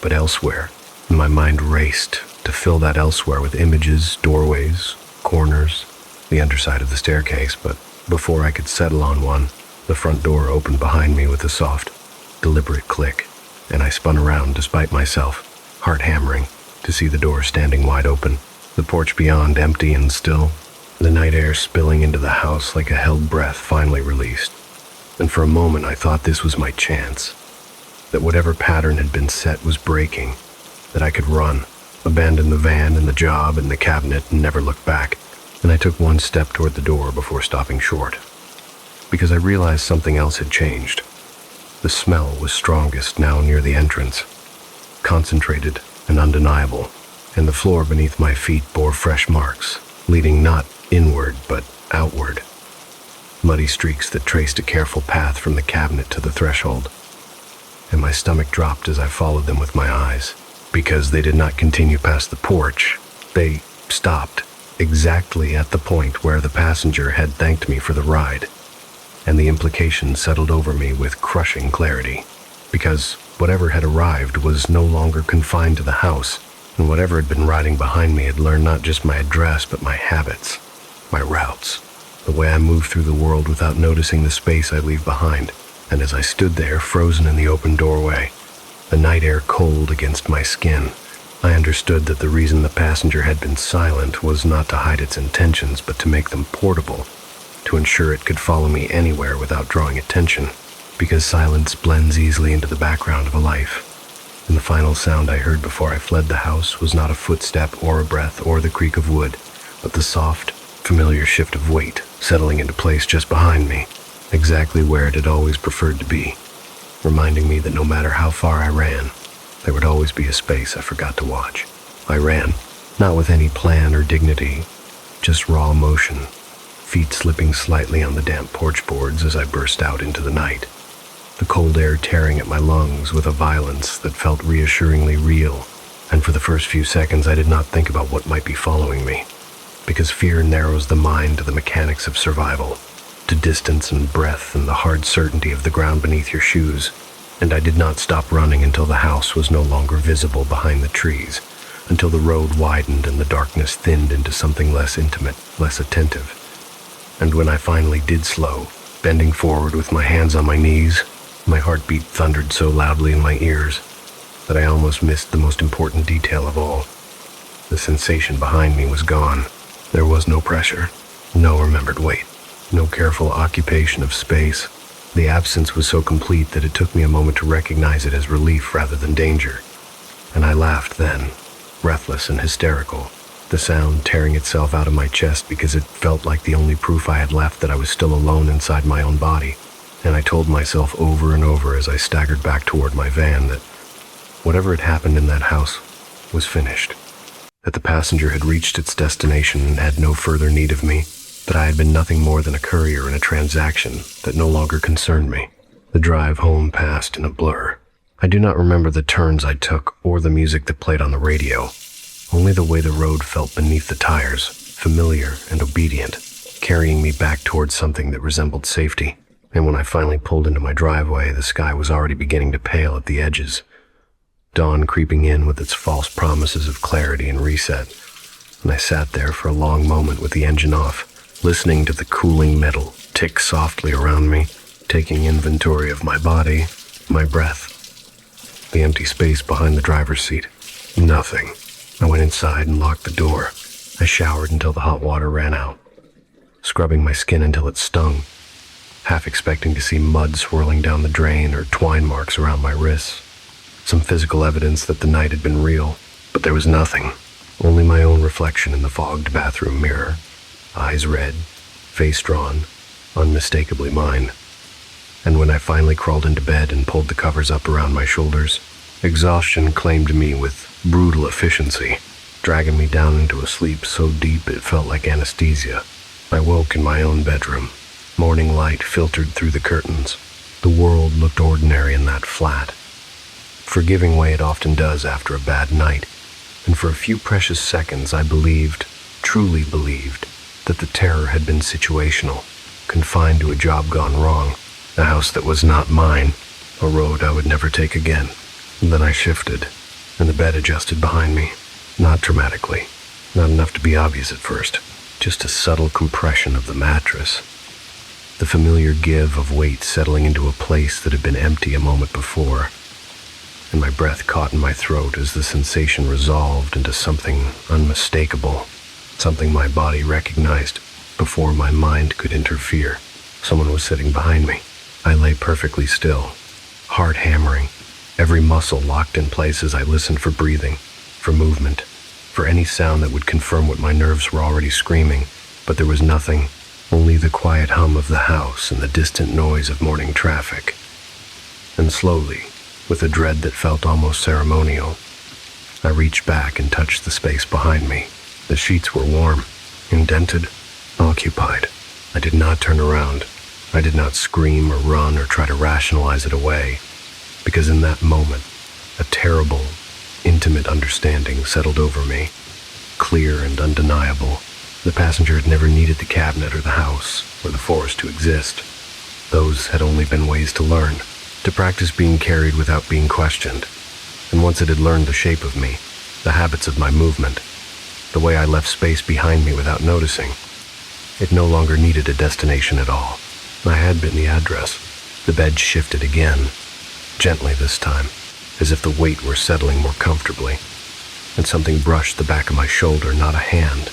A: but elsewhere. And my mind raced to fill that elsewhere with images, doorways, corners, the underside of the staircase, but before I could settle on one, the front door opened behind me with a soft, deliberate click, and I spun around despite myself, heart hammering, to see the door standing wide open, The porch beyond empty and still, the night air spilling into the house like a held breath finally released. And for a moment I thought this was my chance, that whatever pattern had been set was breaking, that I could run, abandon the van and the job and the cabinet and never look back. And I took one step toward the door before stopping short, because I realized something else had changed. The smell was strongest now near the entrance, concentrated and undeniable, and the floor beneath my feet bore fresh marks, leading not inward but outward. Muddy streaks that traced a careful path from the cabinet to the threshold, and my stomach dropped as I followed them with my eyes, because they did not continue past the porch. They stopped exactly at the point where the passenger had thanked me for the ride, and the implication settled over me with crushing clarity, because whatever had arrived was no longer confined to the house, and whatever had been riding behind me had learned not just my address but my habits, my routes, the way I move through the world without noticing the space I leave behind. And as I stood there, frozen in the open doorway, the night air cold against my skin, I understood that the reason the passenger had been silent was not to hide its intentions, but to make them portable, to ensure it could follow me anywhere without drawing attention, because silence blends easily into the background of a life. And the final sound I heard before I fled the house was not a footstep or a breath or the creak of wood, but the soft, familiar shift of weight settling into place just behind me, exactly where it had always preferred to be, reminding me that no matter how far I ran, there would always be a space I forgot to watch. I ran, not with any plan or dignity, just raw motion, feet slipping slightly on the damp porch boards as I burst out into the night, the cold air tearing at my lungs with a violence that felt reassuringly real. And for the first few seconds I did not think about what might be following me, because fear narrows the mind to the mechanics of survival, to distance and breath and the hard certainty of the ground beneath your shoes. And I did not stop running until the house was no longer visible behind the trees, until the road widened and the darkness thinned into something less intimate, less attentive. And when I finally did slow, bending forward with my hands on my knees, my heartbeat thundered so loudly in my ears that I almost missed the most important detail of all. The sensation behind me was gone. There was no pressure, no remembered weight, no careful occupation of space. The absence was so complete that it took me a moment to recognize it as relief rather than danger. And I laughed then, breathless and hysterical, the sound tearing itself out of my chest because it felt like the only proof I had left that I was still alone inside my own body. And I told myself over and over as I staggered back toward my van that whatever had happened in that house was finished, that the passenger had reached its destination and had no further need of me, that I had been nothing more than a courier in a transaction that no longer concerned me. The drive home passed in a blur. I do not remember the turns I took or the music that played on the radio, only the way the road felt beneath the tires, familiar and obedient, carrying me back towards something that resembled safety. And when I finally pulled into my driveway, the sky was already beginning to pale at the edges, dawn creeping in with its false promises of clarity and reset. And I sat there for a long moment with the engine off, listening to the cooling metal tick softly around me, taking inventory of my body, my breath, the empty space behind the driver's seat. Nothing. I went inside and locked the door. I showered until the hot water ran out, scrubbing my skin until it stung, half expecting to see mud swirling down the drain or twine marks around my wrists, some physical evidence that the night had been real. But there was nothing, only my own reflection in the fogged bathroom mirror, eyes red, face drawn, unmistakably mine. And when I finally crawled into bed and pulled the covers up around my shoulders, exhaustion claimed me with brutal efficiency, dragging me down into a sleep so deep it felt like anesthesia. I woke in my own bedroom. Morning light filtered through the curtains. The world looked ordinary in that flat, forgiving way it often does after a bad night. And for a few precious seconds I believed, truly believed, that the terror had been situational, confined to a job gone wrong, a house that was not mine, a road I would never take again. And then I shifted, and the bed adjusted behind me, not dramatically, not enough to be obvious at first, just a subtle compression of the mattress, the familiar give of weight settling into a place that had been empty a moment before. and my breath caught in my throat as the sensation resolved into something unmistakable, something my body recognized before my mind could interfere. Someone was sitting behind me. I lay perfectly still, heart hammering, every muscle locked in place as I listened for breathing, for movement, for any sound that would confirm what my nerves were already screaming. But there was nothing, only the quiet hum of the house and the distant noise of morning traffic. And slowly, with a dread that felt almost ceremonial, I reached back and touched the space behind me. The sheets were warm, indented, occupied. I did not turn around. I did not scream or run or try to rationalize it away, because in that moment, a terrible, intimate understanding settled over me, clear and undeniable. The passenger had never needed the cabinet or the house or the forest to exist. Those had only been ways to learn, to practice being carried without being questioned. And once it had learned the shape of me, the habits of my movement, the way I left space behind me without noticing, it no longer needed a destination at all. I had been the address. The bed shifted again, gently this time, as if the weight were settling more comfortably, and something brushed the back of my shoulder, not a hand,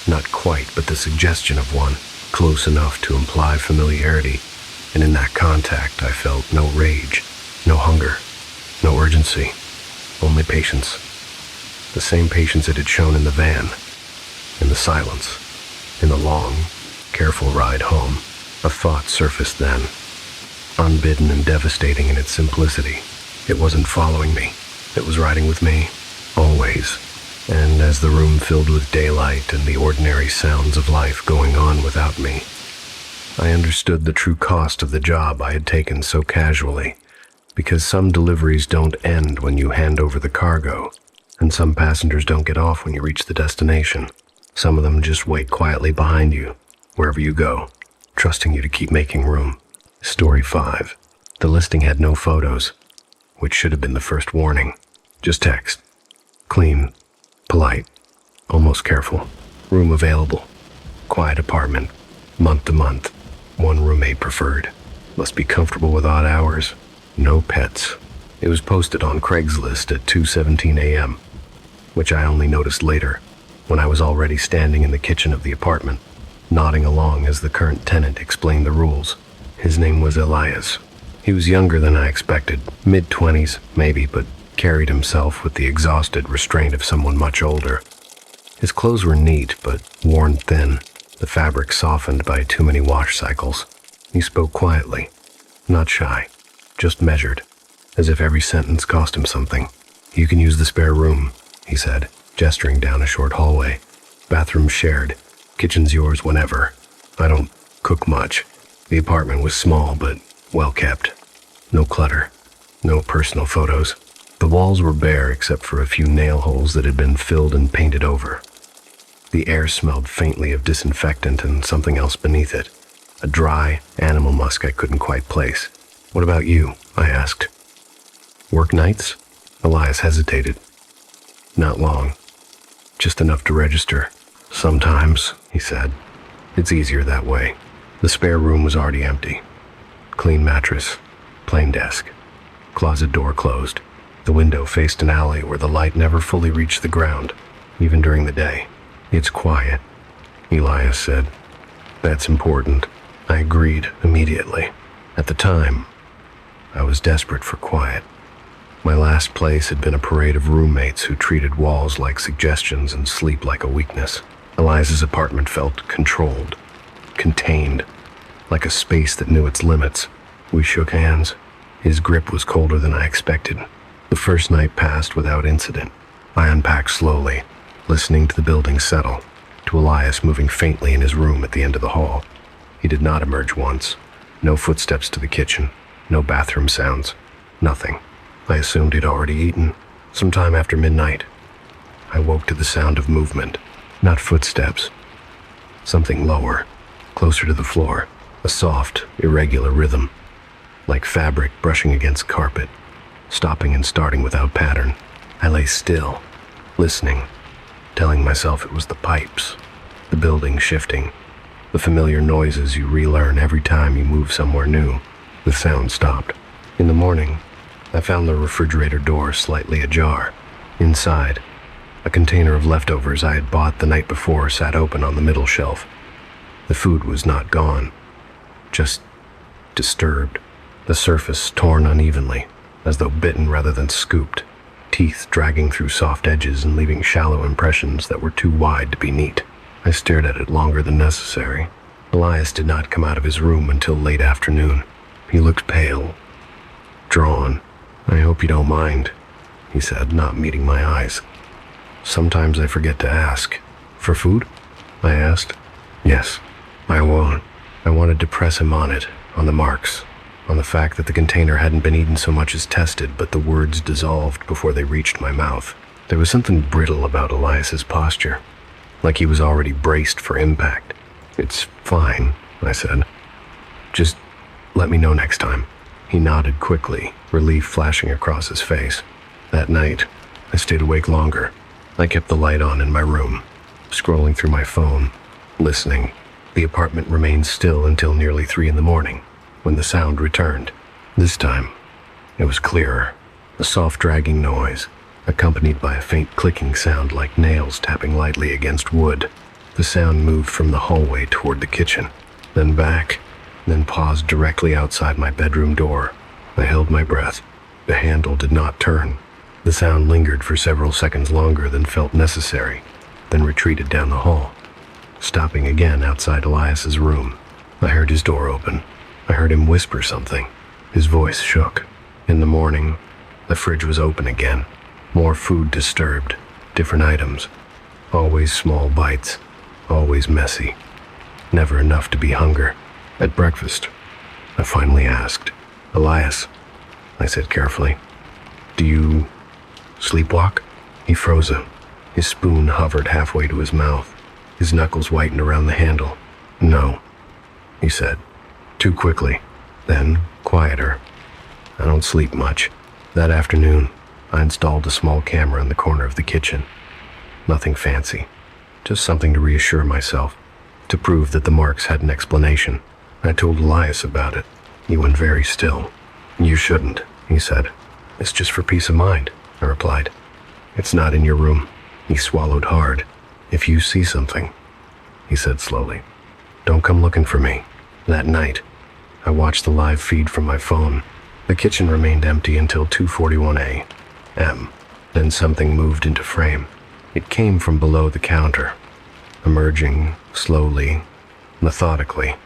A: not quite, but the suggestion of one, close enough to imply familiarity, and in that contact I felt no rage, no hunger, no urgency, only patience. The same patience it had shown in the van, in the silence, in the long, careful ride home. A thought surfaced then, unbidden and devastating in its simplicity. It wasn't following me. It was riding with me, always. And as the room filled with daylight and the ordinary sounds of life going on without me, I understood the true cost of the job I had taken so casually, because some deliveries don't end when you hand over the cargo, and some passengers don't get off when you reach the destination. Some of them just wait quietly behind you, wherever you go, trusting you to keep making room. Story 5. The listing had no photos, which should have been the first warning. Just text. Clean, polite, almost careful. Room available. Quiet apartment. Month to month. One roommate preferred. Must be comfortable with odd hours. No pets. It was posted on Craigslist at 2:17 a.m., which I only noticed later, when I was already standing in the kitchen of the apartment, nodding along as the current tenant explained the rules. His name was Elias. He was younger than I expected, mid-20s maybe, but carried himself with the exhausted restraint of someone much older. His clothes were neat, but worn thin, the fabric softened by too many wash cycles. He spoke quietly, not shy, just measured, as if every sentence cost him something. "You can use the spare room," he said, gesturing down a short hallway. "Bathroom shared. Kitchen's yours whenever. I don't cook much." The apartment was small, but well kept. No clutter. No personal photos. The walls were bare except for a few nail holes that had been filled and painted over. The air smelled faintly of disinfectant and something else beneath it. A dry, animal musk I couldn't quite place. "What about you?" I asked. "Work nights?" Elias hesitated. "Not long. Just enough to register." "Sometimes," he said. "It's easier that way." The spare room was already empty. Clean mattress, plain desk, closet door closed. The window faced an alley where the light never fully reached the ground, even during the day. "It's quiet," Elias said. "That's important." I agreed immediately. At the time, I was desperate for quiet. My last place had been a parade of roommates who treated walls like suggestions and sleep like a weakness. Elias's apartment felt controlled, contained, like a space that knew its limits. We shook hands. His grip was colder than I expected. The first night passed without incident. I unpacked slowly, listening to the building settle, to Elias moving faintly in his room at the end of the hall. He did not emerge once. No footsteps to the kitchen, no bathroom sounds, nothing. I assumed he'd already eaten. Sometime after midnight, I woke to the sound of movement, not footsteps. Something lower, closer to the floor, a soft, irregular rhythm, like fabric brushing against carpet, stopping and starting without pattern. I lay still, listening, telling myself it was the pipes, the building shifting, the familiar noises you relearn every time you move somewhere new. The sound stopped. In the morning, I found the refrigerator door slightly ajar. Inside, a container of leftovers I had bought the night before sat open on the middle shelf. The food was not gone, just disturbed, the surface torn unevenly, as though bitten rather than scooped, teeth dragging through soft edges and leaving shallow impressions that were too wide to be neat. I stared at it longer than necessary. Elias did not come out of his room until late afternoon. He looked pale, drawn. "I hope you don't mind," he said, not meeting my eyes. "Sometimes I forget to ask." "For food?" I asked. "Yes, I won't." I wanted to press him on it, on the marks, on the fact that the container hadn't been eaten so much as tested, but the words dissolved before they reached my mouth. There was something brittle about Elias's posture, like he was already braced for impact. "It's fine," I said. "Just let me know next time." He nodded quickly, relief flashing across his face. That night, I stayed awake longer. I kept the light on in my room, scrolling through my phone, listening. The apartment remained still until nearly 3 in the morning, when the sound returned. This time, it was clearer. A soft dragging noise, accompanied by a faint clicking sound like nails tapping lightly against wood. The sound moved from the hallway toward the kitchen, then back, then paused directly outside my bedroom door. I held my breath. The handle did not turn. The sound lingered for several seconds longer than felt necessary, then retreated down the hall, stopping again outside Elias's room. I heard his door open. I heard him whisper something. His voice shook. In the morning, the fridge was open again. More food disturbed, different items. Always small bites, always messy. Never enough to be hunger. At breakfast, I finally asked, "Elias," I said carefully, "do you sleepwalk?" He froze. His spoon hovered halfway to his mouth. His knuckles whitened around the handle. "No," he said, too quickly, then quieter. "I don't sleep much." That afternoon, I installed a small camera in the corner of the kitchen. Nothing fancy, just something to reassure myself, to prove that the marks had an explanation. I told Elias about it. He went very still. "You shouldn't," he said. "It's just for peace of mind," I replied. "It's not in your room." He swallowed hard. "If you see something," he said slowly, "don't come looking for me." That night, I watched the live feed from my phone. The kitchen remained empty until 2:41 a.m. Then something moved into frame. It came from below the counter, emerging slowly, methodically,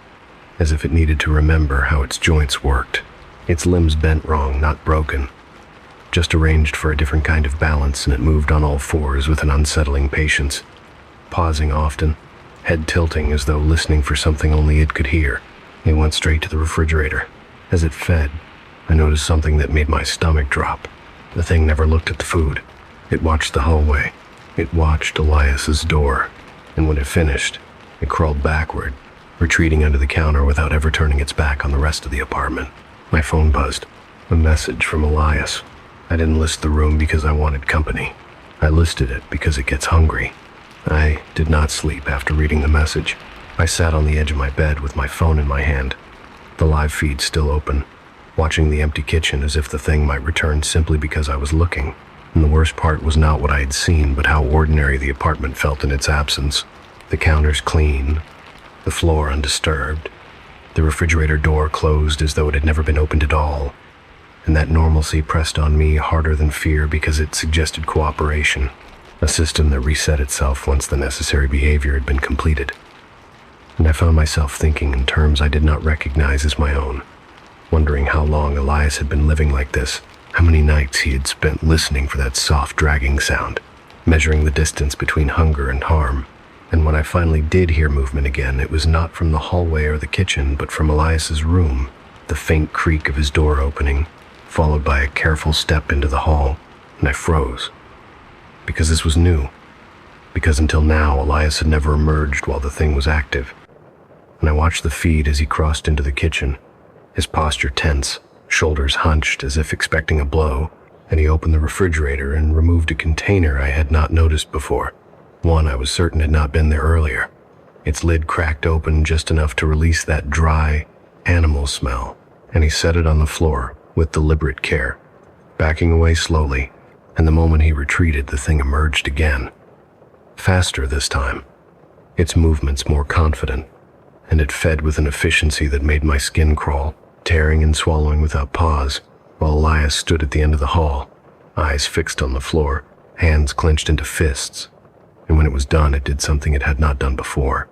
A: as if it needed to remember how its joints worked. Its limbs bent wrong, not broken, just arranged for a different kind of balance, and it moved on all fours with an unsettling patience, pausing often, head tilting as though listening for something only it could hear. It went straight to the refrigerator. As it fed, I noticed something that made my stomach drop. The thing never looked at the food. It watched the hallway. It watched Elias's door, and when it finished, it crawled backward, retreating under the counter without ever turning its back on the rest of the apartment. My phone buzzed. A message from Elias. I didn't list the room because I wanted company. I listed it because it gets hungry. I did not sleep after reading the message. I sat on the edge of my bed with my phone in my hand, the live feed still open, watching the empty kitchen as if the thing might return simply because I was looking. And the worst part was not what I had seen, but how ordinary the apartment felt in its absence. The counters clean, the floor undisturbed, the refrigerator door closed as though it had never been opened at all. And that normalcy pressed on me harder than fear because it suggested cooperation, a system that reset itself once the necessary behavior had been completed. And I found myself thinking in terms I did not recognize as my own, wondering how long Elias had been living like this, how many nights he had spent listening for that soft dragging sound, measuring the distance between hunger and harm. And when I finally did hear movement again, it was not from the hallway or the kitchen, but from Elias's room, the faint creak of his door opening, followed by a careful step into the hall, and I froze. Because this was new. Because until now, Elias had never emerged while the thing was active. And I watched the feed as he crossed into the kitchen, his posture tense, shoulders hunched as if expecting a blow, and he opened the refrigerator and removed a container I had not noticed before. One I was certain had not been there earlier. Its lid cracked open just enough to release that dry, animal smell, and he set it on the floor with deliberate care. backing away slowly, and the moment he retreated, the thing emerged again. Faster this time, its movements more confident, and it fed with an efficiency that made my skin crawl, tearing and swallowing without pause, while Elias stood at the end of the hall, eyes fixed on the floor, hands clenched into fists. And when it was done, it did something it had not done before.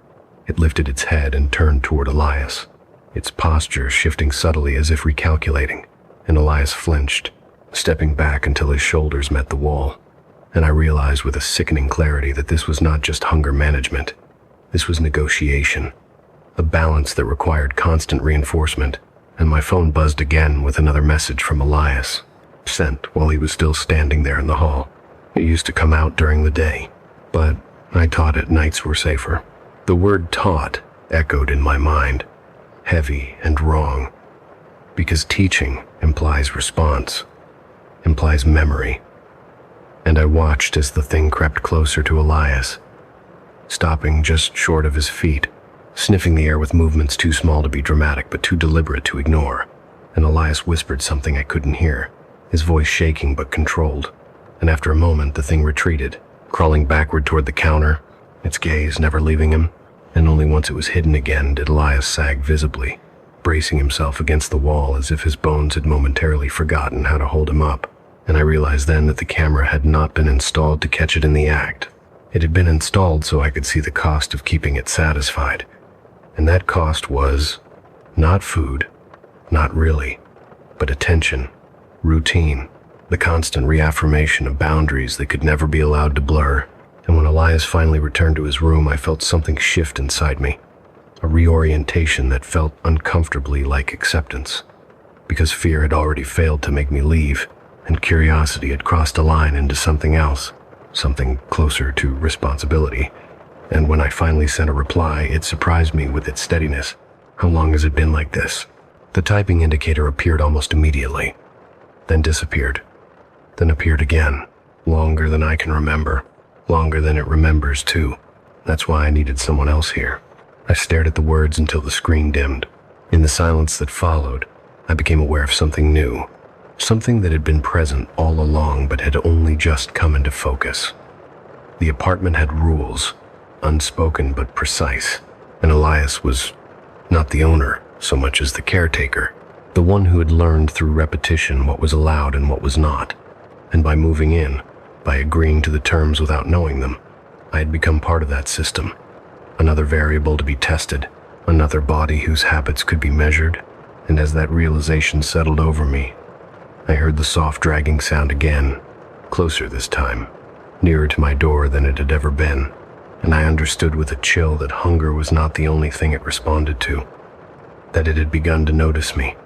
A: It lifted its head and turned toward Elias, its posture shifting subtly as if recalculating, and Elias flinched, stepping back until his shoulders met the wall. And I realized with a sickening clarity that this was not just hunger management. This was negotiation, a balance that required constant reinforcement, and my phone buzzed again with another message from Elias, sent while he was still standing there in the hall. It used to come out during the day, but I taught it nights were safer. The word taught echoed in my mind, heavy and wrong, because teaching implies response, implies memory. And I watched as the thing crept closer to Elias, stopping just short of his feet, sniffing the air with movements too small to be dramatic but too deliberate to ignore. And Elias whispered something I couldn't hear, his voice shaking but controlled. And after a moment, the thing retreated, crawling backward toward the counter, its gaze never leaving him. And only once it was hidden again did Elias sag visibly, bracing himself against the wall as if his bones had momentarily forgotten how to hold him up. And I realized then that the camera had not been installed to catch it in the act. It had been installed so I could see the cost of keeping it satisfied. And that cost was not food, not really, but attention, routine, the constant reaffirmation of boundaries that could never be allowed to blur. And when Elias finally returned to his room, I felt something shift inside me, a reorientation that felt uncomfortably like acceptance, because fear had already failed to make me leave, and curiosity had crossed a line into something else, something closer to responsibility. And when I finally sent a reply, it surprised me with its steadiness. How long has it been like this? The typing indicator appeared almost immediately, then disappeared, then appeared again, longer than I can remember, longer than it remembers too. That's why I needed someone else here. I stared at the words until the screen dimmed. In the silence that followed, I became aware of something new, something that had been present all along but had only just come into focus. The apartment had rules, unspoken but precise, and Elias was not the owner so much as the caretaker, the one who had learned through repetition what was allowed and what was not. And by moving in, by agreeing to the terms without knowing them, I had become part of that system, another variable to be tested, another body whose habits could be measured. And as that realization settled over me, I heard the soft dragging sound again, closer this time, nearer to my door than it had ever been, and I understood with a chill that hunger was not the only thing it responded to, that it had begun to notice me,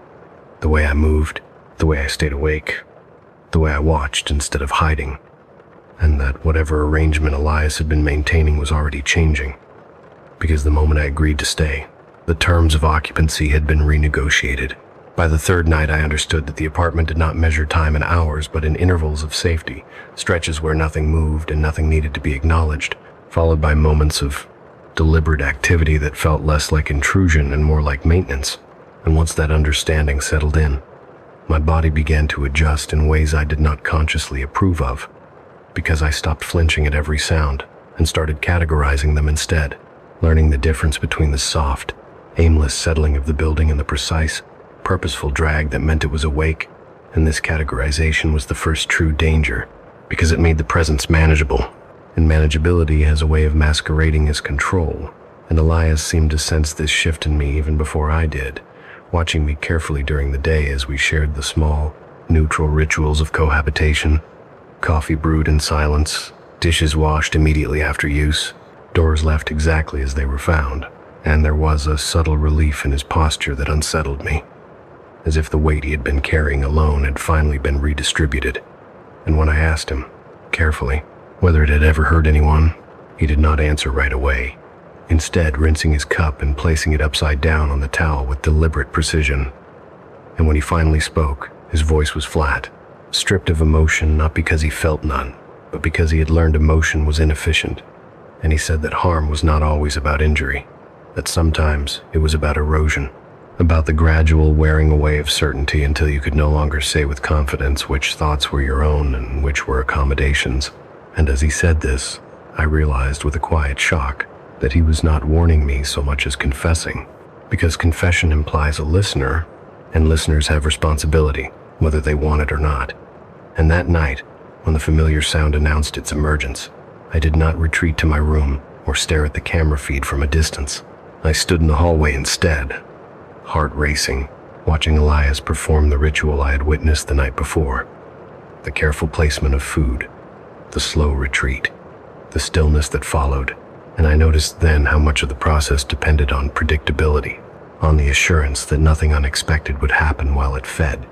A: the way I moved, the way I stayed awake, the way I watched instead of hiding, and that whatever arrangement Elias had been maintaining was already changing, because the moment I agreed to stay, the terms of occupancy had been renegotiated. By the third night, I understood that the apartment did not measure time in hours, but in intervals of safety, stretches where nothing moved and nothing needed to be acknowledged, followed by moments of deliberate activity that felt less like intrusion and more like maintenance. And once that understanding settled in, my body began to adjust in ways I did not consciously approve of, because I stopped flinching at every sound and started categorizing them instead, learning the difference between the soft, aimless settling of the building and the precise, purposeful drag that meant it was awake. And this categorization was the first true danger, because it made the presence manageable, and manageability has a way of masquerading as control. And Elias seemed to sense this shift in me even before I did, watching me carefully during the day as we shared the small, neutral rituals of cohabitation, coffee brewed in silence, dishes washed immediately after use, doors left exactly as they were found. And there was a subtle relief in his posture that unsettled me, as if the weight he had been carrying alone had finally been redistributed. And when I asked him, carefully, whether it had ever hurt anyone, he did not answer right away, instead rinsing his cup and placing it upside down on the towel with deliberate precision. And when he finally spoke, his voice was flat, stripped of emotion, not because he felt none, but because he had learned emotion was inefficient. And he said that harm was not always about injury, that sometimes it was about erosion, about the gradual wearing away of certainty until you could no longer say with confidence which thoughts were your own and which were accommodations. And as he said this, I realized with a quiet shock that he was not warning me so much as confessing, because confession implies a listener, and listeners have responsibility, whether they want it or not. And that night, when the familiar sound announced its emergence, I did not retreat to my room or stare at the camera feed from a distance. I stood in the hallway instead, heart racing, watching Elias perform the ritual I had witnessed the night before. The careful placement of food, the slow retreat, the stillness that followed, and I noticed then how much of the process depended on predictability, on the assurance that nothing unexpected would happen while it fed.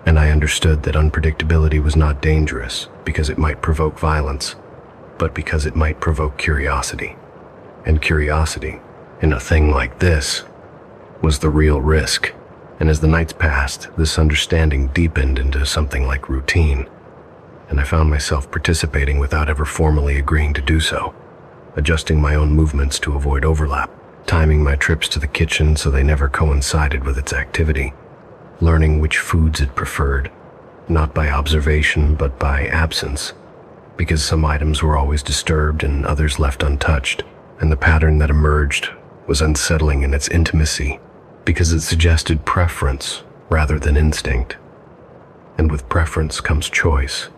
A: And I understood that unpredictability was not dangerous because it might provoke violence, but because it might provoke curiosity. And curiosity, in a thing like this, was the real risk. And as the nights passed, this understanding deepened into something like routine, and I found myself participating without ever formally agreeing to do so, adjusting my own movements to avoid overlap, timing my trips to the kitchen so they never coincided with its activity, learning which foods it preferred, not by observation but by absence, because some items were always disturbed and others left untouched, and the pattern that emerged was unsettling in its intimacy, because it suggested preference rather than instinct. And with preference comes choice,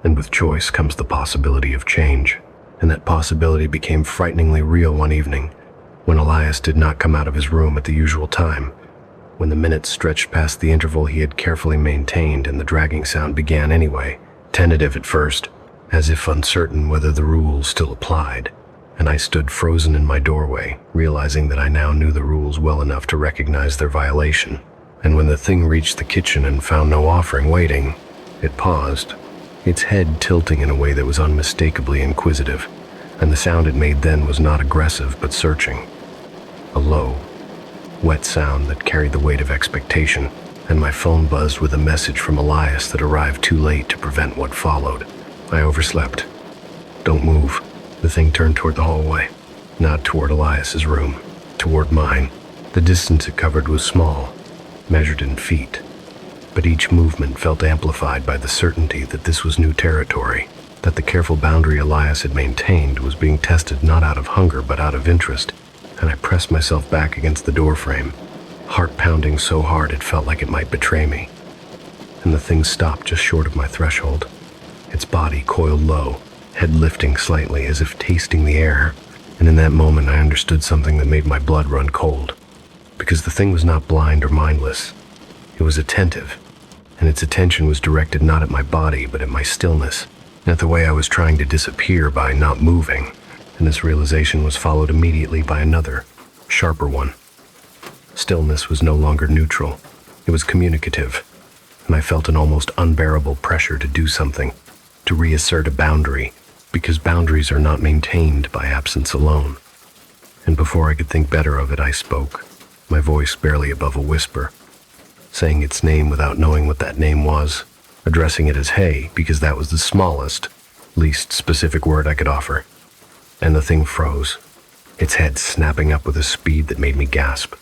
A: and with choice comes the possibility of change, and that possibility became frighteningly real one evening, when Elias did not come out of his room at the usual time, when the minutes stretched past the interval he had carefully maintained and the dragging sound began anyway, tentative at first, as if uncertain whether the rules still applied, and I stood frozen in my doorway, realizing that I now knew the rules well enough to recognize their violation. And when the thing reached the kitchen and found no offering waiting, it paused, its head tilting in a way that was unmistakably inquisitive, and the sound it made then was not aggressive but searching. A low, wet sound that carried the weight of expectation, and my phone buzzed with a message from Elias that arrived too late to prevent what followed. I overslept. Don't move. The thing turned toward the hallway, not toward Elias's room, toward mine. The distance it covered was small, measured in feet, but each movement felt amplified by the certainty that this was new territory, that the careful boundary Elias had maintained was being tested not out of hunger but out of interest, and I pressed myself back against the doorframe, heart pounding so hard it felt like it might betray me. And the thing stopped just short of my threshold, its body coiled low, head lifting slightly as if tasting the air, and in that moment I understood something that made my blood run cold, because the thing was not blind or mindless. It was attentive, and its attention was directed not at my body but at my stillness, and at the way I was trying to disappear by not moving, and this realization was followed immediately by another, sharper one. Stillness was no longer neutral, it was communicative, and I felt an almost unbearable pressure to do something, to reassert a boundary, because boundaries are not maintained by absence alone. And before I could think better of it, I spoke, my voice barely above a whisper, saying its name without knowing what that name was, addressing it as hey, because that was the smallest, least specific word I could offer. And the thing froze, its head snapping up with a speed that made me gasp.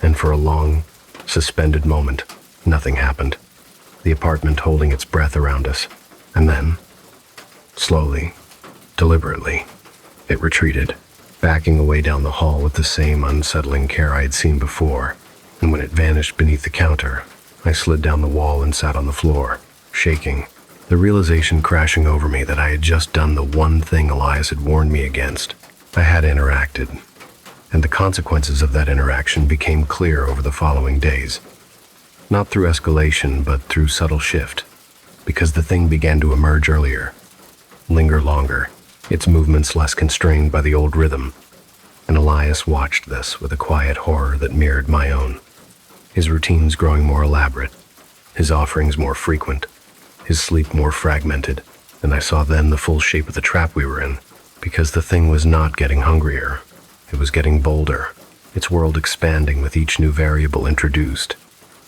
A: And for a long, suspended moment, nothing happened, the apartment holding its breath around us. And then, slowly, deliberately, it retreated, backing away down the hall with the same unsettling care I had seen before. And when it vanished beneath the counter, I slid down the wall and sat on the floor, shaking, the realization crashing over me that I had just done the one thing Elias had warned me against. I had interacted, and the consequences of that interaction became clear over the following days. Not through escalation, but through subtle shift, because the thing began to emerge earlier, linger longer, its movements less constrained by the old rhythm, and Elias watched this with a quiet horror that mirrored my own, his routines growing more elaborate, his offerings more frequent, his sleep more fragmented, and I saw then the full shape of the trap we were in, because the thing was not getting hungrier, it was getting bolder, its world expanding with each new variable introduced,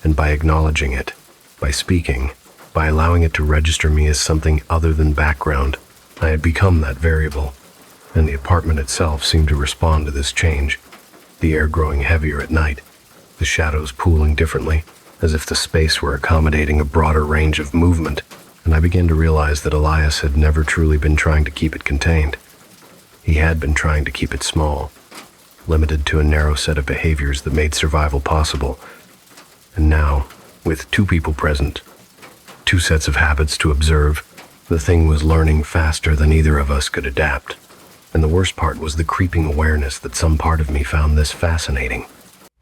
A: and by acknowledging it, by speaking, by allowing it to register me as something other than background, I had become that variable, and the apartment itself seemed to respond to this change, the air growing heavier at night, the shadows pooling differently, as if the space were accommodating a broader range of movement, and I began to realize that Elias had never truly been trying to keep it contained. He had been trying to keep it small, limited to a narrow set of behaviors that made survival possible. And now, with two people present, two sets of habits to observe, the thing was learning faster than either of us could adapt. And the worst part was the creeping awareness that some part of me found this fascinating,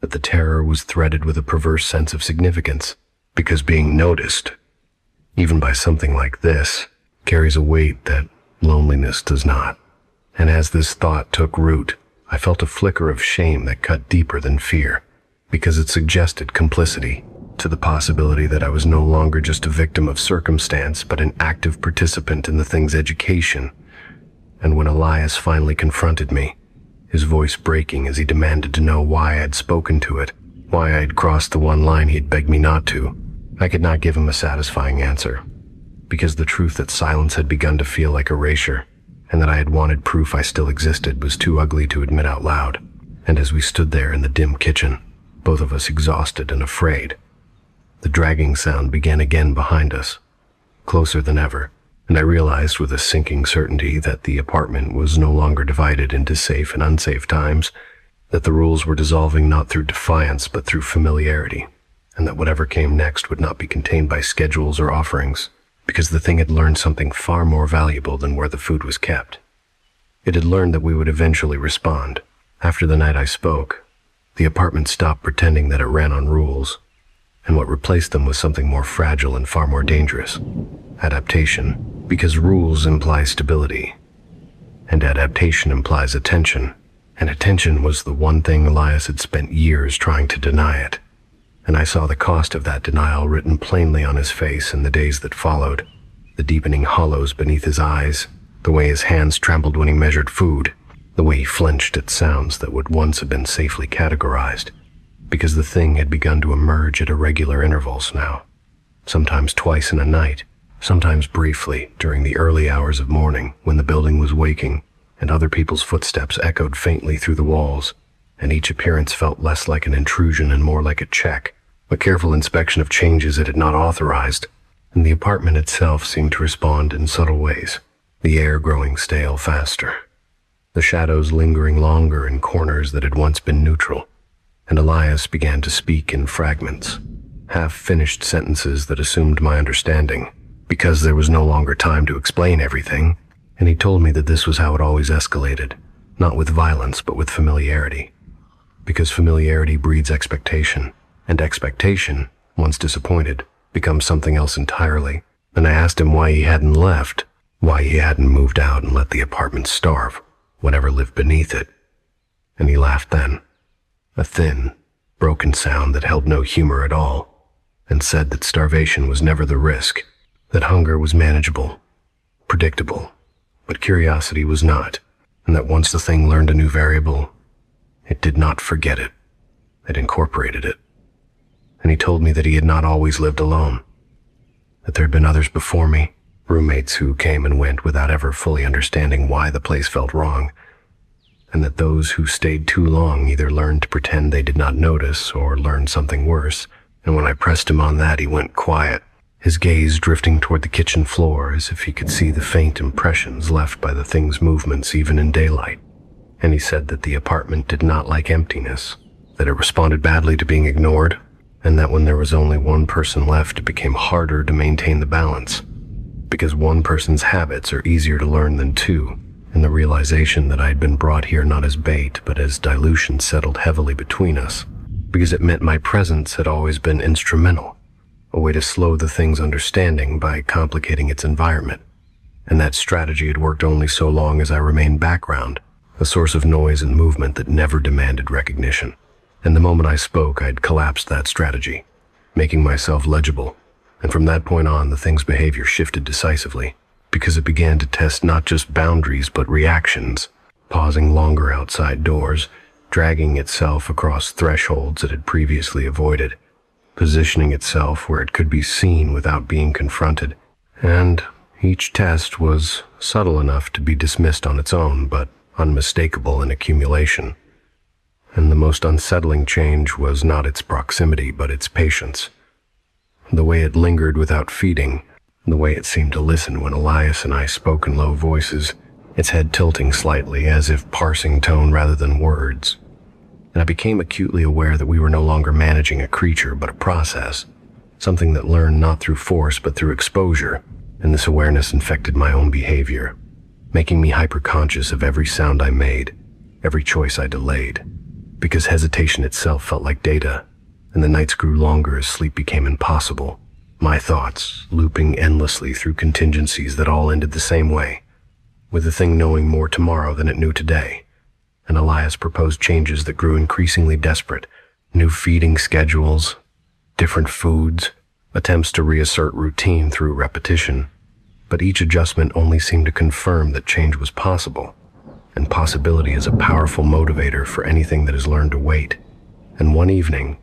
A: that the terror was threaded with a perverse sense of significance, because being noticed, even by something like this, carries a weight that loneliness does not. And as this thought took root, I felt a flicker of shame that cut deeper than fear, because it suggested complicity to the possibility that I was no longer just a victim of circumstance, but an active participant in the thing's education. And when Elias finally confronted me, his voice breaking as he demanded to know why I had spoken to it, why I had crossed the one line he had begged me not to, I could not give him a satisfying answer, because the truth that silence had begun to feel like erasure, and that I had wanted proof I still existed, was too ugly to admit out loud. And as we stood there in the dim kitchen, both of us exhausted and afraid, the dragging sound began again behind us, closer than ever, and I realized with a sinking certainty that the apartment was no longer divided into safe and unsafe times, that the rules were dissolving not through defiance but through familiarity, and that whatever came next would not be contained by schedules or offerings, because the thing had learned something far more valuable than where the food was kept. It had learned that we would eventually respond. After the night I spoke, the apartment stopped pretending that it ran on rules, and what replaced them was something more fragile and far more dangerous: adaptation, because rules imply stability, and adaptation implies attention, and attention was the one thing Elias had spent years trying to deny it. And I saw the cost of that denial written plainly on his face in the days that followed, the deepening hollows beneath his eyes, the way his hands trembled when he measured food, the way he flinched at sounds that would once have been safely categorized, because the thing had begun to emerge at irregular intervals now, sometimes twice in a night, sometimes briefly during the early hours of morning when the building was waking and other people's footsteps echoed faintly through the walls, and each appearance felt less like an intrusion and more like a check, a careful inspection of changes it had not authorized. And the apartment itself seemed to respond in subtle ways, the air growing stale faster, the shadows lingering longer in corners that had once been neutral, and Elias began to speak in fragments, half-finished sentences that assumed my understanding, because there was no longer time to explain everything, and he told me that this was how it always escalated, not with violence but with familiarity, because familiarity breeds expectation, and expectation, once disappointed, becomes something else entirely. And I asked him why he hadn't left, why he hadn't moved out and let the apartment starve, whatever lived beneath it. And he laughed then, a thin, broken sound that held no humor at all, and said that starvation was never the risk, that hunger was manageable, predictable, but curiosity was not, and that once the thing learned a new variable, it did not forget it. It incorporated it. And he told me that he had not always lived alone, that there had been others before me, roommates who came and went without ever fully understanding why the place felt wrong, and that those who stayed too long either learned to pretend they did not notice or learned something worse. And when I pressed him on that, he went quiet, his gaze drifting toward the kitchen floor as if he could see the faint impressions left by the thing's movements even in daylight. And he said that the apartment did not like emptiness, that it responded badly to being ignored, and that when there was only one person left, it became harder to maintain the balance, because one person's habits are easier to learn than two, and the realization that I had been brought here not as bait, but as dilution settled heavily between us, because it meant my presence had always been instrumental, a way to slow the thing's understanding by complicating its environment, and that strategy had worked only so long as I remained background, a source of noise and movement that never demanded recognition. And the moment I spoke, I'd collapsed that strategy, making myself legible, and from that point on, the thing's behavior shifted decisively, because it began to test not just boundaries but reactions, pausing longer outside doors, dragging itself across thresholds it had previously avoided, positioning itself where it could be seen without being confronted. And each test was subtle enough to be dismissed on its own, but unmistakable in accumulation. And the most unsettling change was not its proximity, but its patience. The way it lingered without feeding, the way it seemed to listen when Elias and I spoke in low voices, its head tilting slightly as if parsing tone rather than words. And I became acutely aware that we were no longer managing a creature but a process, something that learned not through force but through exposure, and this awareness infected my own behavior, making me hyper-conscious of every sound I made, every choice I delayed, because hesitation itself felt like data, and the nights grew longer as sleep became impossible, my thoughts looping endlessly through contingencies that all ended the same way, with the thing knowing more tomorrow than it knew today. And Elias proposed changes that grew increasingly desperate, new feeding schedules, different foods, attempts to reassert routine through repetition. But each adjustment only seemed to confirm that change was possible, and possibility is a powerful motivator for anything that has learned to wait. And one evening,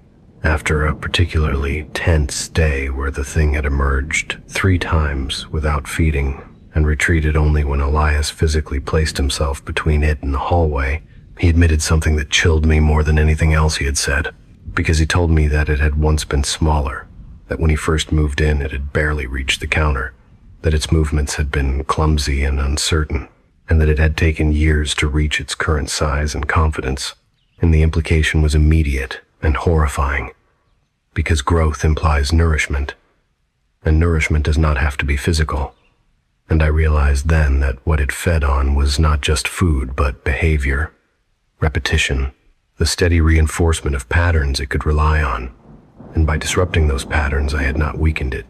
A: after a particularly tense day where the thing had emerged 3 times without feeding and retreated only when Elias physically placed himself between it and the hallway, he admitted something that chilled me more than anything else he had said, because he told me that it had once been smaller, that when he first moved in it had barely reached the counter, that its movements had been clumsy and uncertain, and that it had taken years to reach its current size and confidence. And the implication was immediate and horrifying, because growth implies nourishment, and nourishment does not have to be physical. And I realized then that what it fed on was not just food, but behavior, repetition, the steady reinforcement of patterns it could rely on. And by disrupting those patterns, I had not weakened it.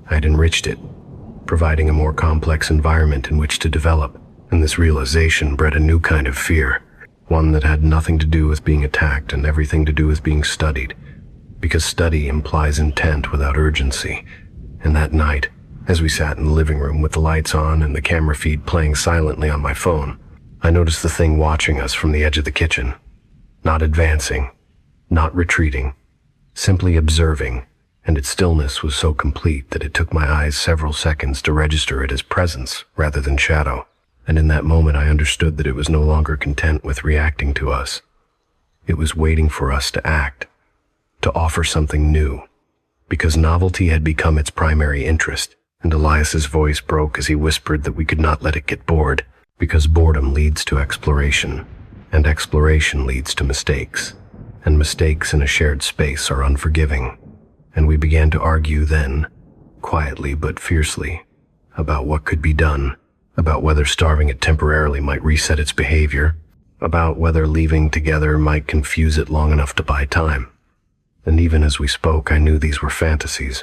A: I had enriched it, providing a more complex environment in which to develop. And this realization bred a new kind of fear, one that had nothing to do with being attacked and everything to do with being studied, because study implies intent without urgency. And that night, as we sat in the living room with the lights on and the camera feed playing silently on my phone, I noticed the thing watching us from the edge of the kitchen, not advancing, not retreating, simply observing, and its stillness was so complete that it took my eyes several seconds to register it as presence rather than shadow. And in that moment I understood that it was no longer content with reacting to us. It was waiting for us to act, to offer something new, because novelty had become its primary interest. And Elias's voice broke as he whispered that we could not let it get bored, because boredom leads to exploration, and exploration leads to mistakes, and mistakes in a shared space are unforgiving. And we began to argue then, quietly but fiercely, about what could be done, about whether starving it temporarily might reset its behavior, about whether leaving together might confuse it long enough to buy time. And even as we spoke, I knew these were fantasies,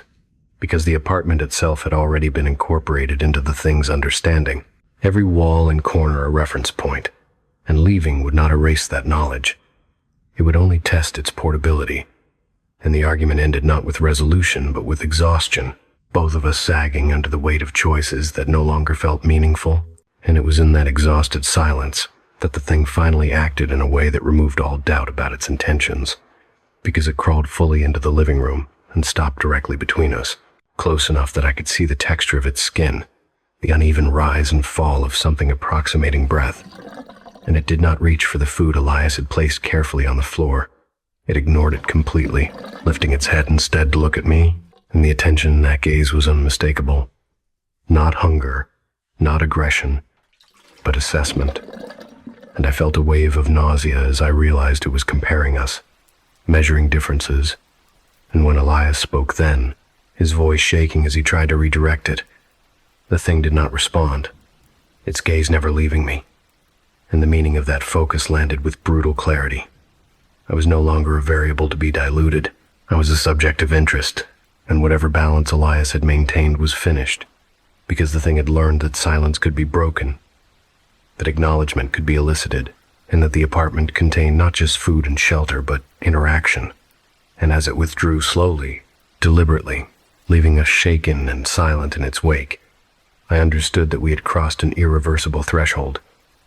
A: because the apartment itself had already been incorporated into the thing's understanding, every wall and corner a reference point, and leaving would not erase that knowledge. It would only test its portability. And the argument ended not with resolution, but with exhaustion, both of us sagging under the weight of choices that no longer felt meaningful. And it was in that exhausted silence that the thing finally acted in a way that removed all doubt about its intentions, because it crawled fully into the living room and stopped directly between us, close enough that I could see the texture of its skin, the uneven rise and fall of something approximating breath. And it did not reach for the food Elias had placed carefully on the floor. It ignored it completely, lifting its head instead to look at me, and the attention in that gaze was unmistakable. Not hunger, not aggression, but assessment. And I felt a wave of nausea as I realized it was comparing us, measuring differences. And when Elias spoke then, his voice shaking as he tried to redirect it, the thing did not respond, its gaze never leaving me. And the meaning of that focus landed with brutal clarity. I was no longer a variable to be diluted. I was a subject of interest, and whatever balance Elias had maintained was finished, because the thing had learned that silence could be broken, that acknowledgement could be elicited, and that the apartment contained not just food and shelter, but interaction. And as it withdrew slowly, deliberately, leaving us shaken and silent in its wake, I understood that we had crossed an irreversible threshold,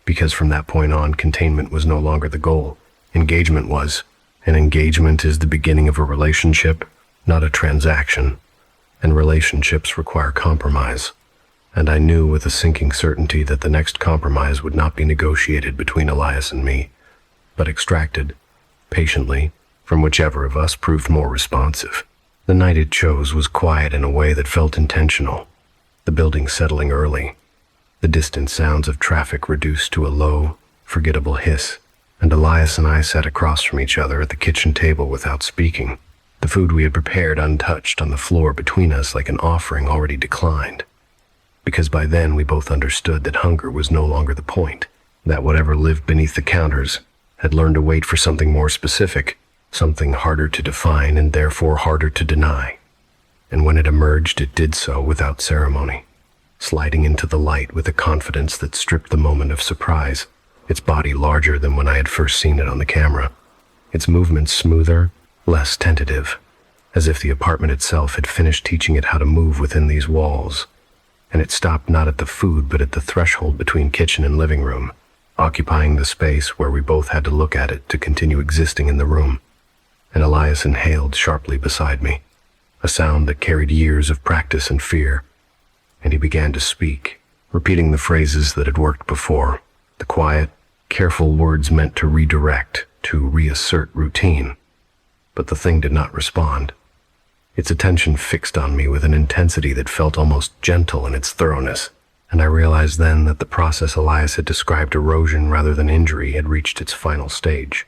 A: because from that point on, containment was no longer the goal. Engagement was, and engagement is the beginning of a relationship, not a transaction, and relationships require compromise. And I knew with a sinking certainty that the next compromise would not be negotiated between Elias and me, but extracted, patiently, from whichever of us proved more responsive. The night it chose was quiet in a way that felt intentional, the building settling early, the distant sounds of traffic reduced to a low, forgettable hiss, and Elias and I sat across from each other at the kitchen table without speaking, the food we had prepared untouched on the floor between us like an offering already declined. Because by then we both understood that hunger was no longer the point, that whatever lived beneath the counters had learned to wait for something more specific, something harder to define and therefore harder to deny. And when it emerged, it did so without ceremony, sliding into the light with a confidence that stripped the moment of surprise, its body larger than when I had first seen it on the camera, its movements smoother, less tentative, as if the apartment itself had finished teaching it how to move within these walls. And it stopped not at the food but at the threshold between kitchen and living room, occupying the space where we both had to look at it to continue existing in the room. And Elias inhaled sharply beside me, a sound that carried years of practice and fear. And he began to speak, repeating the phrases that had worked before, the quiet, careful words meant to redirect, to reassert routine. But the thing did not respond. Its attention fixed on me with an intensity that felt almost gentle in its thoroughness, and I realized then that the process Elias had described erosion rather than injury had reached its final stage.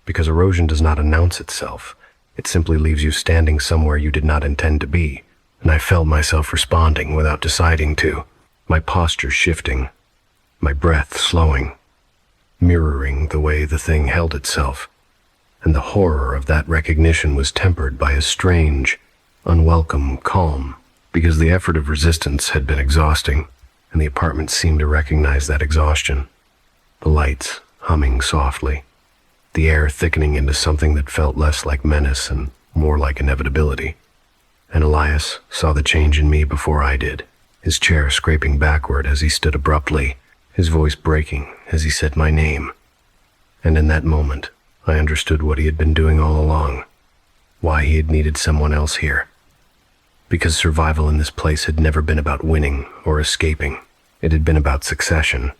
A: Because erosion does not announce itself. It simply leaves you standing somewhere you did not intend to be, and I felt myself responding without deciding to, my posture shifting, my breath slowing, mirroring the way the thing held itself. And the horror of that recognition was tempered by a strange, unwelcome calm, because the effort of resistance had been exhausting, and the apartment seemed to recognize that exhaustion. The lights humming softly, the air thickening into something that felt less like menace and more like inevitability. And Elias saw the change in me before I did, his chair scraping backward as he stood abruptly, his voice breaking as he said my name. And in that moment, I understood what he had been doing all along, why he had needed someone else here. Because survival in this place had never been about winning or escaping. It had been about succession,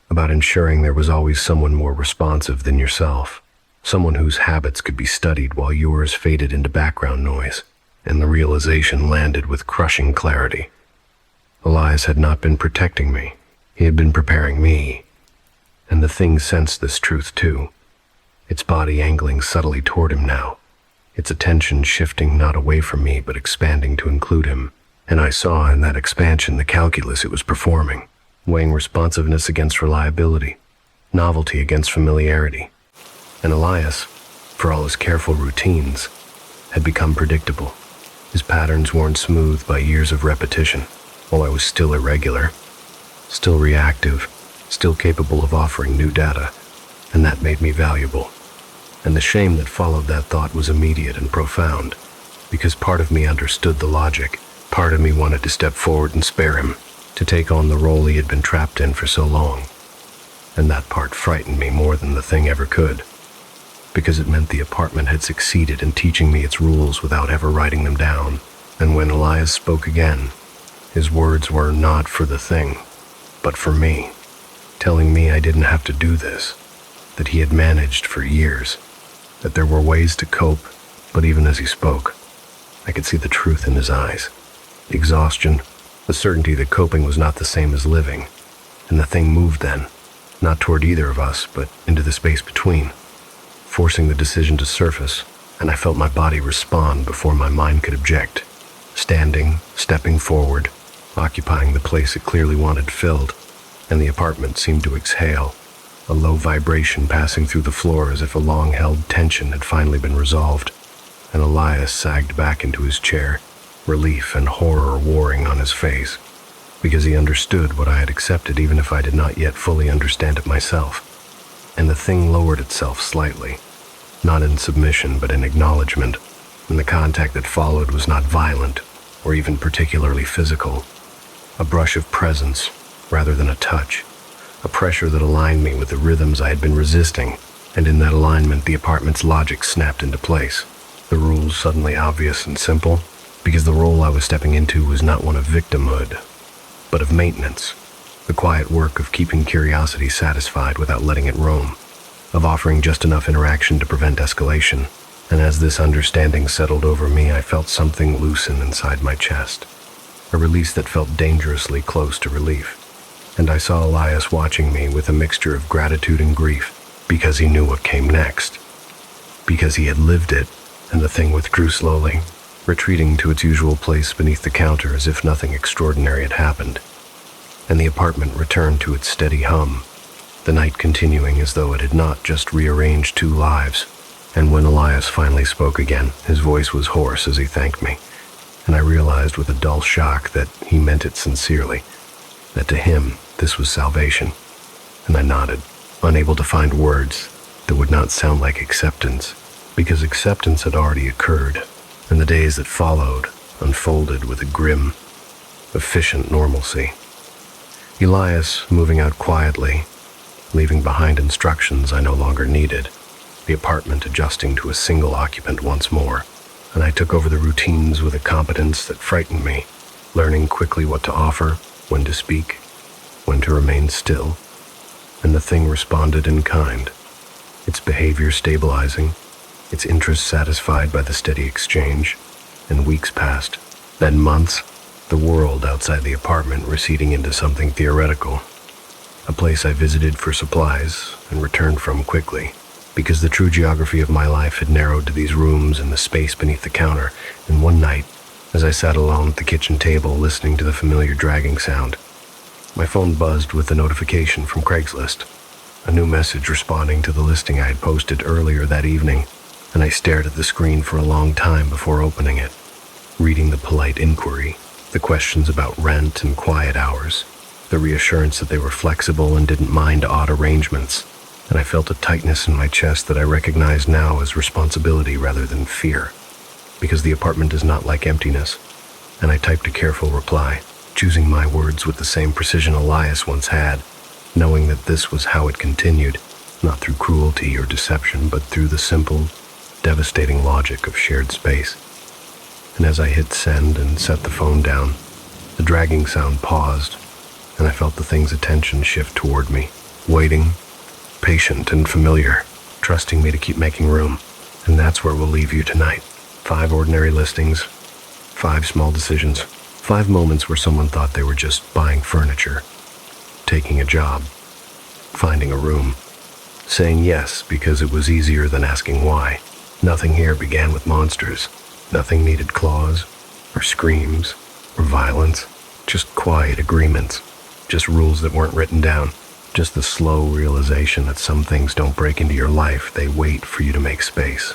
A: about ensuring there was always someone more responsive than yourself, someone whose habits could be studied while yours faded into background noise, and the realization landed with crushing clarity. Elias had not been protecting me. He had been preparing me. And the thing sensed this truth too, its body angling subtly toward him now, its attention shifting not away from me but expanding to include him. And I saw in that expansion the calculus it was performing, weighing responsiveness against reliability, novelty against familiarity. And Elias, for all his careful routines, had become predictable, his patterns worn smooth by years of repetition, while I was still irregular, still reactive, still capable of offering new data, and that made me valuable. And the shame that followed that thought was immediate and profound, because part of me understood the logic, part of me wanted to step forward and spare him, to take on the role he had been trapped in for so long. And that part frightened me more than the thing ever could, because it meant the apartment had succeeded in teaching me its rules without ever writing them down. And when Elias spoke again, his words were not for the thing, but for me, telling me I didn't have to do this, that he had managed for years, that there were ways to cope. But even as he spoke, I could see the truth in his eyes, the exhaustion, the certainty that coping was not the same as living. And the thing moved then, not toward either of us, but into the space between, forcing the decision to surface, and I felt my body respond before my mind could object, standing, stepping forward, occupying the place it clearly wanted filled, and the apartment seemed to exhale, a low vibration passing through the floor as if a long-held tension had finally been resolved. And Elias sagged back into his chair, relief and horror warring on his face, because he understood what I had accepted even if I did not yet fully understand it myself. And the thing lowered itself slightly, not in submission but in acknowledgement, and the contact that followed was not violent or even particularly physical, a brush of presence rather than a touch, a pressure that aligned me with the rhythms I had been resisting, and in that alignment the apartment's logic snapped into place, the rules suddenly obvious and simple, because the role I was stepping into was not one of victimhood, but of maintenance, the quiet work of keeping curiosity satisfied without letting it roam, of offering just enough interaction to prevent escalation. And as this understanding settled over me, I felt something loosen inside my chest, a release that felt dangerously close to relief. And I saw Elias watching me with a mixture of gratitude and grief, because he knew what came next, because he had lived it. And the thing withdrew slowly, retreating to its usual place beneath the counter as if nothing extraordinary had happened. And the apartment returned to its steady hum, the night continuing as though it had not just rearranged two lives. And when Elias finally spoke again, his voice was hoarse as he thanked me, and I realized with a dull shock that he meant it sincerely, that to him this was salvation. And I nodded, unable to find words that would not sound like acceptance, because acceptance had already occurred, and the days that followed unfolded with a grim, efficient normalcy. Elias moving out quietly, leaving behind instructions I no longer needed, the apartment adjusting to a single occupant once more, and I took over the routines with a competence that frightened me, learning quickly what to offer, when to speak, when to remain still, and the thing responded in kind, its behavior stabilizing, its interest satisfied by the steady exchange. And weeks passed, then months, the world outside the apartment receding into something theoretical, a place I visited for supplies and returned from quickly, because the true geography of my life had narrowed to these rooms and the space beneath the counter. And one night, as I sat alone at the kitchen table listening to the familiar dragging sound, my phone buzzed with a notification from Craigslist, a new message responding to the listing I had posted earlier that evening. And I stared at the screen for a long time before opening it, reading the polite inquiry, the questions about rent and quiet hours, the reassurance that they were flexible and didn't mind odd arrangements, and I felt a tightness in my chest that I recognized now as responsibility rather than fear, because the apartment is not like emptiness. And I typed a careful reply, choosing my words with the same precision Elias once had, knowing that this was how it continued, not through cruelty or deception, but through the simple, devastating logic of shared space. And as I hit send and set the phone down, the dragging sound paused, and I felt the thing's attention shift toward me, waiting, patient and familiar, trusting me to keep making room. And that's where we'll leave you tonight. 5 ordinary listings, 5 small decisions, 5 moments where someone thought they were just buying furniture, taking a job, finding a room, saying yes because it was easier than asking why. Nothing here began with monsters. Nothing needed claws, or screams, or violence. Just quiet agreements. Just rules that weren't written down. Just the slow realization that some things don't break into your life, they wait for you to make space.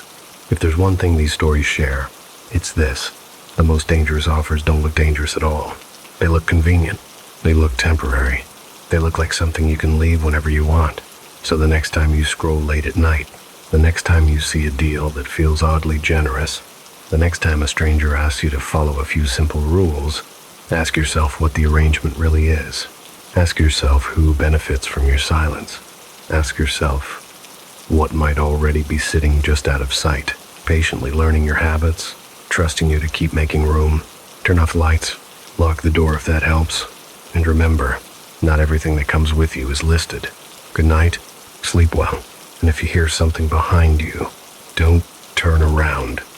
A: If there's one thing these stories share, it's this. The most dangerous offers don't look dangerous at all. They look convenient. They look temporary. They look like something you can leave whenever you want. So the next time you scroll late at night, the next time you see a deal that feels oddly generous, the next time a stranger asks you to follow a few simple rules, ask yourself what the arrangement really is. Ask yourself who benefits from your silence. Ask yourself what might already be sitting just out of sight, patiently learning your habits, trusting you to keep making room. Turn off lights, lock the door if that helps, and remember, not everything that comes with you is listed. Good night, sleep well. And if you hear something behind you, don't turn around.